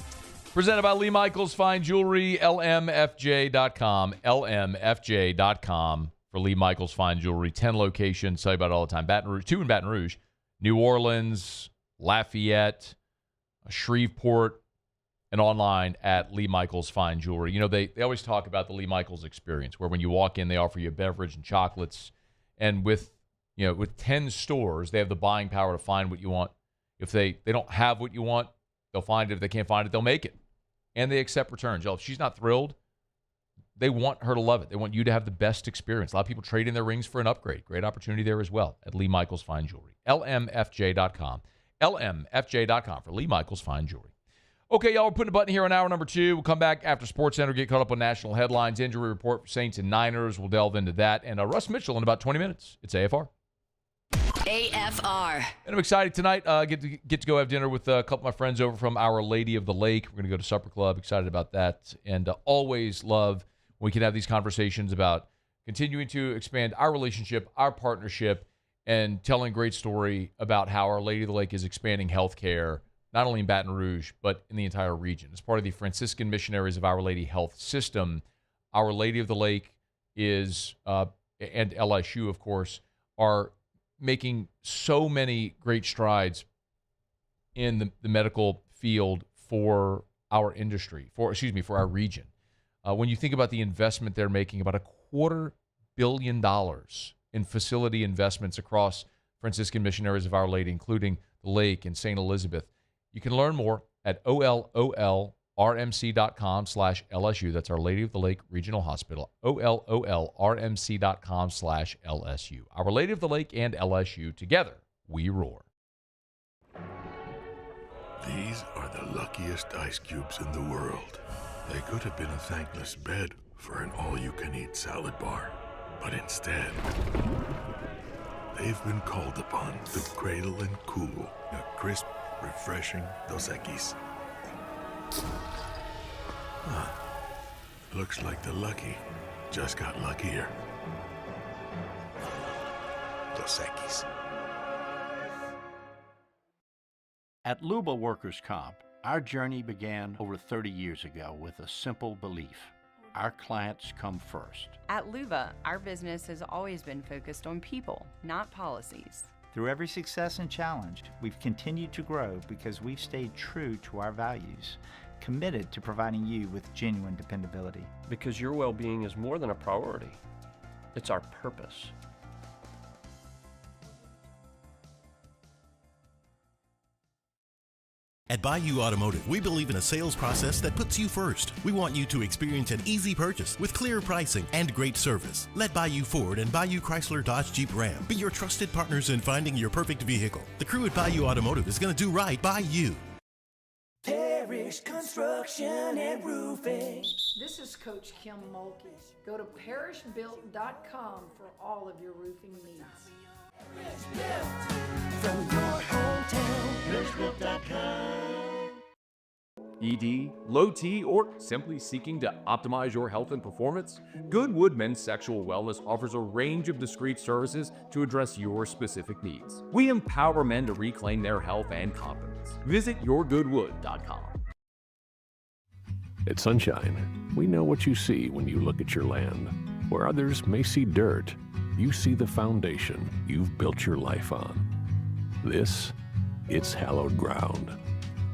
Presented by Lee Michaels Fine Jewelry, lmfj.com. lmfj.com for Lee Michaels Fine Jewelry. 10 locations. Tell you about it all the time. Baton Rouge, 2 in Baton Rouge, New Orleans, Lafayette, Shreveport, and online at Lee Michaels Fine Jewelry. You know, they always talk about the Lee Michaels experience, where when you walk in, they offer you a beverage and chocolates. And with 10 stores, they have the buying power to find what you want. If they don't have what you want, they'll find it. If they can't find it, they'll make it. And they accept returns. If she's not thrilled, they want her to love it. They want you to have the best experience. A lot of people trade in their rings for an upgrade. Great opportunity there as well at Lee Michaels Fine Jewelry. lmfj.com. lmfj.com for Lee Michaels Fine Jewelry. Okay, y'all, we're putting a button here on hour number 2. We'll come back after SportsCenter, get caught up on national headlines, injury report for Saints and Niners. We'll delve into that. And Russ Mitchell in about 20 minutes. It's AFR. AFR. And I'm excited tonight. Get to go have dinner with a couple of my friends over from Our Lady of the Lake. We're going to go to Supper Club. Excited about that. And always love when we can have these conversations about continuing to expand our relationship, our partnership, and telling a great story about how Our Lady of the Lake is expanding healthcare, not only in Baton Rouge, but in the entire region. As part of the Franciscan Missionaries of Our Lady Health System, Our Lady of the Lake is, and LSU, of course, are making so many great strides in the medical field for our industry, for our region. When you think about the investment they're making, about $250 million in facility investments across Franciscan Missionaries of Our Lady, including the Lake and St. Elizabeth. You can learn more at ololrmc.com/LSU. That's Our Lady of the Lake Regional Hospital. ololrmc.com/LSU. Our Lady of the Lake and LSU, together we roar. These are the luckiest ice cubes in the world. They could have been a thankless bed for an all-you-can-eat salad bar. But instead, they've been called upon to cradle and cool a crisp, refreshing Dos Equis. Looks like the lucky just got luckier. Dos Equis. At Luba Workers' Comp, our journey began over 30 years ago with a simple belief. Our clients come first. At Luba, our business has always been focused on people, not policies. Through every success and challenge, we've continued to grow because we've stayed true to our values, committed to providing you with genuine dependability. Because your well-being is more than a priority. It's our purpose. At Bayou Automotive, we believe in a sales process that puts you first. We want you to experience an easy purchase with clear pricing and great service. Let Bayou Ford and Bayou Chrysler Dodge Jeep Ram be your trusted partners in finding your perfect vehicle. The crew at Bayou Automotive is going to do right by you. Parrish Construction and Roofing. This is Coach Kim Mulkey. Go to parrishbuilt.com for all of your roofing needs. From your hometown, parrishbuilt.com. ED, low T, or simply seeking to optimize your health and performance? Goodwood Men's Sexual Wellness offers a range of discreet services to address your specific needs. We empower men to reclaim their health and confidence. Visit yourgoodwood.com. At Sunshine, we know what you see when you look at your land. Where others may see dirt, you see the foundation you've built your life on. This, it's hallowed ground.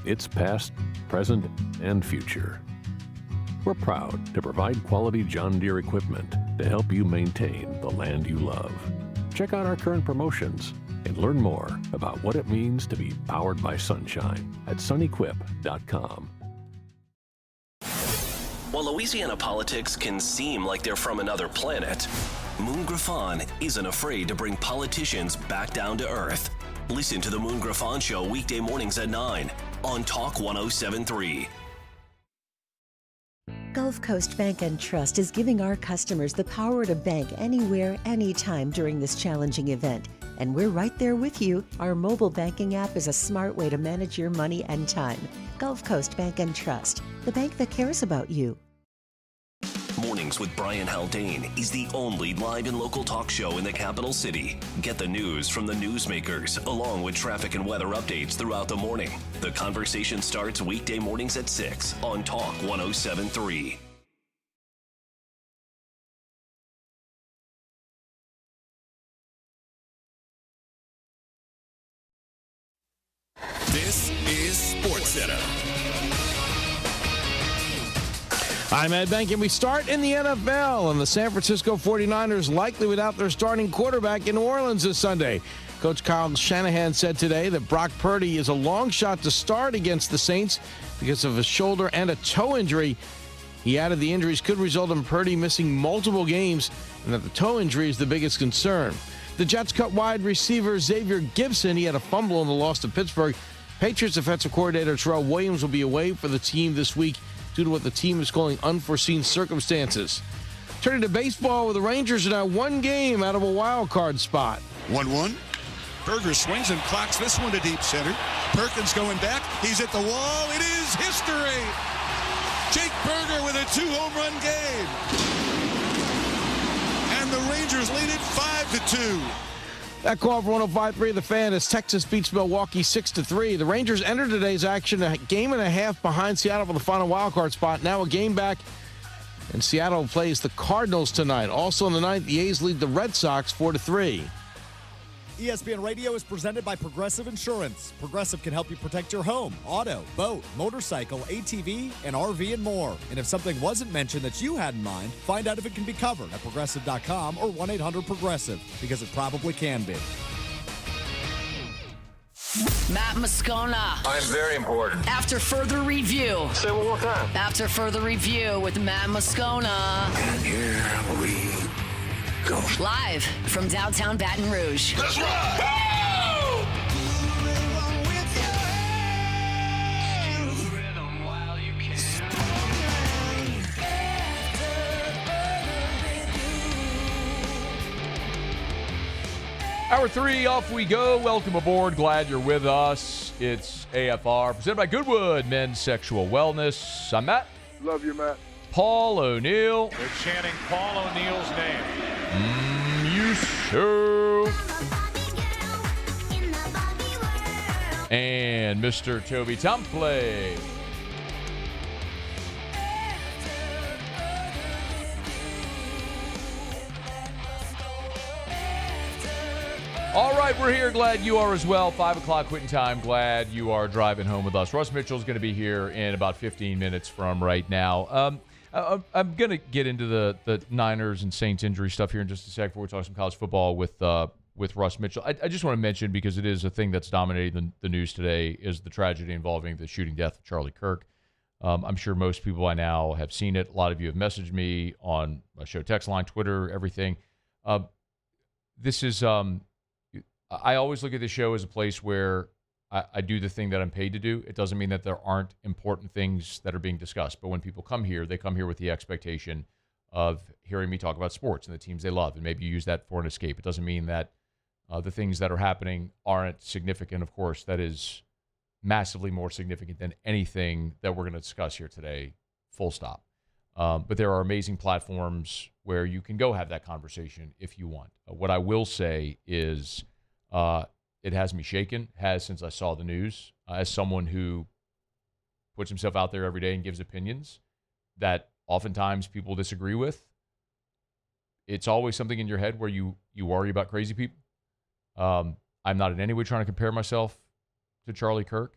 It's past, present, and future. We're proud to provide quality John Deere equipment to help you maintain the land you love. Check out our current promotions and learn more about what it means to be powered by sunshine at sunequip.com. While Louisiana politics can seem like they're from another planet, Moon Griffon isn't afraid to bring politicians back down to earth. Listen to the Moon Griffon Show weekday mornings at 9 on Talk 107.3. Gulf Coast Bank and Trust is giving our customers the power to bank anywhere, anytime during this challenging event. And we're right there with you. Our mobile banking app is a smart way to manage your money and time. Gulf Coast Bank and Trust, the bank that cares about you. Mornings with Brian Haldane is the only live and local talk show in the capital city. Get the news from the newsmakers, along with traffic and weather updates throughout the morning. The conversation starts weekday mornings at 6 on Talk 107.3. This is SportsCenter. I'm Ed Bank, and we start in the NFL, and the San Francisco 49ers likely without their starting quarterback in New Orleans this Sunday. Coach Kyle Shanahan said today that Brock Purdy is a long shot to start against the Saints because of a shoulder and a toe injury. He added the injuries could result in Purdy missing multiple games and that the toe injury is the biggest concern. The Jets cut wide receiver Xavier Gibson. He had a fumble in the loss to Pittsburgh. Patriots defensive coordinator Terrell Williams will be away for the team this week due to what the team is calling unforeseen circumstances. Turning to baseball, where the Rangers are now one game out of a wild card spot. 1-1. Berger swings and clocks this one to deep center. Perkins going back. He's at the wall. It is history. Jake Berger with a 2-home run game. And the Rangers lead it 5-2. That call for 105.3 The Fan as Texas beats Milwaukee 6-3. The Rangers enter today's action a game and a half behind Seattle for the final wildcard spot. Now a game back, and Seattle plays the Cardinals tonight. Also in the ninth, the A's lead the Red Sox 4-3. ESPN Radio is presented by Progressive Insurance. Progressive can help you protect your home, auto, boat, motorcycle, ATV, and RV, and more. And if something wasn't mentioned that you had in mind, find out if it can be covered at Progressive.com or 1-800-PROGRESSIVE, because it probably can be. Matt Moscona. I'm very important. After further review. Say it one more time. After further review with Matt Moscona. And here we go. Live from downtown Baton Rouge. Let's ride! Hour 3, off we go. Welcome aboard. Glad you're with us. It's AFR, presented by Goodwood Men's Sexual Wellness. I'm Matt. Love you, Matt. Paul O'Neill. They're chanting Paul O'Neill's name. You so. And Mr. Toby Temple. All right, we're here. Glad you are as well. 5 o'clock quitting time. Glad you are driving home with us. Russ Mitchell is going to be here in about 15 minutes from right now. I'm going to get into the Niners and Saints injury stuff here in just a sec before we talk some college football with Russ Mitchell. I just want to mention, because it is a thing that's dominating the news today, is the tragedy involving the shooting death of Charlie Kirk. I'm sure most people by now have seen it. A lot of you have messaged me on my show text line, Twitter, everything. This is... I always look at this show as a place where I do the thing that I'm paid to do. It doesn't mean that there aren't important things that are being discussed. But when people come here, they come here with the expectation of hearing me talk about sports and the teams they love, and maybe use that for an escape. It doesn't mean that the things that are happening aren't significant. Of course, that is massively more significant than anything that we're going to discuss here today, full stop. But there are amazing platforms where you can go have that conversation if you want. What I will say is it has me shaken, has since I saw the news, as someone who puts himself out there every day and gives opinions that oftentimes people disagree with. It's always something in your head where you worry about crazy people. I'm not in any way trying to compare myself to Charlie Kirk.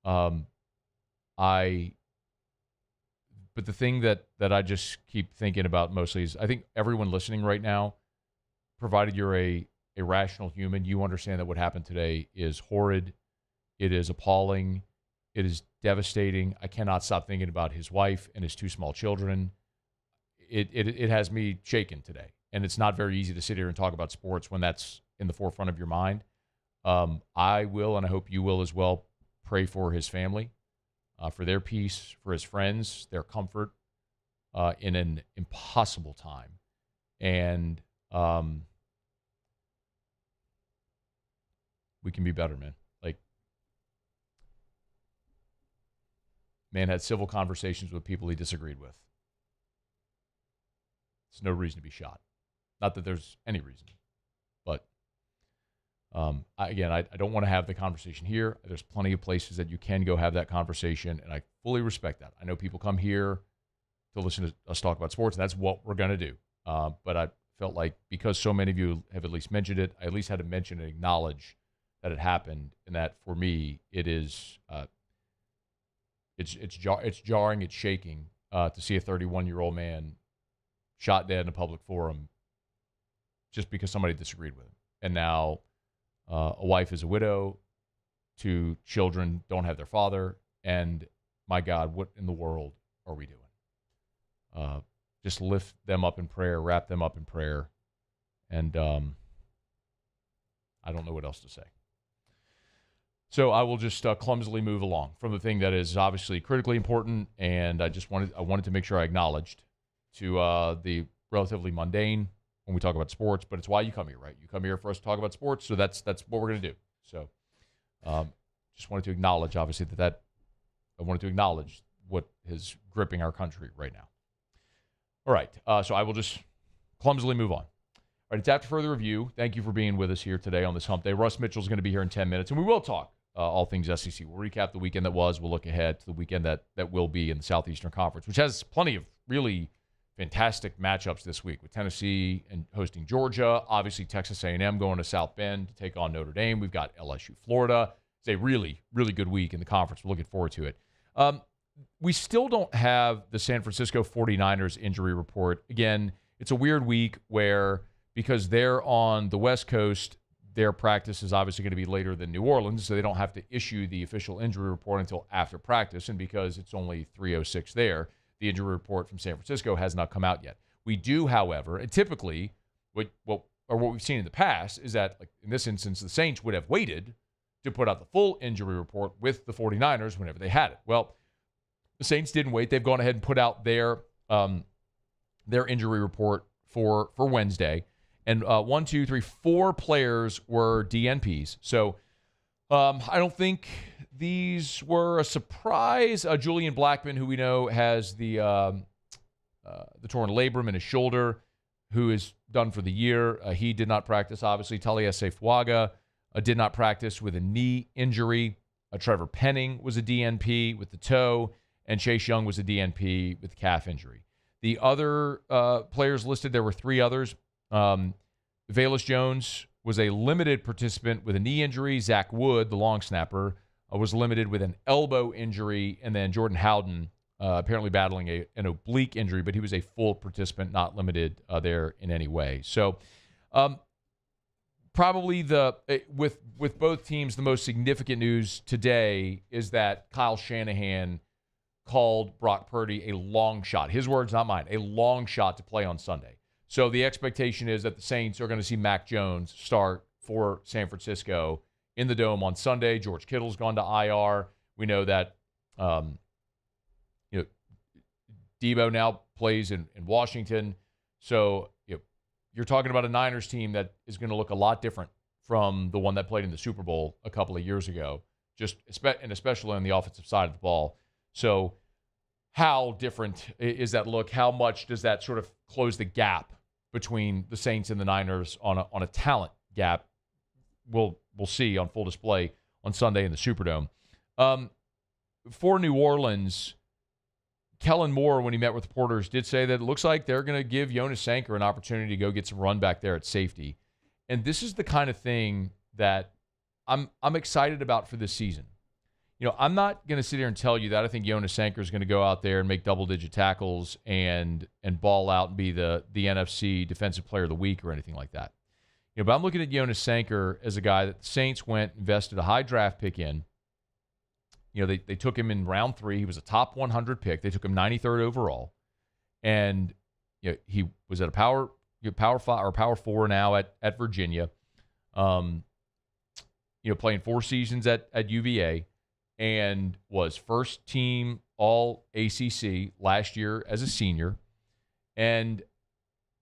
But the thing that I just keep thinking about mostly is I think everyone listening right now, provided you're a rational human, you understand that what happened today is horrid. It is appalling. It is devastating. I cannot stop thinking about his wife and his 2 small children. It has me shaken today. And it's not very easy to sit here and talk about sports when that's in the forefront of your mind. I will, and I hope you will as well, pray for his family, for their peace, for his friends, their comfort in an impossible time. And we can be better, man. Like, man had civil conversations with people he disagreed with. There's no reason to be shot. Not that there's any reason. But, I don't want to have the conversation here. There's plenty of places that you can go have that conversation, and I fully respect that. I know people come here to listen to us talk about sports, and that's what we're going to do. But I felt like because so many of you have at least mentioned it, I at least had to mention and acknowledge that it happened, and that for me, it is it's jarring, it's shaking to see a 31-year-old man shot dead in a public forum just because somebody disagreed with him. And now a wife is a widow, 2 children don't have their father, and my God, what in the world are we doing? Just lift them up in prayer, wrap them up in prayer, and I don't know what else to say. So I will just clumsily move along from the thing that is obviously critically important, and I wanted to make sure I acknowledged to the relatively mundane when we talk about sports, but it's why you come here, right? You come here for us to talk about sports, so that's what we're going to do. So just wanted to acknowledge, obviously, that I wanted to acknowledge what is gripping our country right now. All right, so I will just clumsily move on. All right, it's after further review. Thank you for being with us here today on this hump day. Russ Mitchell is going to be here in 10 minutes, and we will talk all things SEC. We'll recap the weekend that was. We'll look ahead to the weekend that will be in the Southeastern Conference, which has plenty of really fantastic matchups this week with Tennessee and hosting Georgia. Obviously, Texas A&M going to South Bend to take on Notre Dame. We've got LSU-Florida. It's a really, really good week in the conference. We're looking forward to it. We still don't have the San Francisco 49ers injury report. Again, it's a weird week where because they're on the West Coast, their practice is obviously going to be later than New Orleans, so they don't have to issue the official injury report until after practice. And because it's only 3:06 there, the injury report from San Francisco has not come out yet. We do, however, and typically what we've seen in the past is that, like in this instance, the Saints would have waited to put out the full injury report with the 49ers whenever they had it. Well, the Saints didn't wait. They've gone ahead and put out their injury report for Wednesday. And 4 players were DNPs. So I don't think these were a surprise. Julian Blackmon, who we know has the torn labrum in his shoulder, who is done for the year. He did not practice, obviously. Taliesin Fuaga did not practice with a knee injury. Trevor Penning was a DNP with the toe, and Chase Young was a DNP with calf injury. The other players listed, there were 3 others. Velus Jones was a limited participant with a knee injury. Zach Wood, the long snapper, was limited with an elbow injury. And then Jordan Howden apparently battling an oblique injury, but he was a full participant, not limited there in any way. So probably with both teams, the most significant news today is that Kyle Shanahan called Brock Purdy a long shot. His words, not mine, a long shot to play on Sunday. So the expectation is that the Saints are going to see Mac Jones start for San Francisco in the Dome on Sunday. George Kittle's gone to IR. We know that Debo now plays in Washington. So you're talking about a Niners team that is going to look a lot different from the one that played in the Super Bowl a couple of years ago, and especially on the offensive side of the ball. So how different is that look? How much does that sort of close the gap between the Saints and the Niners on a talent gap? We'll see on full display on Sunday in the Superdome. For New Orleans, Kellen Moore, when he met with reporters, did say that it looks like they're going to give Jonas Sanker an opportunity to go get some run back there at safety. And this is the kind of thing that I'm excited about for this season. I'm not going to sit here and tell you that I think Jonas Sanker is going to go out there and make double-digit tackles and ball out and be the NFC Defensive Player of the Week or anything like that. But I'm looking at Jonas Sanker as a guy that the Saints invested a high draft pick in. They took him in round 3. He was a top 100 pick. They took him 93rd overall. And he was at a power 5 or power 4 now at Virginia. Playing 4 seasons at UVA, and was first team all ACC last year as a senior. That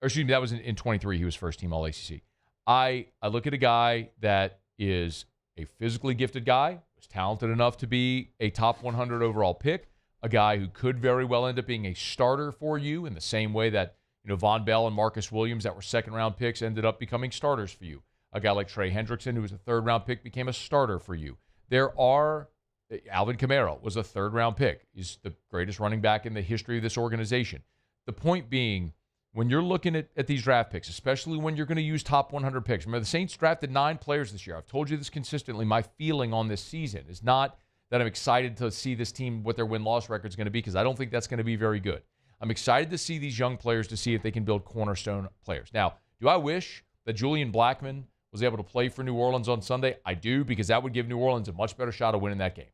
was in 23. He was first team all ACC. I look at a guy that is a physically gifted guy, was talented enough to be a top 100 overall pick, a guy who could very well end up being a starter for you in the same way that Von Bell and Marcus Williams, that were second-round picks, ended up becoming starters for you. A guy like Trey Hendrickson, who was a third-round pick, became a starter for you. Alvin Kamara was a third-round pick. He's the greatest running back in the history of this organization. The point being, when you're looking at these draft picks, especially when you're going to use top 100 picks, remember the Saints drafted 9 players this year. I've told you this consistently. My feeling on this season is not that I'm excited to see this team, what their win-loss record is going to be, because I don't think that's going to be very good. I'm excited to see these young players to see if they can build cornerstone players. Now, do I wish that Julian Blackmon was able to play for New Orleans on Sunday? I do, because that would give New Orleans a much better shot of winning that game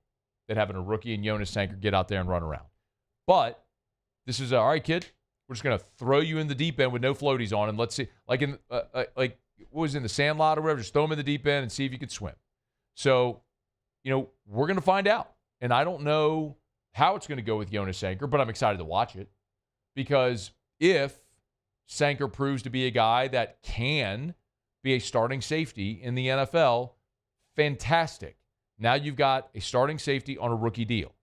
than having a rookie and Jonas Sanker get out there and run around. But this is, all right, kid, we're just going to throw you in the deep end with no floaties on, and let's see, like what was in the Sandlot or whatever, just throw him in the deep end and see if you could swim. So, we're going to find out. And I don't know how it's going to go with Jonas Sanker, but I'm excited to watch it, because if Sanker proves to be a guy that can be a starting safety in the NFL, fantastic. Now you've got a starting safety on a rookie deal.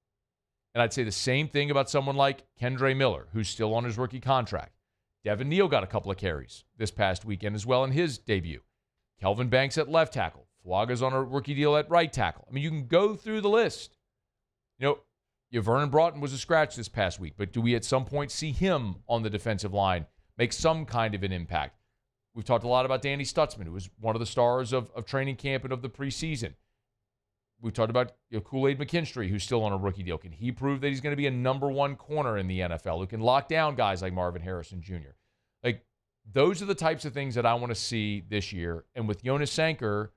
And I'd say the same thing about someone like Kendre Miller, who's still on his rookie contract. Devin Neal got a couple of carries this past weekend as well in his debut. Kelvin Banks at left tackle. Fuaga's on a rookie deal at right tackle. I mean, you can go through the list. Vernon Broughton was a scratch this past week, but do we at some point see him on the defensive line make some kind of an impact? We've talked a lot about Danny Stutzman, who was one of the stars of training camp and of the preseason. We've talked about Kool-Aid McKinstry, who's still on a rookie deal. Can he prove that he's going to be a number 1 corner in the NFL who can lock down guys like Marvin Harrison Jr.? Like, those are the types of things that I want to see this year. And with Jonas Sanker,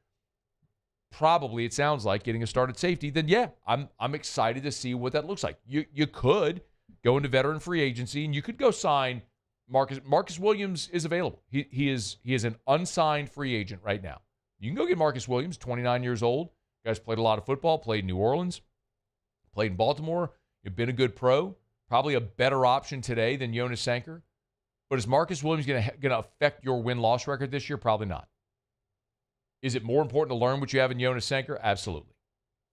probably, it sounds like, getting a start at safety, then yeah, I'm excited to see what that looks like. You could go into veteran free agency, and you could go sign Marcus Williams is available. He is an unsigned free agent right now. You can go get Marcus Williams, 29 years old. Guys played a lot of football, played in New Orleans, played in Baltimore. You've been a good pro. Probably a better option today than Jonas Sanker. But is Marcus Williams going to affect your win-loss record this year? Probably not. Is it more important to learn what you have in Jonas Sanker? Absolutely.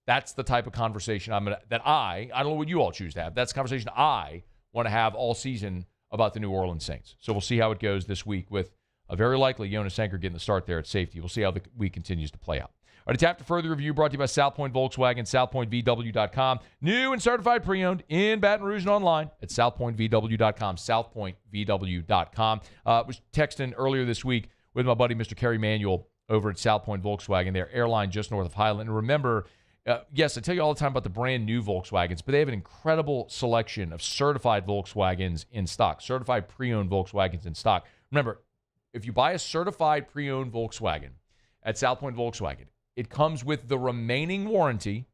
That's the type of conversation I don't know what you all choose to have. That's the conversation I want to have all season about the New Orleans Saints. So we'll see how it goes this week with a very likely Jonas Sanker getting the start there at safety. We'll see how the week continues to play out. All right, it's After Further Review brought to you by South Point Volkswagen, southpointvw.com. New and certified pre-owned in Baton Rouge and online at southpointvw.com, southpointvw.com. Was texting earlier this week with my buddy, Mr. Kerry Manuel, over at South Point Volkswagen, their airline just north of Highland. And remember, yes, I tell you all the time about the brand new Volkswagens, but they have an incredible selection of certified Volkswagens in stock, certified pre-owned Volkswagens in stock. Remember, if you buy a certified pre-owned Volkswagen at South Point Volkswagen, it comes with the remaining warranty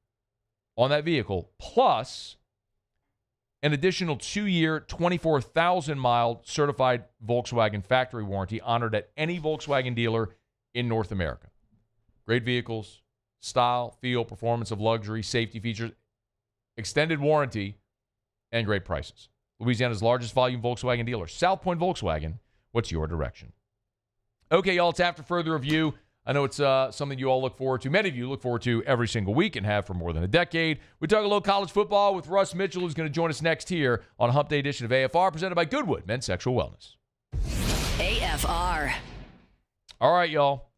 on that vehicle, plus an additional 2-year, 24,000-mile certified Volkswagen factory warranty honored at any Volkswagen dealer in North America. Great vehicles, style, feel, performance of luxury, safety features, extended warranty, and great prices. Louisiana's largest volume Volkswagen dealer, South Point Volkswagen. What's your direction? Okay, y'all, it's After Further Review. I know it's something you all look forward to. Many of you look forward to every single week and have for more than a decade. We talk a little college football with Russ Mitchell, who's going to join us next here on a Hump Day edition of AFR, presented by Goodwood Men's Sexual Wellness. AFR. All right, y'all.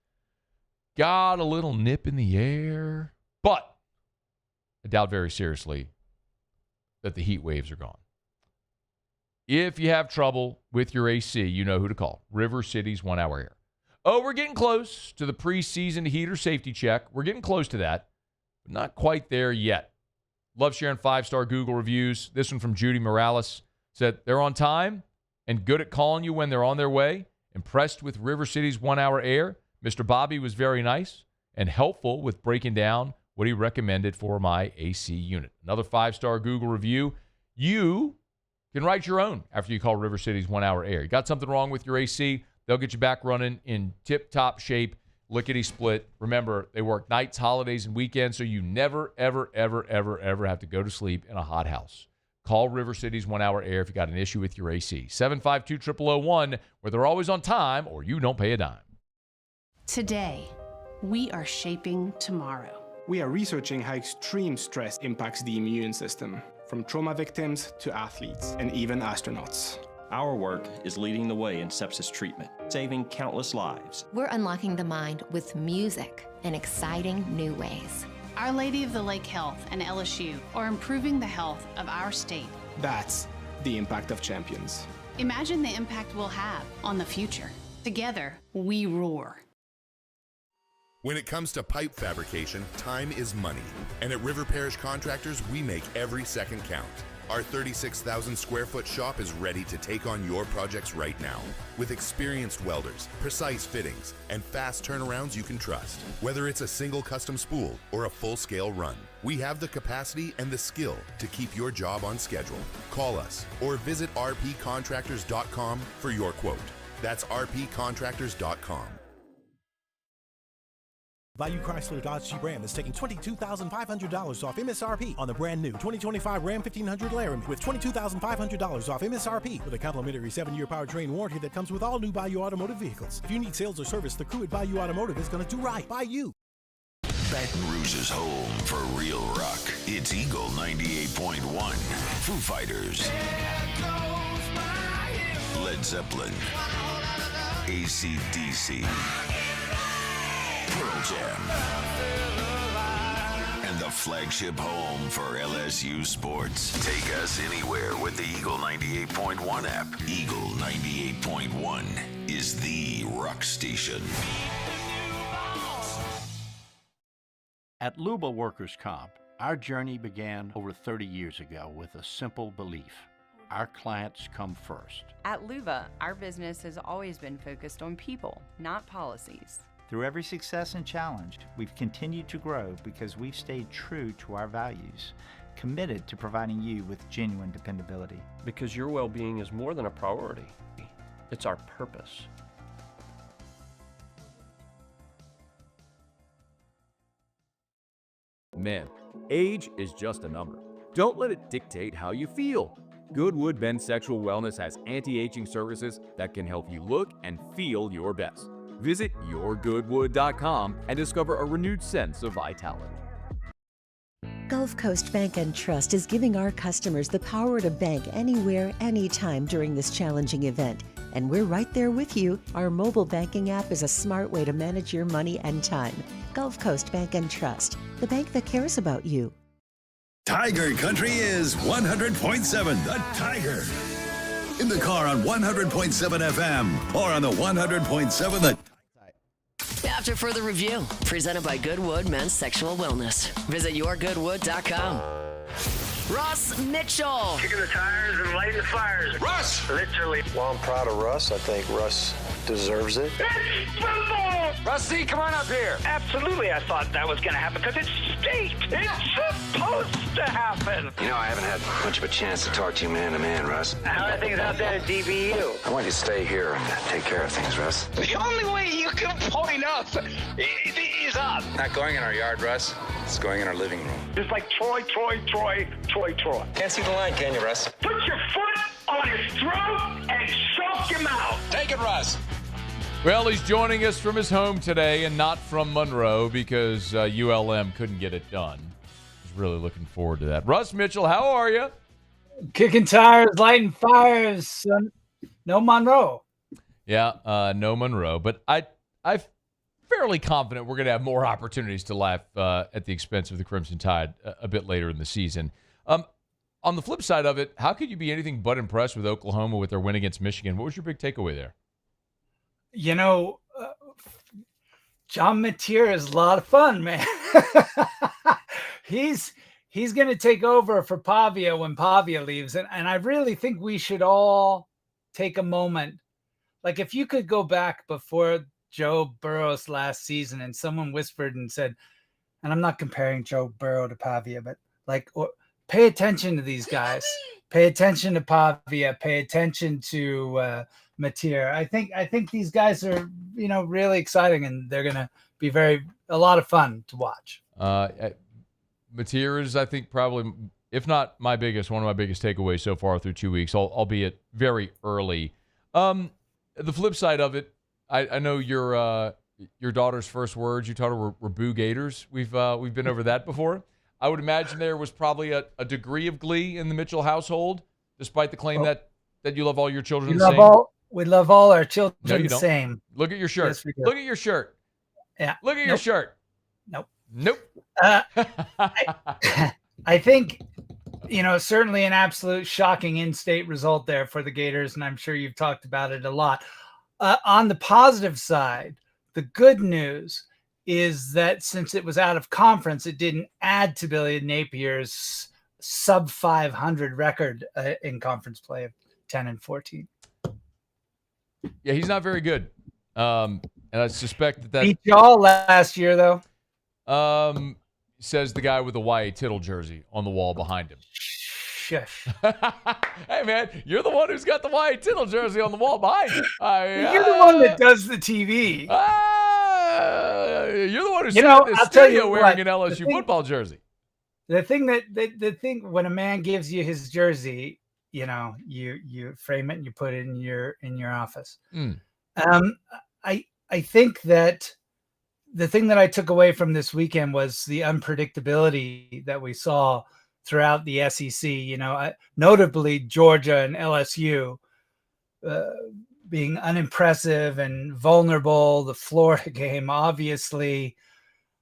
Got a little nip in the air, but I doubt very seriously that the heat waves are gone. If you have trouble with your AC, you know who to call. River City's 1 Hour Air. Oh, we're getting close to the preseason heater safety check. We're getting close to that, but not quite there yet. Love sharing 5-star Google reviews. This one from Judy Morales said, they're on time and good at calling you when they're on their way. Impressed with River City's 1 Hour Air. Mr. Bobby was very nice and helpful with breaking down what he recommended for my AC unit. Another 5-star Google review. You can write your own after you call River City's 1 Hour Air. You got something wrong with your AC, they'll get you back running in tip-top shape, lickety-split. Remember, they work nights, holidays, and weekends, so you never, ever, ever, ever, ever have to go to sleep in a hot house. Call River City's 1 Hour Air if you got an issue with your AC. 752-0001, where they're always on time or you don't pay a dime. Today, we are shaping tomorrow. We are researching how extreme stress impacts the immune system, from trauma victims to athletes and even astronauts. Our work is leading the way in sepsis treatment, saving countless lives. We're unlocking the mind with music in exciting new ways. Our Lady of the Lake Health and LSU are improving the health of our state. That's the impact of champions. Imagine the impact we'll have on the future. Together, we roar. When it comes to pipe fabrication, time is money. And at River Parish Contractors, we make every second count. Our 36,000 square foot shop is ready to take on your projects right now. With experienced welders, precise fittings, and fast turnarounds you can trust. Whether it's a single custom spool or a full-scale run, we have the capacity and the skill to keep your job on schedule. Call us or visit rpcontractors.com for your quote. That's rpcontractors.com. Value Chrysler Dodge Jeep Ram is taking $22,500 off MSRP on the brand new 2025 Ram 1500 Laramie with $22,500 off MSRP with a complimentary 7-year powertrain warranty that comes with all new Bayou Automotive vehicles. If you need sales or service, the crew at Bayou Automotive is going to do right by you. Baton Rouge's home for real rock. It's Eagle 98.1. Foo Fighters. Led Zeppelin. AC/DC. Pearl Jam. And the flagship home for LSU sports. Take us anywhere with the Eagle 98.1 app. Eagle 98.1 is the rock station. At Luba Workers' Comp, our journey began over 30 years ago with a simple belief. Our clients come first. At Luba, our business has always been focused on people, not policies. Through every success and challenge, we've continued to grow because we've stayed true to our values, committed to providing you with genuine dependability. Because your well-being is more than a priority. It's our purpose. Man, age is just a number. Don't let it dictate how you feel. Goodwood Men's Sexual Wellness has anti-aging services that can help you look and feel your best. Visit yourgoodwood.com and discover a renewed sense of vitality. Gulf Coast Bank and Trust is giving our customers the power to bank anywhere, anytime during this challenging event. And we're right there with you. Our mobile banking app is a smart way to manage your money and time. Gulf Coast Bank and Trust, the bank that cares about you. Tiger Country is 100.7 The Tiger. In the car on 100.7 FM or on the 100.7 The. After further review, presented by Goodwood Men's Sexual Wellness. Visit yourgoodwood.com. Russ Mitchell. Kicking the tires and lighting the fires. Russ! Literally. Well, I'm proud of Russ. I think Russ deserves it. It's football! Rusty, come on up here. Absolutely, I thought that was going to happen because it's state. It's supposed to happen. You know, I haven't had much of a chance to talk to you man to man, Russ. How are things out there at DBU? I want you to stay here and take care of things, Russ. The only way you can point up is up. Not going in our yard, Russ. It's going in our living room. Just like Troy. Can't see the line, can you, Russ? Put your foot on his throat and choke him out. Take it, Russ. Well, he's joining us from his home today and not from Monroe because ULM couldn't get it done. He's really looking forward to that. Russ Mitchell, how are you? Kicking tires, lighting fires. Son. No Monroe. Yeah, no Monroe. But I'm fairly confident we're going to have more opportunities to laugh at the expense of the Crimson Tide a bit later in the season. On the flip side of it, how could you be anything but impressed with Oklahoma with their win against Michigan? What was your big takeaway there? You know, John Mateer is a lot of fun, man. He's going to take over for Pavia when Pavia leaves. And I really think we should all take a moment. Like if you could go back before Joe Burrow's last season and someone whispered and said, and I'm not comparing Joe Burrow to Pavia, but like, pay attention to these guys. Pay attention to Pavia. Pay attention to Mateer. I think these guys are, really exciting, and they're going to be a lot of fun to watch. Mateer is, I think, probably, if not one of my biggest takeaways so far through 2 weeks, albeit very early. The flip side of it, I know your daughter's first words you taught her were "boo Gators." We've been over that before. I would imagine there was probably a degree of glee in the Mitchell household, despite the claim that you love all your children the same. We love all our children the same. Look at your shirt. Yes, we do. Look at your shirt. Yeah. Look at your shirt. Nope. I think, certainly an absolute shocking in-state result there for the Gators, and I'm sure you've talked about it a lot. On the positive side, the good news is that since it was out of conference, it didn't add to Billy Napier's sub 500 record in conference play of 10-14. Yeah, he's not very good. And I suspect that beat y'all last year, though. Says the guy with the YA Tittle jersey on the wall behind him. Shush. Hey, man, you're the one who's got the YA Tittle jersey on the wall behind you. You're the one that does the TV. You're the one who's sitting in the studio wearing an LSU football jersey. The thing when a man gives you his jersey, you frame it and you put it in your office. I think that the thing that I took away from this weekend was the unpredictability that we saw throughout the SEC. Notably Georgia and LSU being unimpressive and vulnerable. The Florida game, obviously,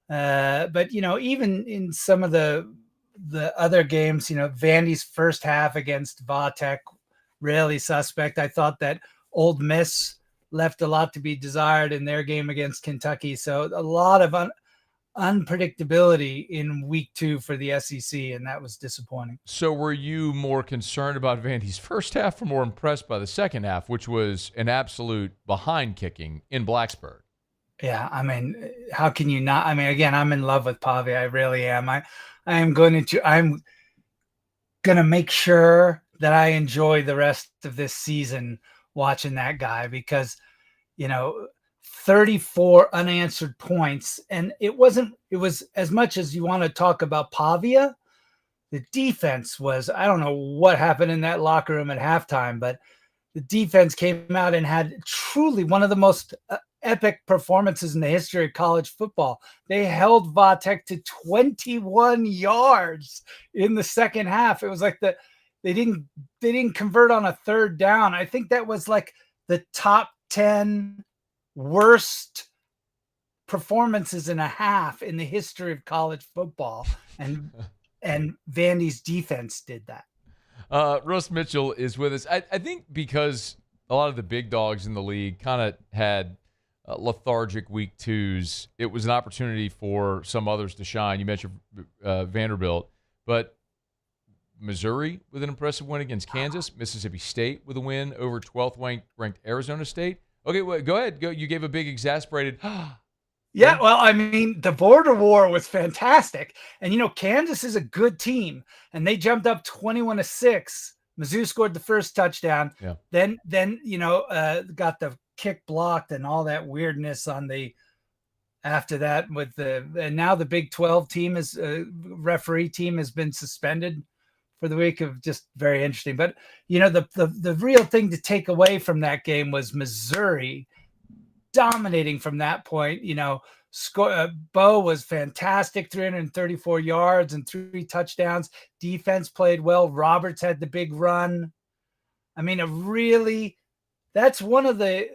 but even in some of the other games, Vandy's first half against Vatek, really suspect. I thought that Ole Miss left a lot to be desired in their game against Kentucky. So a lot of unpredictability in week 2 for the SEC, and that was disappointing. So were you more concerned about Vandy's first half or more impressed by the second half, which was an absolute behind kicking in Blacksburg? Yeah, I mean, how can you not? I mean, again, I'm in love with Pavia. I really am. I'm going to make sure that I enjoy the rest of this season watching that guy because, 34 unanswered points. And it was as much as you want to talk about Pavia, the defense was, I don't know what happened in that locker room at halftime, but the defense came out and had truly one of the most epic performances in the history of college football. They held Vatek to 21 yards in the second half. It was like they didn't convert on a third down. I think that was like the top 10 worst performances in a half in the history of college football. And Vandy's defense did that. Russ Mitchell is with us. I think because a lot of the big dogs in the league kind of had lethargic week 2s, it was an opportunity for some others to shine. You mentioned Vanderbilt, but Missouri with an impressive win against Kansas, Mississippi State with a win over 12th ranked Arizona State. Okay, well, go ahead. Go. You gave a big exasperated. Yeah, well, I mean, the border war was fantastic. And, Kansas is a good team. And they jumped up 21-6. Mizzou scored the first touchdown. Yeah. Then got the kick blocked and all that weirdness after that and now the Big 12 team referee team has been suspended for the week. Of just very interesting. But, the real thing to take away from that game was Missouri dominating from that point. Bo was fantastic, 334 yards and 3 touchdowns. Defense played well. Roberts had the big run. I mean, that's one of the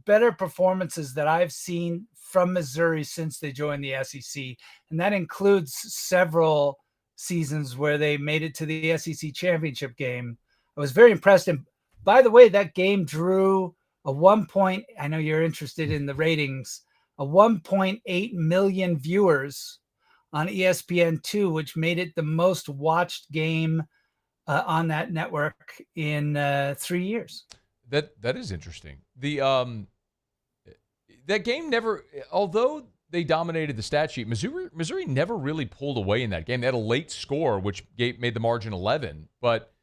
better performances that I've seen from Missouri since they joined the SEC. And that includes several seasons where they made it to the SEC championship game. I was very impressed. And by the way, that game drew a I know you're interested in the ratings, a 1.8 million viewers on ESPN2, which made it the most watched game on that network in 3 years. That is interesting. That game never, although they dominated the stat sheet, Missouri never really pulled away in that game. They had a late score, which made the margin 11, but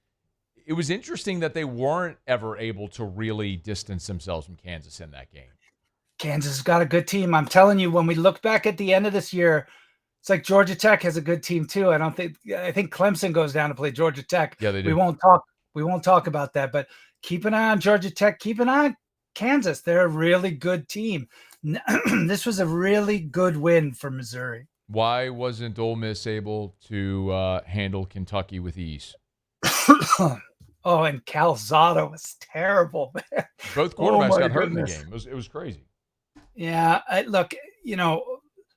it was interesting that they weren't ever able to really distance themselves from Kansas in that game. Kansas has got a good team. I'm telling you, when we look back at the end of this year, it's like Georgia Tech has a good team too. I think Clemson goes down to play Georgia Tech. Yeah, they do. We won't talk about that, but keep an eye on Georgia Tech. Keep an eye on Kansas. They're a really good team. This was a really good win for Missouri. Why wasn't Ole Miss able to handle Kentucky with ease? Oh, and Calzado was terrible, man. Both quarterbacks got hurt in the game. It was crazy. Yeah, look,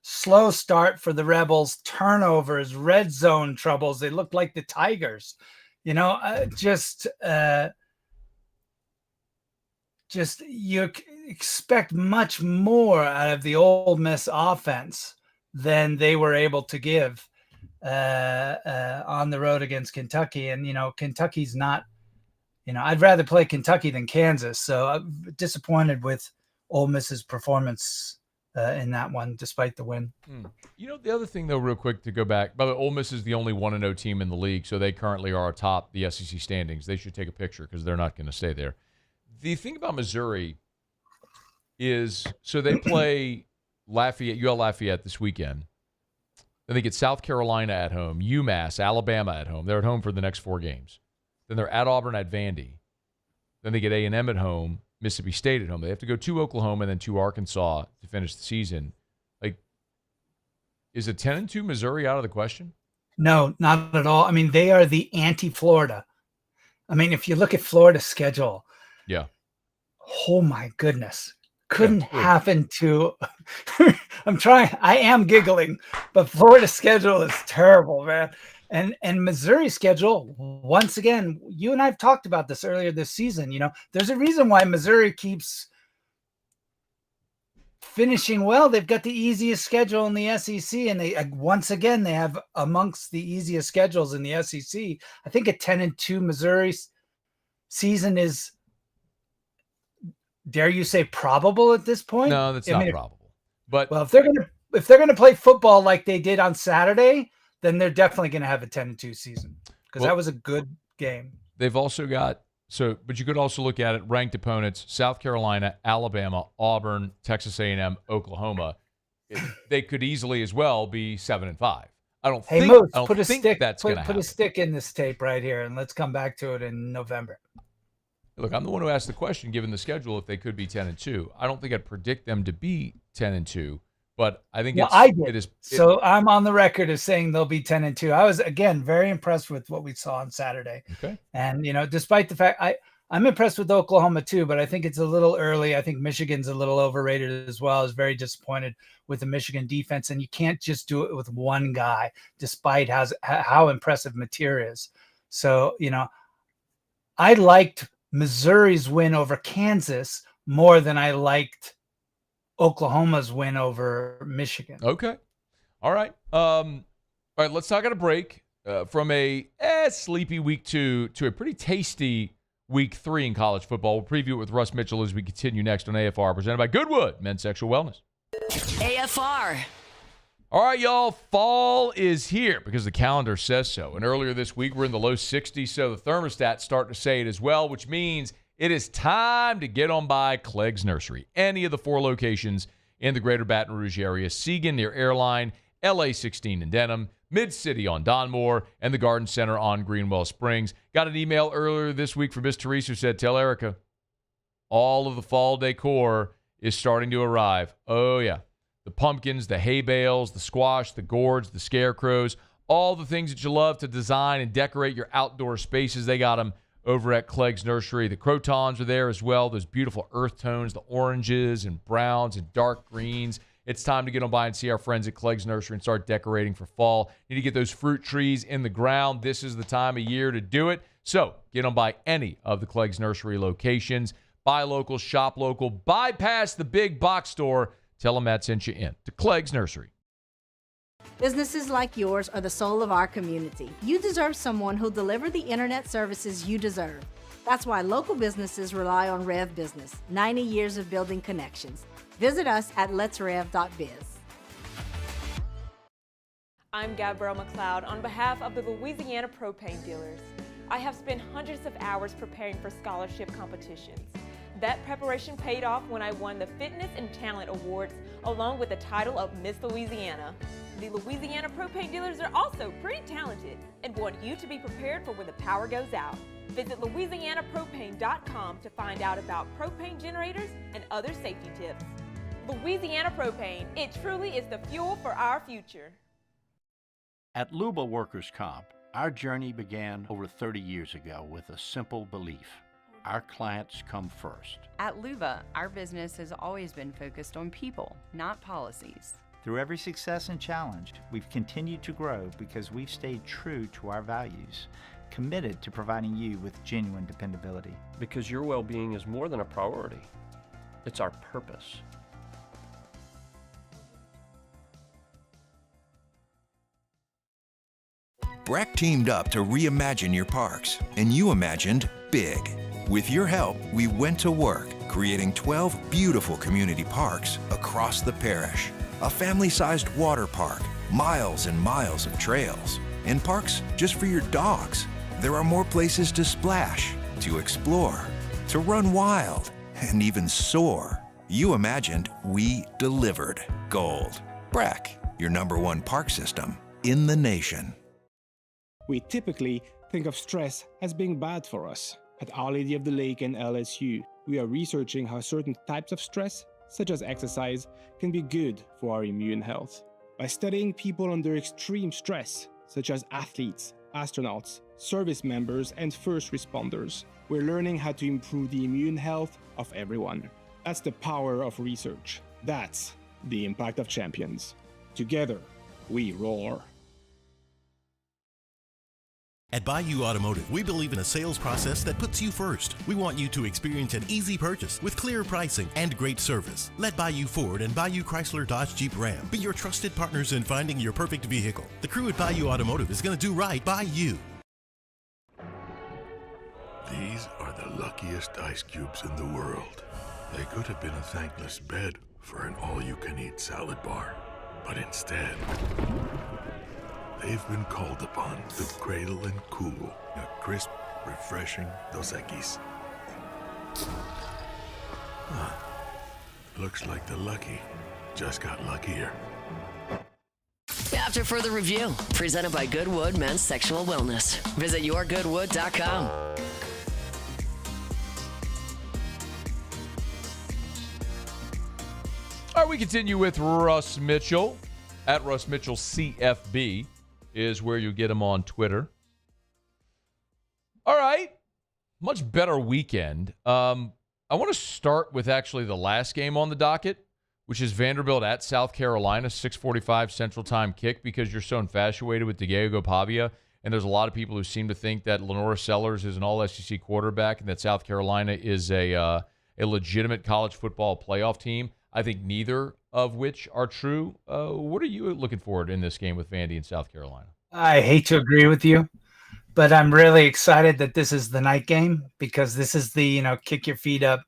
slow start for the Rebels, turnovers, red zone troubles. They looked like the Tigers. You expect much more out of the Ole Miss offense than they were able to give on the road against Kentucky. And, Kentucky's not, I'd rather play Kentucky than Kansas. So I'm disappointed with Ole Miss's performance in that one, despite the win. The other thing, though, real quick to go back, by the way, Ole Miss is the only 1-0 team in the league, so they currently are atop the SEC standings. They should take a picture because they're not going to stay there. The thing about Missouri is, so they play UL Lafayette this weekend. Then they get South Carolina at home, UMass, Alabama at home. They're at home for the next 4 games. Then they're at Auburn at Vandy. Then they get A&M at home, Mississippi State at home. They have to go to Oklahoma and then to Arkansas to finish the season. Is a 10-2 Missouri out of the question? No, not at all. I mean, they are the anti-Florida. I mean, if you look at Florida's schedule, yeah. Oh my goodness. Couldn't happen to I am giggling, but Florida's schedule is terrible, man. And Missouri's schedule, once again, you and I have talked about this earlier this season. There's a reason why Missouri keeps finishing well. They've got the easiest schedule in the SEC, and they have amongst the easiest schedules in the SEC. I think a 10-2 Missouri season is, dare you say, probable at this point? No, that's not probable. But if they're gonna play football like they did on Saturday, then they're definitely gonna have a 10-2 season, because that was a good game. They've also got but you could also look at it, ranked opponents: South Carolina, Alabama, Auburn, Texas A&M, Oklahoma. They could easily as well be 7-5. I don't think that's going to happen. Put a stick in this tape right here, and let's come back to it in November. Look, I'm the one who asked the question, given the schedule, if they could be 10-2. I don't think I'd predict them to be 10-2, but I think So I'm on the record as saying they'll be 10-2. I was, again, very impressed with what we saw on Saturday. Okay. And, despite the fact I'm impressed with Oklahoma too, but I think it's a little early. I think Michigan's a little overrated as well. I was very disappointed with the Michigan defense, and you can't just do it with one guy, despite how impressive Mateer is. So, I liked Missouri's win over Kansas more than I liked Oklahoma's win over Michigan. Okay. All right. Let's talk at a break from a sleepy week 2 to a pretty tasty week 3 in college football. We'll preview it with Russ Mitchell as we continue next on AFR, presented by Goodwood Men's Sexual Wellness. AFR. All right, y'all. Fall is here because the calendar says so. And earlier this week, we're in the low 60s, so the thermostat's starting to say it as well, which means it is time to get on by Clegg's Nursery. Any of the 4 locations in the greater Baton Rouge area: Seagan near Airline, LA 16 in Denham, Mid-City on Donmore, and the Garden Center on Greenwell Springs. Got an email earlier this week from Miss Teresa who said, "Tell Erica, all of the fall decor is starting to arrive. Oh, yeah. The pumpkins, the hay bales, the squash, the gourds, the scarecrows, all the things that you love to design and decorate your outdoor spaces. They got them over at Clegg's Nursery. The crotons are there as well. Those beautiful earth tones, the oranges and browns and dark greens. It's time to get on by and see our friends at Clegg's Nursery and start decorating for fall. You need to get those fruit trees in the ground. This is the time of year to do it. So get on by any of the Clegg's Nursery locations. Buy local, shop local, bypass the big box store. Tell them Matt sent you in to Clegg's Nursery. Businesses like yours are the soul of our community. You deserve someone who'll deliver the internet services you deserve. That's why local businesses rely on Rev Business, 90 years of building connections. Visit us at letsrev.biz. I'm Gabrielle McLeod on behalf of the Louisiana Propane Dealers. I have spent hundreds of hours preparing for scholarship competitions. That preparation paid off when I won the Fitness and Talent Awards along with the title of Miss Louisiana. The Louisiana Propane Dealers are also pretty talented and want you to be prepared for when the power goes out. Visit louisianapropane.com to find out about propane generators and other safety tips. Louisiana Propane, it truly is the fuel for our future. At Luba Workers' Comp, our journey began over 30 years ago with a simple belief. Our clients come first. At Luba, our business has always been focused on people, not policies. Through every success and challenge, we've continued to grow because we've stayed true to our values, committed to providing you with genuine dependability. Because your well-being is more than a priority. It's our purpose. Breck teamed up to reimagine your parks, and you imagined big. With your help, we went to work, creating 12 beautiful community parks across the parish. A family-sized water park, miles and miles of trails, and parks just for your dogs. There are more places to splash, to explore, to run wild, and even soar. You imagined, we delivered. Gold. Breck, your #1 park system in the nation. We typically think of stress as being bad for us. At Our Lady of the Lake and LSU, we are researching how certain types of stress, such as exercise, can be good for our immune health. By studying people under extreme stress, such as athletes, astronauts, service members, and first responders, we're learning how to improve the immune health of everyone. That's the power of research. That's the impact of champions. Together, we roar. At Bayou Automotive, we believe in a sales process that puts you first. We want you to experience an easy purchase with clear pricing and great service. Let Bayou Ford and Bayou Chrysler Dodge Jeep Ram be your trusted partners in finding your perfect vehicle. The crew at Bayou Automotive is going to do right by you. These are the luckiest ice cubes in the world. They could have been a thankless bed for an all-you-can-eat salad bar. But instead, they've been called upon to cradle and cool a crisp, refreshing Dos Equis. Looks like the lucky just got luckier. After further review, presented by Goodwood Men's Sexual Wellness. Visit yourgoodwood.com. All right, we continue with Russ Mitchell. At Russ Mitchell CFB is where you get him on Twitter. All right, much better weekend. I want to start with actually the last game on the docket, which is Vanderbilt at South Carolina, 6:45 Central Time kick, because you're so infatuated with Diego Pavia, and there's a lot of people who seem to think that Lenora Sellers is an all-SEC quarterback and that South Carolina is a legitimate college football playoff team. I think neither of which are true. What are you looking forward in this game with Vandy and South Carolina? I hate to agree with you, but I'm really excited that this is the night game, because this is the, kick your feet up,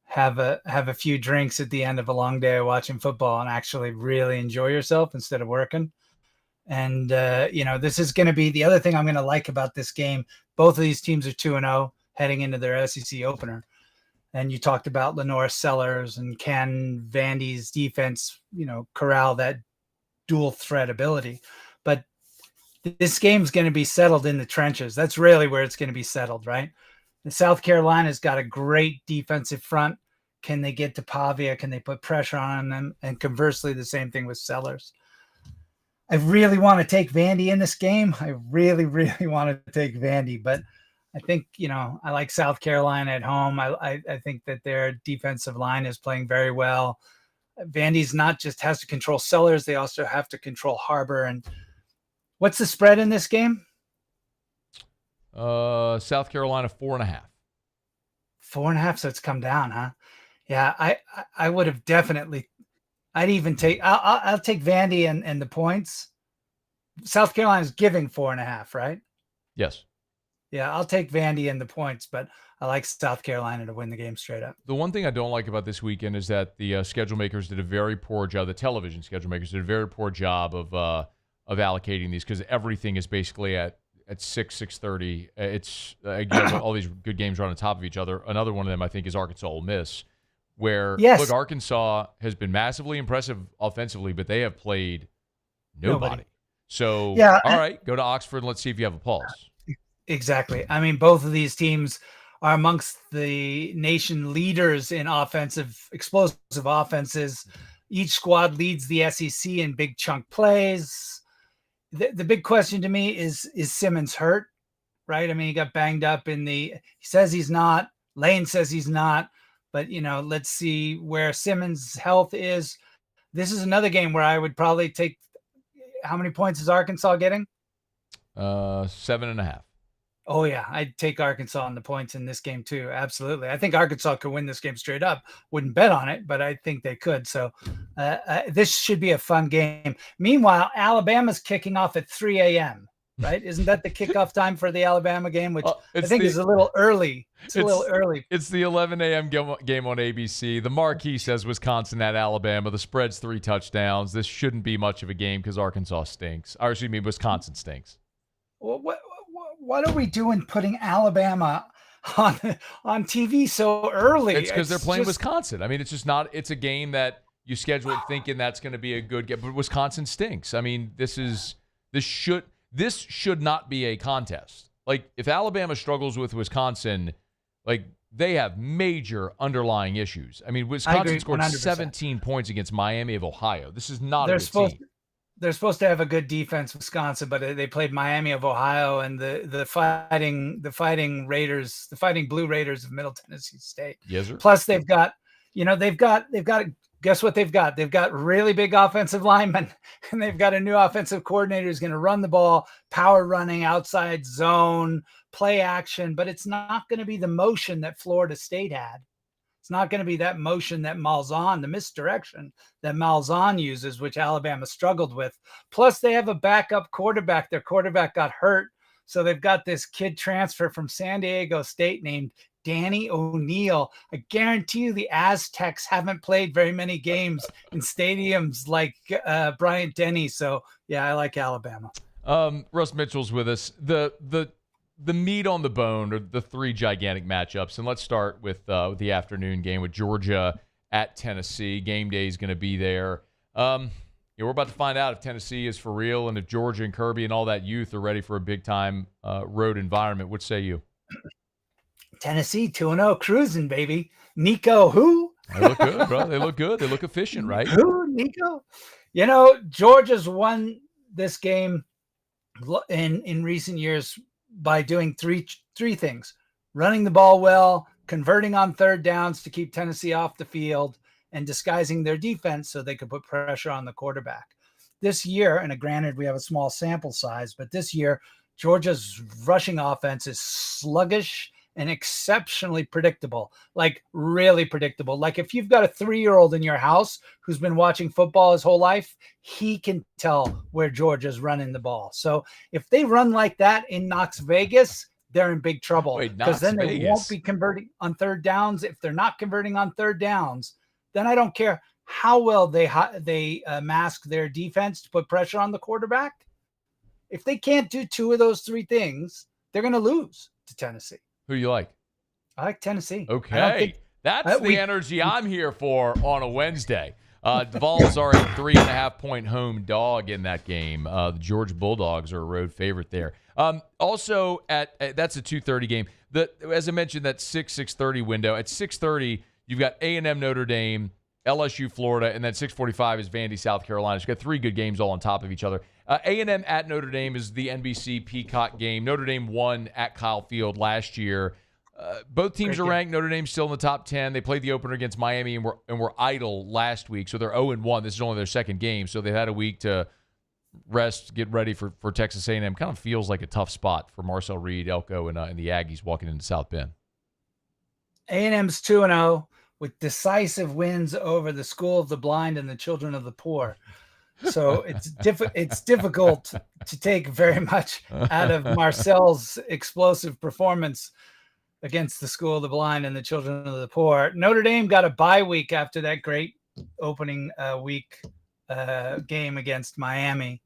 have a few drinks at the end of a long day of watching football and actually really enjoy yourself instead of working. And, this is going to be the other thing I'm going to like about this game. Both of these teams are 2-0 heading into their SEC opener. And you talked about Lenora Sellers, and can Vandy's defense, corral that dual threat ability. But this game's going to be settled in the trenches. That's really where it's going to be settled, right? The South Carolina's got a great defensive front. Can they get to Pavia? Can they put pressure on them? And conversely, the same thing with Sellers. I really want to take Vandy in this game. I really, really want to take Vandy, but I think, I like South Carolina at home. I think that their defensive line is playing very well. Vandy's not just has to control Sellers, they also have to control Harbor. And what's the spread in this game? South Carolina 4.5. 4.5, so it's come down, huh? Yeah, I would have definitely. I'd even take. I'll take Vandy and the points. South Carolina's giving 4.5, right? Yes. Yeah, I'll take Vandy and the points, but I like South Carolina to win the game straight up. The one thing I don't like about this weekend is that the schedule makers did a very poor job. The television schedule makers did a very poor job of allocating these because everything is basically at 6:30. It's again all these good games are on top of each other. Another one of them I think is Arkansas Ole Miss, where look, Arkansas has been massively impressive offensively, but they have played nobody. So all right, go to Oxford and let's see if you have a pulse. Exactly. I mean, both of these teams are amongst the nation leaders in explosive offenses. Each squad leads the SEC in big chunk plays. The big question to me is Simmons hurt, right? I mean, he got banged up he says he's not. Lane says he's not. But, let's see where Simmons' health is. This is another game where I would probably take – how many points is Arkansas getting? 7.5. Oh, yeah. I'd take Arkansas on the points in this game, too. Absolutely. I think Arkansas could win this game straight up. Wouldn't bet on it, but I think they could. So this should be a fun game. Meanwhile, Alabama's kicking off at 3 a.m., right? Isn't that the kickoff time for the Alabama game, which I think is a little early. It's a little early. It's the 11 a.m. game on ABC. The marquee says Wisconsin at Alabama. The spread's 3 touchdowns. This shouldn't be much of a game because Arkansas stinks. Or excuse me, Wisconsin stinks. Well, what are we doing putting Alabama on TV so early? It's because they're playing Wisconsin. I mean, it's just not – it's a game that you schedule it thinking that's going to be a good game. But Wisconsin stinks. I mean, this should not be a contest. Like, if Alabama struggles with Wisconsin, like, they have major underlying issues. I mean, Wisconsin scored 100%. 17 points against Miami of Ohio. This is not a good team. They're supposed to have a good defense, Wisconsin, but they played Miami of Ohio and the fighting Raiders, the Fighting Blue Raiders of Middle Tennessee State. Yes, sir. Plus they've got guess what they've got? They've got really big offensive linemen, and they've got a new offensive coordinator who's going to run the ball, power running, outside zone, play action, but it's not going to be the motion that Florida State had. It's not going to be that motion that Malzahn, the misdirection that Malzahn uses, which Alabama struggled with. Plus, they have a backup quarterback. Their quarterback got hurt, so they've got this kid transfer from San Diego State named Danny O'Neal. I guarantee you the Aztecs haven't played very many games in stadiums like Bryant-Denny. So, yeah, I like Alabama. Russ Mitchell's with us. The meat on the bone are the 3 gigantic matchups. And let's start with the afternoon game with Georgia at Tennessee. Game day is going to be there. We're about to find out if Tennessee is for real and if Georgia and Kirby and all that youth are ready for a big-time road environment. What say you? Tennessee 2-0 cruising, baby. Nico, who? They look good, bro. They look good. They look efficient, right? Who, Nico? Georgia's won this game in recent years by doing three things: running the ball well, converting on third downs to keep Tennessee off the field, and disguising their defense so they could put pressure on the quarterback. This year, and granted we have a small sample size, but this year Georgia's rushing offense is sluggish and exceptionally predictable, like really predictable. Like if you've got a 3-year-old in your house who's been watching football his whole life, he can tell where Georgia's running the ball. So if they run like that in Knox Vegas, they're in big trouble because then they won't be converting on third downs. If they're not converting on third downs, then I don't care how well they mask their defense to put pressure on the quarterback. If they can't do 2 of those 3 things, they're going to lose to Tennessee. Who you like? I like Tennessee. Okay. That's the energy I'm here for on a Wednesday. The Vols are a 3.5-point home dog in that game. The Georgia Bulldogs are a road favorite there. Also, that's a 2:30 game. As I mentioned, that 6:30 window. At 6:30, You've got A&M Notre Dame, LSU Florida, and then 6:45 is Vandy South Carolina. So you've got 3 good games all on top of each other. A&M at Notre Dame is the NBC Peacock game. Notre Dame won at Kyle Field last year. Both teams are ranked. Notre Dame's still in the top 10. They played the opener against Miami and were idle last week, so they're 0-1. This is only their second game, so they've had a week to rest, get ready for Texas A&M. Kind of feels like a tough spot for Marcel Reed, Elko, and the Aggies walking into South Bend. A&M's 2-0 with decisive wins over the School of the Blind and the Children of the Poor. So it's difficult to take very much out of Marcel's explosive performance against the School of the Blind and the Children of the Poor. Notre Dame got a bye week after that great opening week game against Miami.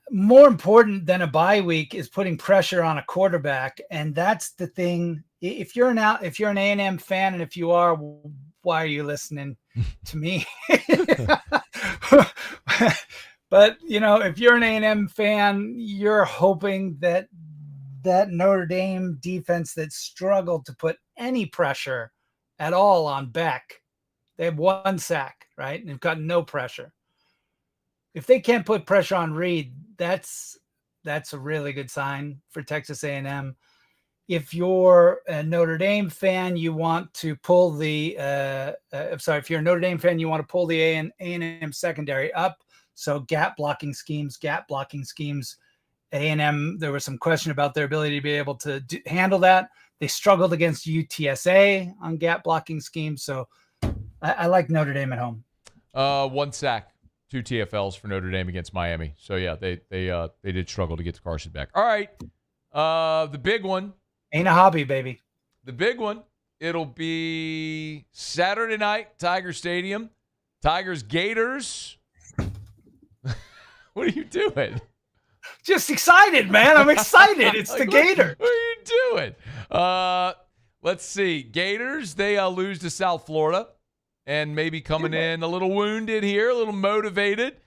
More important than a bye week is putting pressure on a quarterback, and that's the thing. If you're an A&M fan, and if you are, why are you listening to me? But if you're an A&M fan, you're hoping that Notre Dame defense that struggled to put any pressure at all on Beck, they have 1 sack, right? And they've got no pressure. If they can't put pressure on Reed, that's a really good sign for Texas A&M. If you're a Notre Dame fan, you want to pull the if you're a Notre Dame fan, you want to pull the A&M secondary up. So gap blocking schemes. A&M, there was some question about their ability to be able to handle that. They struggled against UTSA on gap blocking schemes. So I like Notre Dame at home. 1 sack, 2 TFLs for Notre Dame against Miami. So yeah, they did struggle to get to Carson back. All right, the big one. Ain't a hobby, baby. The big one. It'll be Saturday night, Tiger Stadium. Tigers Gators. What are you doing? Just excited, man. I'm excited. It's the Gator. What are you doing? Let's see. Gators, they lose to South Florida and maybe coming in a little wounded here, a little motivated.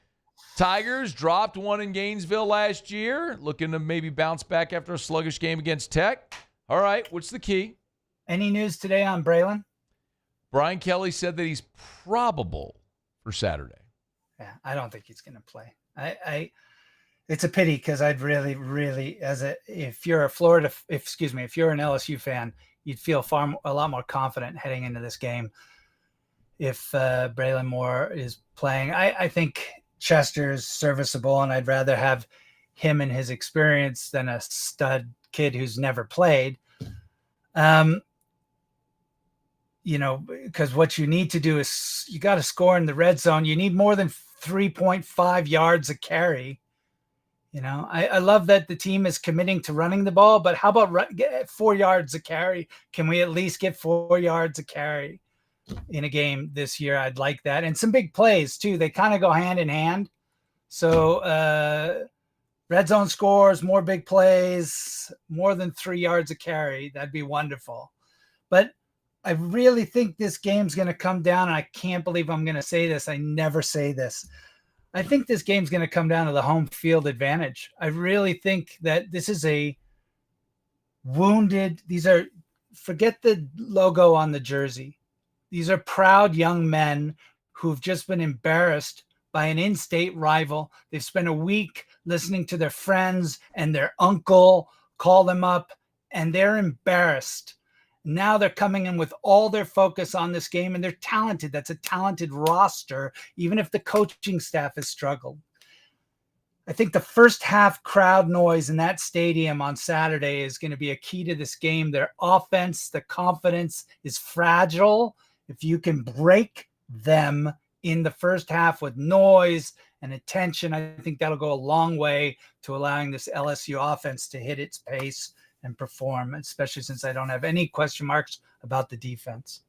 Tigers dropped 1 in Gainesville last year, looking to maybe bounce back after a sluggish game against Tech. All right, what's the key? Any news today on Braelin? Brian Kelly said that he's probable for Saturday. Yeah, I don't think he's going to play. It's a pity because I'd really, if you're an LSU fan, you'd feel a lot more confident heading into this game if Braelin Moore is playing. I think Chester's serviceable, and I'd rather have him and his experience than a stud kid who's never played. Because what you need to do is you got to score in the red zone. You need more than 3.5 yards a carry. I love that the team is committing to running the ball, but how about 4 yards a carry? Can we at least get 4 yards a carry in a game this year? I'd like that. And some big plays too. They kind of go hand in hand. So red zone scores, more big plays, more than 3 yards a carry. That'd be wonderful. But I really think this game's going to come down, and I can't believe I'm going to say this. I never say this. I think this game's going to come down to the home field advantage. I really think that this is forget the logo on the jersey. These are proud young men who've just been embarrassed by an in-state rival. They've spent a week listening to their friends and their uncle call them up, and they're embarrassed. Now they're coming in with all their focus on this game, and they're talented. That's a talented roster, even if the coaching staff has struggled. I think the first half crowd noise in that stadium on Saturday is going to be a key to this game. Their offense, the confidence is fragile. If you can break them in the first half with noise and attention, I think that'll go a long way to allowing this LSU offense to hit its pace and perform, especially since I don't have any question marks about the defense.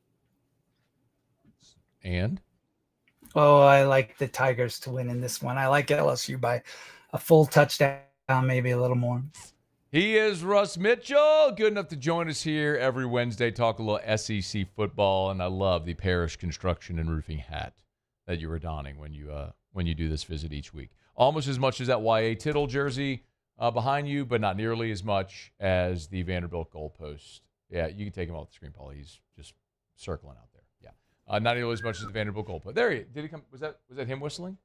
And? Oh, I like the Tigers to win in this one. I like LSU by a full touchdown, maybe a little more. He is Russ Mitchell, good enough to join us here every Wednesday, talk a little SEC football, and I love the Parish Construction and Roofing hat that you were donning when you do this visit each week. Almost as much as that Y.A. Tittle jersey behind you, but not nearly as much as the Vanderbilt goalpost. Yeah, you can take him off the screen, Paul. He's just circling out there. Yeah. Not nearly as much as the Vanderbilt goalpost. There he did. He come? Was that him whistling?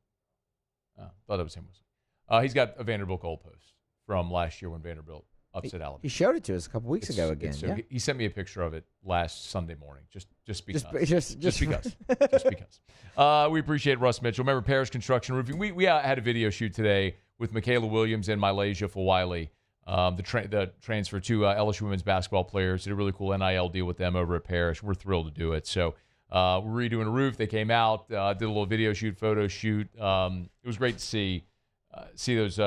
Thought it was him whistling. He's got a Vanderbilt goalpost from last year when Vanderbilt upset Alabama. He showed it to us a couple weeks ago again. So yeah. he sent me a picture of it last Sunday morning, just because. Just because. Just because. We appreciate Russ Mitchell. Remember Parish Construction Roofing. We had a video shoot today with Michaela Williams and Malaysia Fulwiley, the transfer to LSU women's basketball players. Did a really cool NIL deal with them over at Parish. We're thrilled to do it. So we're redoing a roof. They came out, did a little video shoot, photo shoot. It was great to see those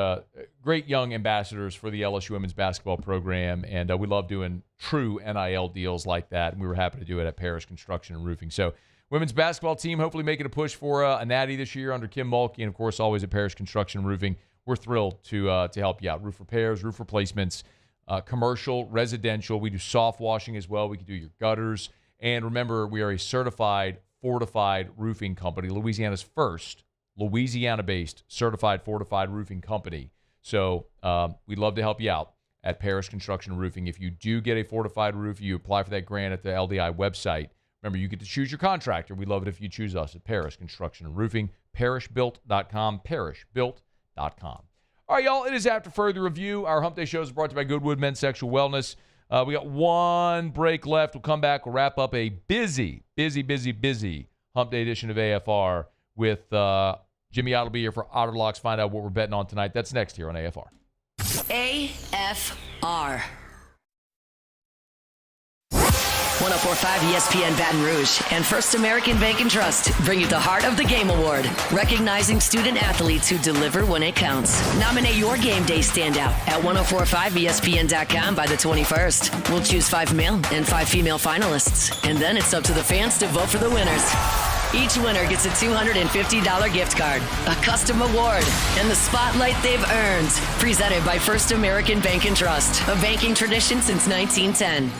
great young ambassadors for the LSU women's basketball program, and we love doing true NIL deals like that, and we were happy to do it at Parish Construction and Roofing. So women's basketball team hopefully making a push for a natty this year under Kim Mulkey, and of course always at Parish Construction and Roofing. We're thrilled to help you out. Roof repairs, roof replacements, commercial, residential. We do soft washing as well. We can do your gutters. And remember, we are a certified, fortified roofing company, Louisiana's first Louisiana-based certified fortified roofing company. So we'd love to help you out at Parish Construction and Roofing. If you do get a fortified roof, you apply for that grant at the LDI website. Remember, you get to choose your contractor. We'd love it if you choose us at Parish Construction and Roofing, parishbuilt.com, parishbuilt.com. All right, y'all, it is After Further Review. Our Hump Day show is brought to you by Goodwood Men's Sexual Wellness. We got one break left. We'll come back. We'll wrap up a busy Hump Day edition of AFR with Jimmy Otto will be here for Otter Locks. Find out what we're betting on tonight. That's next here on AFR. AFR. 104.5 ESPN Baton Rouge and First American Bank and Trust bring you the Heart of the Game Award, recognizing student athletes who deliver when it counts. Nominate your game day standout at 1045ESPN.com by the 21st. We'll choose 5 male and 5 female finalists, and then it's up to the fans to vote for the winners. Each winner gets a $250 gift card, a custom award, and the spotlight they've earned. Presented by First American Bank and Trust, a banking tradition since 1910.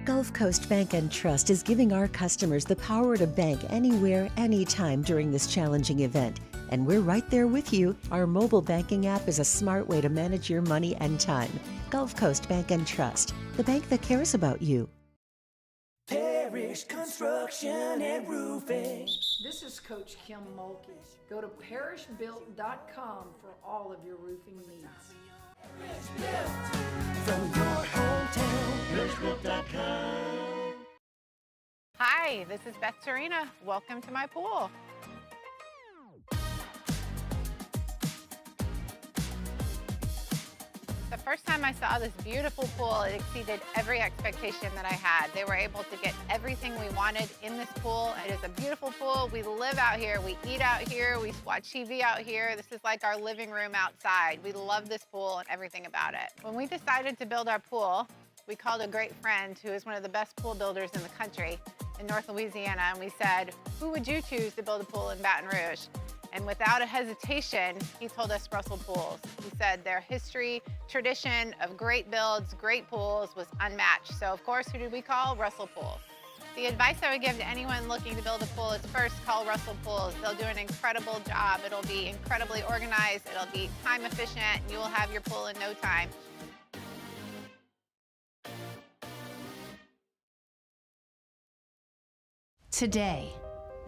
Gulf Coast Bank and Trust is giving our customers the power to bank anywhere, anytime during this challenging event. And we're right there with you. Our mobile banking app is a smart way to manage your money and time. Gulf Coast Bank and Trust, the bank that cares about you. Parish Construction and Roofing. This is Coach Kim Mulkey. Go to parishbuilt.com for all of your roofing needs. From your hometown, parishbuilt.com. Hi, this is Beth Serena. Welcome to my pool. The first time I saw this beautiful pool, it exceeded every expectation that I had. They were able to get everything we wanted in this pool. It is a beautiful pool. We live out here. We eat out here. We watch TV out here. This is like our living room outside. We love this pool and everything about it. When we decided to build our pool, we called a great friend who is one of the best pool builders in the country in North Louisiana, and we said, who would you choose to build a pool in Baton Rouge? And without a hesitation, he told us Russell Pools. He said their history, tradition of great builds, great pools was unmatched. So of course, who did we call? Russell Pools. The advice I would give to anyone looking to build a pool is first call Russell Pools. They'll do an incredible job. It'll be incredibly organized. It'll be time efficient, and you will have your pool in no time. Today,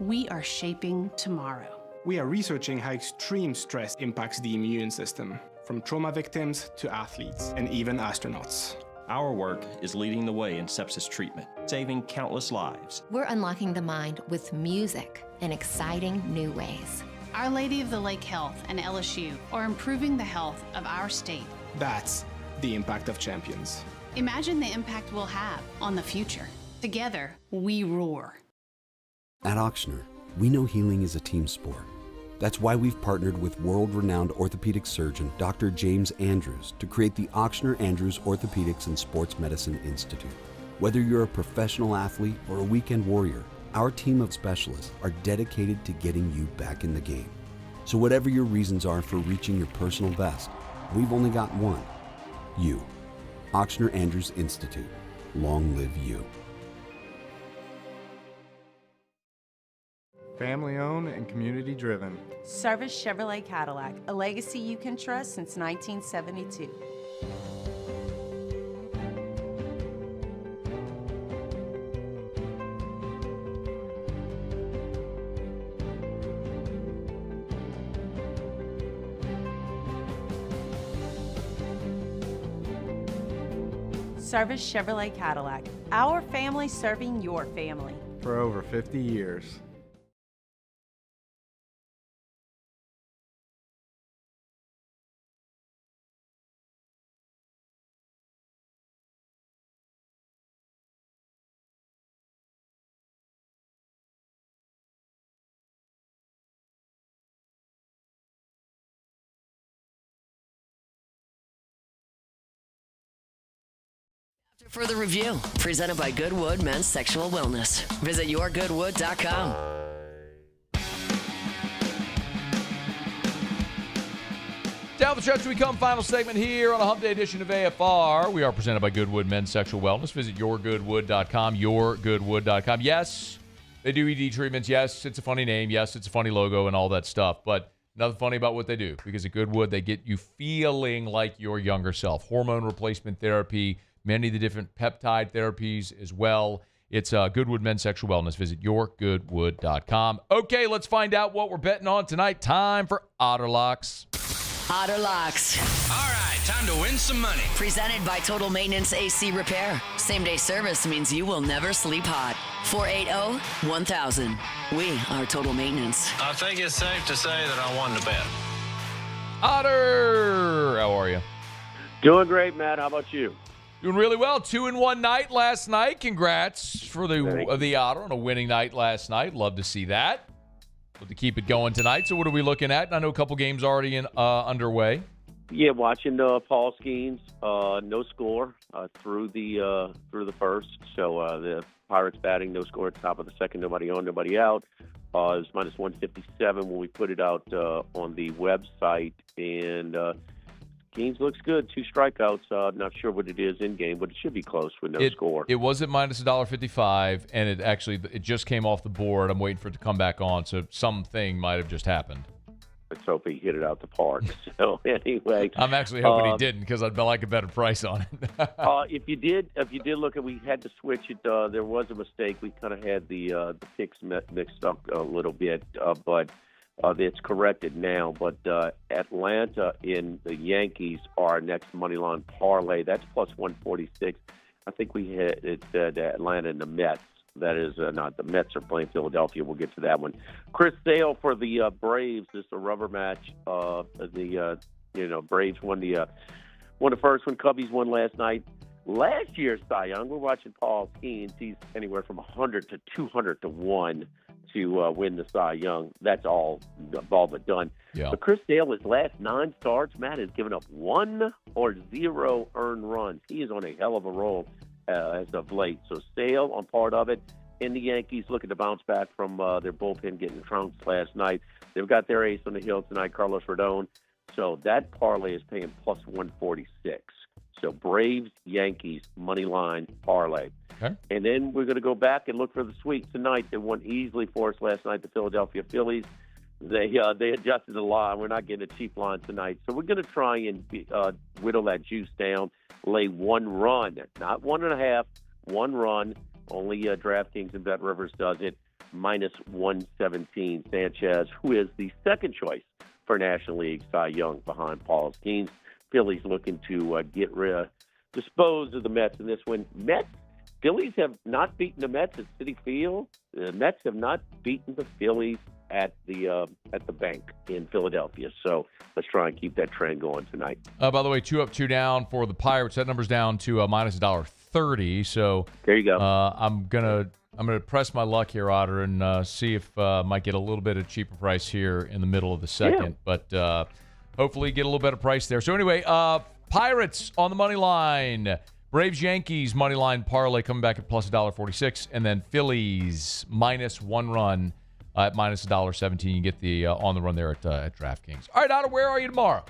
we are shaping tomorrow. We are researching how extreme stress impacts the immune system, from trauma victims to athletes and even astronauts. Our work is leading the way in sepsis treatment, saving countless lives. We're unlocking the mind with music in exciting new ways. Our Lady of the Lake Health and LSU are improving the health of our state. That's the impact of champions. Imagine the impact we'll have on the future. Together, we roar. At Ochsner, we know healing is a team sport. That's why we've partnered with world-renowned orthopedic surgeon Dr. James Andrews to create the Ochsner Andrews Orthopedics and Sports Medicine Institute. Whether you're a professional athlete or a weekend warrior, our team of specialists are dedicated to getting you back in the game. So whatever your reasons are for reaching your personal best, we've only got one: you. Ochsner Andrews Institute. Long live you. Family owned and community driven. Service Chevrolet Cadillac, a legacy you can trust since 1972. Service Chevrolet Cadillac. Our family serving your family. For over 50 years. Further review, presented by Goodwood Men's Sexual Wellness. Visit yourgoodwood.com. Down the stretch we come, final segment here on a Hump Day edition of AFR. We are presented by Goodwood Men's Sexual Wellness. Visit yourgoodwood.com, yourgoodwood.com. Yes, they do ED treatments. Yes, it's a funny name. Yes, it's a funny logo and all that stuff. But nothing funny about what they do, because at Goodwood, they get you feeling like your younger self. Hormone replacement therapy, many of the different peptide therapies as well. It's Goodwood Men's Sexual Wellness. Visit yourgoodwood.com. Okay, let's find out what we're betting on tonight. Time for Otter Locks. Otter Locks. All right, time to win some money. Presented by Total Maintenance AC Repair. Same-day service means you will never sleep hot. 480-1000. We are Total Maintenance. I think it's safe to say that I won the bet. Otter, how are you? Doing great, Matt. How about you? Doing really well. 2-1 night last night. Congrats for the Otter on a winning night last night. Love to see that. Love to keep it going tonight. So what are we looking at? I know a couple games already underway. Yeah, watching Paul Skeens. No score through the first. So the Pirates batting, no score at the top of the second. Nobody on, nobody out. It was minus 157 when we put it out on the website. And Skeens looks good. 2 strikeouts. Not sure what it is in game, but it should be close with no score. It was at minus $1.55, and it just came off the board. I'm waiting for it to come back on, so something might have just happened. Let's hope he hit it out the park. So anyway, I'm actually hoping he didn't, because I'd like a better price on it. If you did look at, we had to switch it. There was a mistake. We kind of had the picks mixed up a little bit, but it's corrected now. But Atlanta in the Yankees are next money line parlay. That's plus 146. I think we had it said Atlanta and the Mets. That is not. The Mets are playing Philadelphia. We'll get to that one. Chris Sale for the Braves. This is a rubber match. Braves won the first one. Cubbies won last night. Last year's Cy Young, we're watching Paul Skeens. He's anywhere from 100 to 200 to 1 to win the Cy Young. That's all but done. Yeah. But Chris Sale, his last 9 starts, Matt, has given up 1 or 0 earned runs. He is on a hell of a roll as of late. So Sale on part of it. And the Yankees looking to bounce back from their bullpen getting trounced last night. They've got their ace on the hill tonight, Carlos Rodon. So that parlay is paying plus 146. So Braves, Yankees, money line parlay. Okay. And then we're going to go back and look for the sweep tonight. They won easily for us last night, the Philadelphia Phillies. They adjusted the line. We're not getting a cheap line tonight. So we're going to try and whittle that juice down, lay 1 run, not 1.5, 1 run. Only DraftKings and BetRivers does it, minus 117. Sanchez, who is the second choice for National League Cy Young behind Paul Skeens. Phillies looking to dispose of the Mets in this one. Phillies have not beaten the Mets at Citi Field. The Mets have not beaten the Phillies at the bank in Philadelphia. So let's try and keep that trend going tonight. By the way, 2 up, 2 down for the Pirates. That number's down to minus $1.30. So there you go. I'm gonna press my luck here, Otter, and see if I might get a little bit of cheaper price here in the middle of the second. Yeah. But hopefully get a little better price there. So anyway, Pirates on the money line. Braves, Yankees, money line parlay coming back at plus $1.46. And then Phillies, minus 1 run at minus $1.17. You get the on the run there at DraftKings. All right, Otter, where are you tomorrow?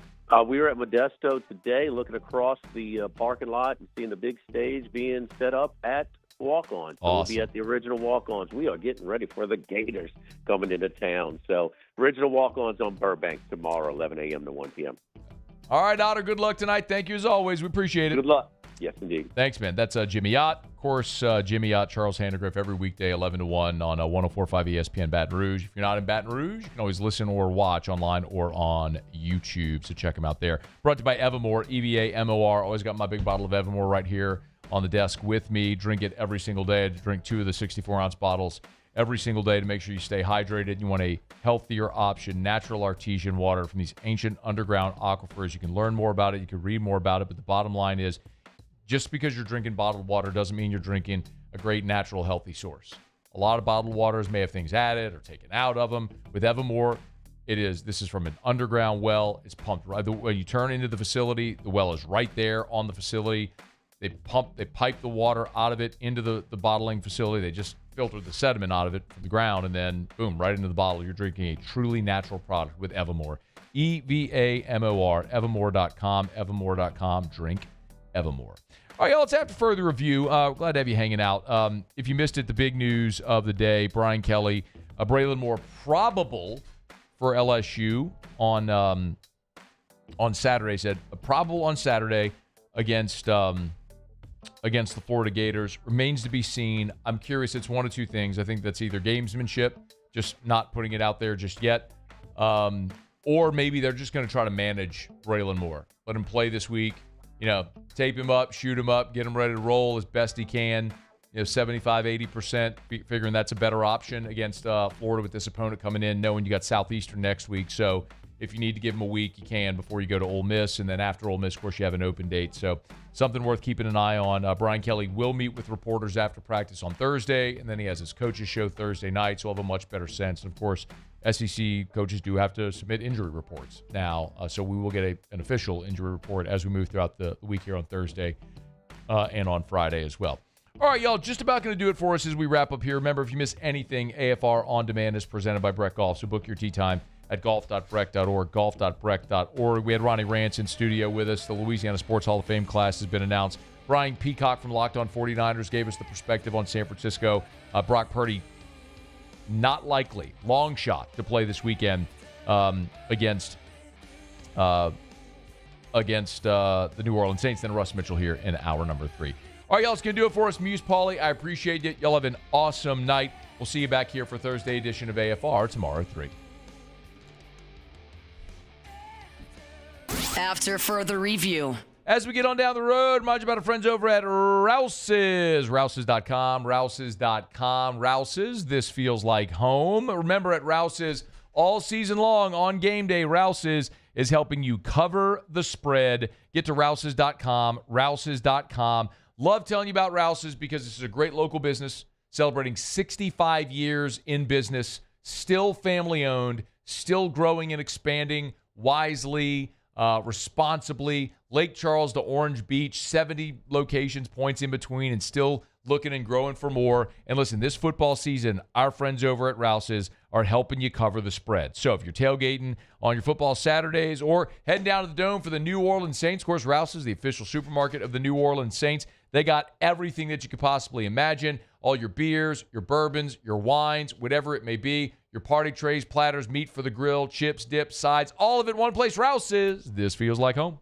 We were at Modesto today, looking across the parking lot and seeing the big stage being set up at Walk-On. So awesome. We'll be at the original Walk-Ons. We are getting ready for the Gators coming into town. So original Walk-Ons on Burbank tomorrow, 11 a.m. to 1 p.m. All right, Otter, good luck tonight. Thank you as always. We appreciate it. Good luck. Yes, indeed. Thanks, man. That's Jimmy Yacht. Of course, Jimmy Yacht, Charles Handegriff, every weekday, 11 to 1 on 104.5 ESPN Baton Rouge. If you're not in Baton Rouge, you can always listen or watch online or on YouTube. So check them out there. Brought to you by Evermore, EVA-MOR. Always got my big bottle of Evermore right here on the desk with me. Drink it every single day. I drink 2 of the 64-ounce bottles every single day to make sure you stay hydrated. You want a healthier option, natural artesian water from these ancient underground aquifers. You can learn more about it. You can read more about it. But the bottom line is, just because you're drinking bottled water doesn't mean you're drinking a great, natural, healthy source. A lot of bottled waters may have things added or taken out of them. With Evermore, this is from an underground well. It's pumped right when you turn into the facility. The well is right there on the facility. They pipe the water out of it into the bottling facility. They just filter the sediment out of it from the ground, and then boom, right into the bottle. You're drinking a truly natural product with Evermore. EVAMOR, evermore.com, evermore.com. Drink Evermore. All right, y'all, it's after further review. Glad to have you hanging out. If you missed it, the big news of the day, Brian Kelly, Braelin Moore probable for LSU on Saturday. Said probable on Saturday against the Florida Gators. Remains to be seen. I'm curious. It's one of two things. I think that's either gamesmanship, just not putting it out there just yet, or maybe they're just going to try to manage Braelin Moore. Let him play this week. Tape him up, shoot him up, get him ready to roll as best he can. 75, 80%, figuring that's a better option against Florida with this opponent coming in, knowing you got Southeastern next week. So if you need to give him a week, you can before you go to Ole Miss. And then after Ole Miss, of course, you have an open date. So something worth keeping an eye on. Brian Kelly will meet with reporters after practice on Thursday, and then he has his coaches show Thursday night, so we'll have a much better sense. And, of course, SEC coaches do have to submit injury reports now, so we will get an official injury report as we move throughout the week here on Thursday and on Friday as well. All right, y'all, just about going to do it for us as we wrap up here. Remember, if you miss anything, AFR On Demand is presented by Breck Golf, so book your tee time at golf.breck.org, golf.breck.org. We had Ronnie Rantz in studio with us. The Louisiana Sports Hall of Fame class has been announced. Brian Peacock from Locked On 49ers gave us the perspective on San Francisco. Brock Purdy, not likely, long shot to play this weekend against the New Orleans Saints. Then Russ Mitchell here in hour number 3. All right, y'all, it's going to do it for us. Muse Pauly, I appreciate it. Y'all have an awesome night. We'll see you back here for Thursday edition of AFR tomorrow at 3. After further review. As we get on down the road, mind you about our friends over at Rouse's. Rouse's.com, Rouse's.com. Rouse's, this feels like home. Remember, at Rouse's, all season long on game day, Rouse's is helping you cover the spread. Get to Rouse's.com, Rouse's.com. Love telling you about Rouse's because this is a great local business celebrating 65 years in business, still family-owned, still growing and expanding wisely, responsibly. Lake Charles to Orange Beach, 70 locations, points in between, and still looking and growing for more. And listen, this football season, our friends over at Rouse's are helping you cover the spread. So if you're tailgating on your football Saturdays or heading down to the Dome for the New Orleans Saints, of course, Rouse's, the official supermarket of the New Orleans Saints, they got everything that you could possibly imagine. All your beers, your bourbons, your wines, whatever it may be, your party trays, platters, meat for the grill, chips, dips, sides, all of it in one place. Rouse's. This feels like home.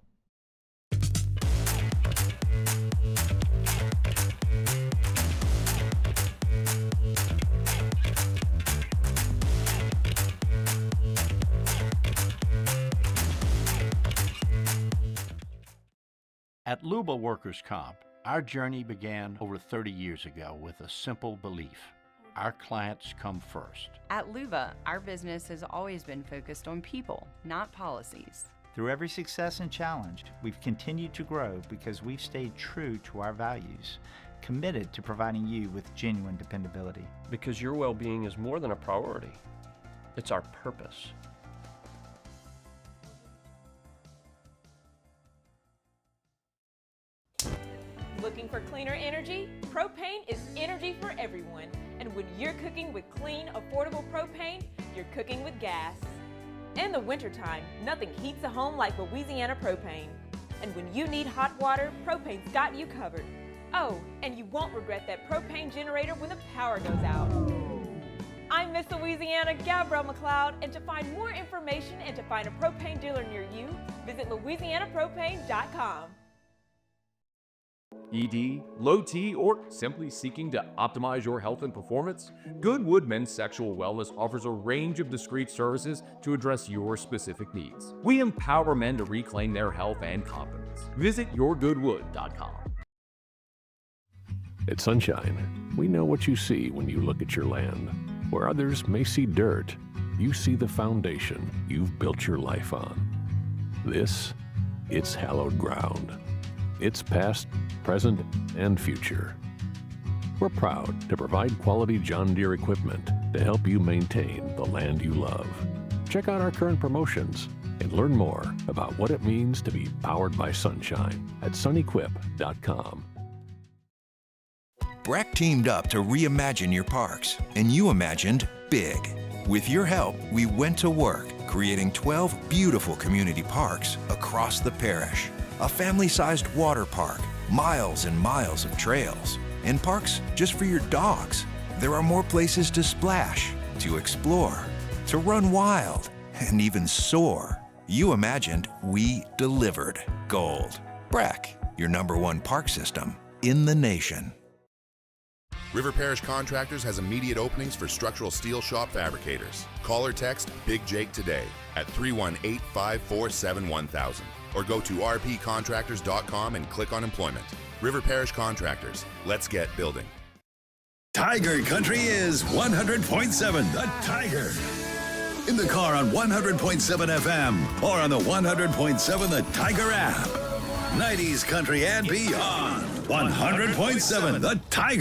At Luba Workers' Comp, our journey began over 30 years ago with a simple belief. Our clients come first. At Luba, our business has always been focused on people, not policies. Through every success and challenge, we've continued to grow because we've stayed true to our values, committed to providing you with genuine dependability. Because your well-being is more than a priority. It's our purpose. Looking for cleaner energy? Propane is energy for everyone. And when you're cooking with clean, affordable propane, you're cooking with gas. In the wintertime, nothing heats a home like Louisiana propane. And when you need hot water, propane's got you covered. Oh, and you won't regret that propane generator when the power goes out. I'm Miss Louisiana, Gabrielle McLeod, and to find more information and to find a propane dealer near you, visit louisianapropane.com. ED, low T, or simply seeking to optimize your health and performance? Goodwood Men's Sexual Wellness offers a range of discreet services to address your specific needs. We empower men to reclaim their health and confidence. Visit yourgoodwood.com. At Sunshine, we know what you see when you look at your land. Where others may see dirt, you see the foundation you've built your life on. This, it's hallowed ground. It's past, present, and future. We're proud to provide quality John Deere equipment to help you maintain the land you love. Check out our current promotions and learn more about what it means to be powered by sunshine at sunequip.com. Breck teamed up to reimagine your parks, and you imagined big. With your help, we went to work creating 12 beautiful community parks across the parish. A family-sized water park, miles and miles of trails, and parks just for your dogs. There are more places to splash, to explore, to run wild, and even soar. You imagined, we delivered. Gold. Breck, your #1 park system in the nation. River Parish Contractors has immediate openings for structural steel shop fabricators. Call or text Big Jake today at 318-547-1000 or go to rpcontractors.com and click on employment. River Parish Contractors. Let's get building. Tiger Country is 100.7 The Tiger. In the car on 100.7 FM or on the 100.7 The Tiger app. 90s country and beyond. 100.7 The Tiger.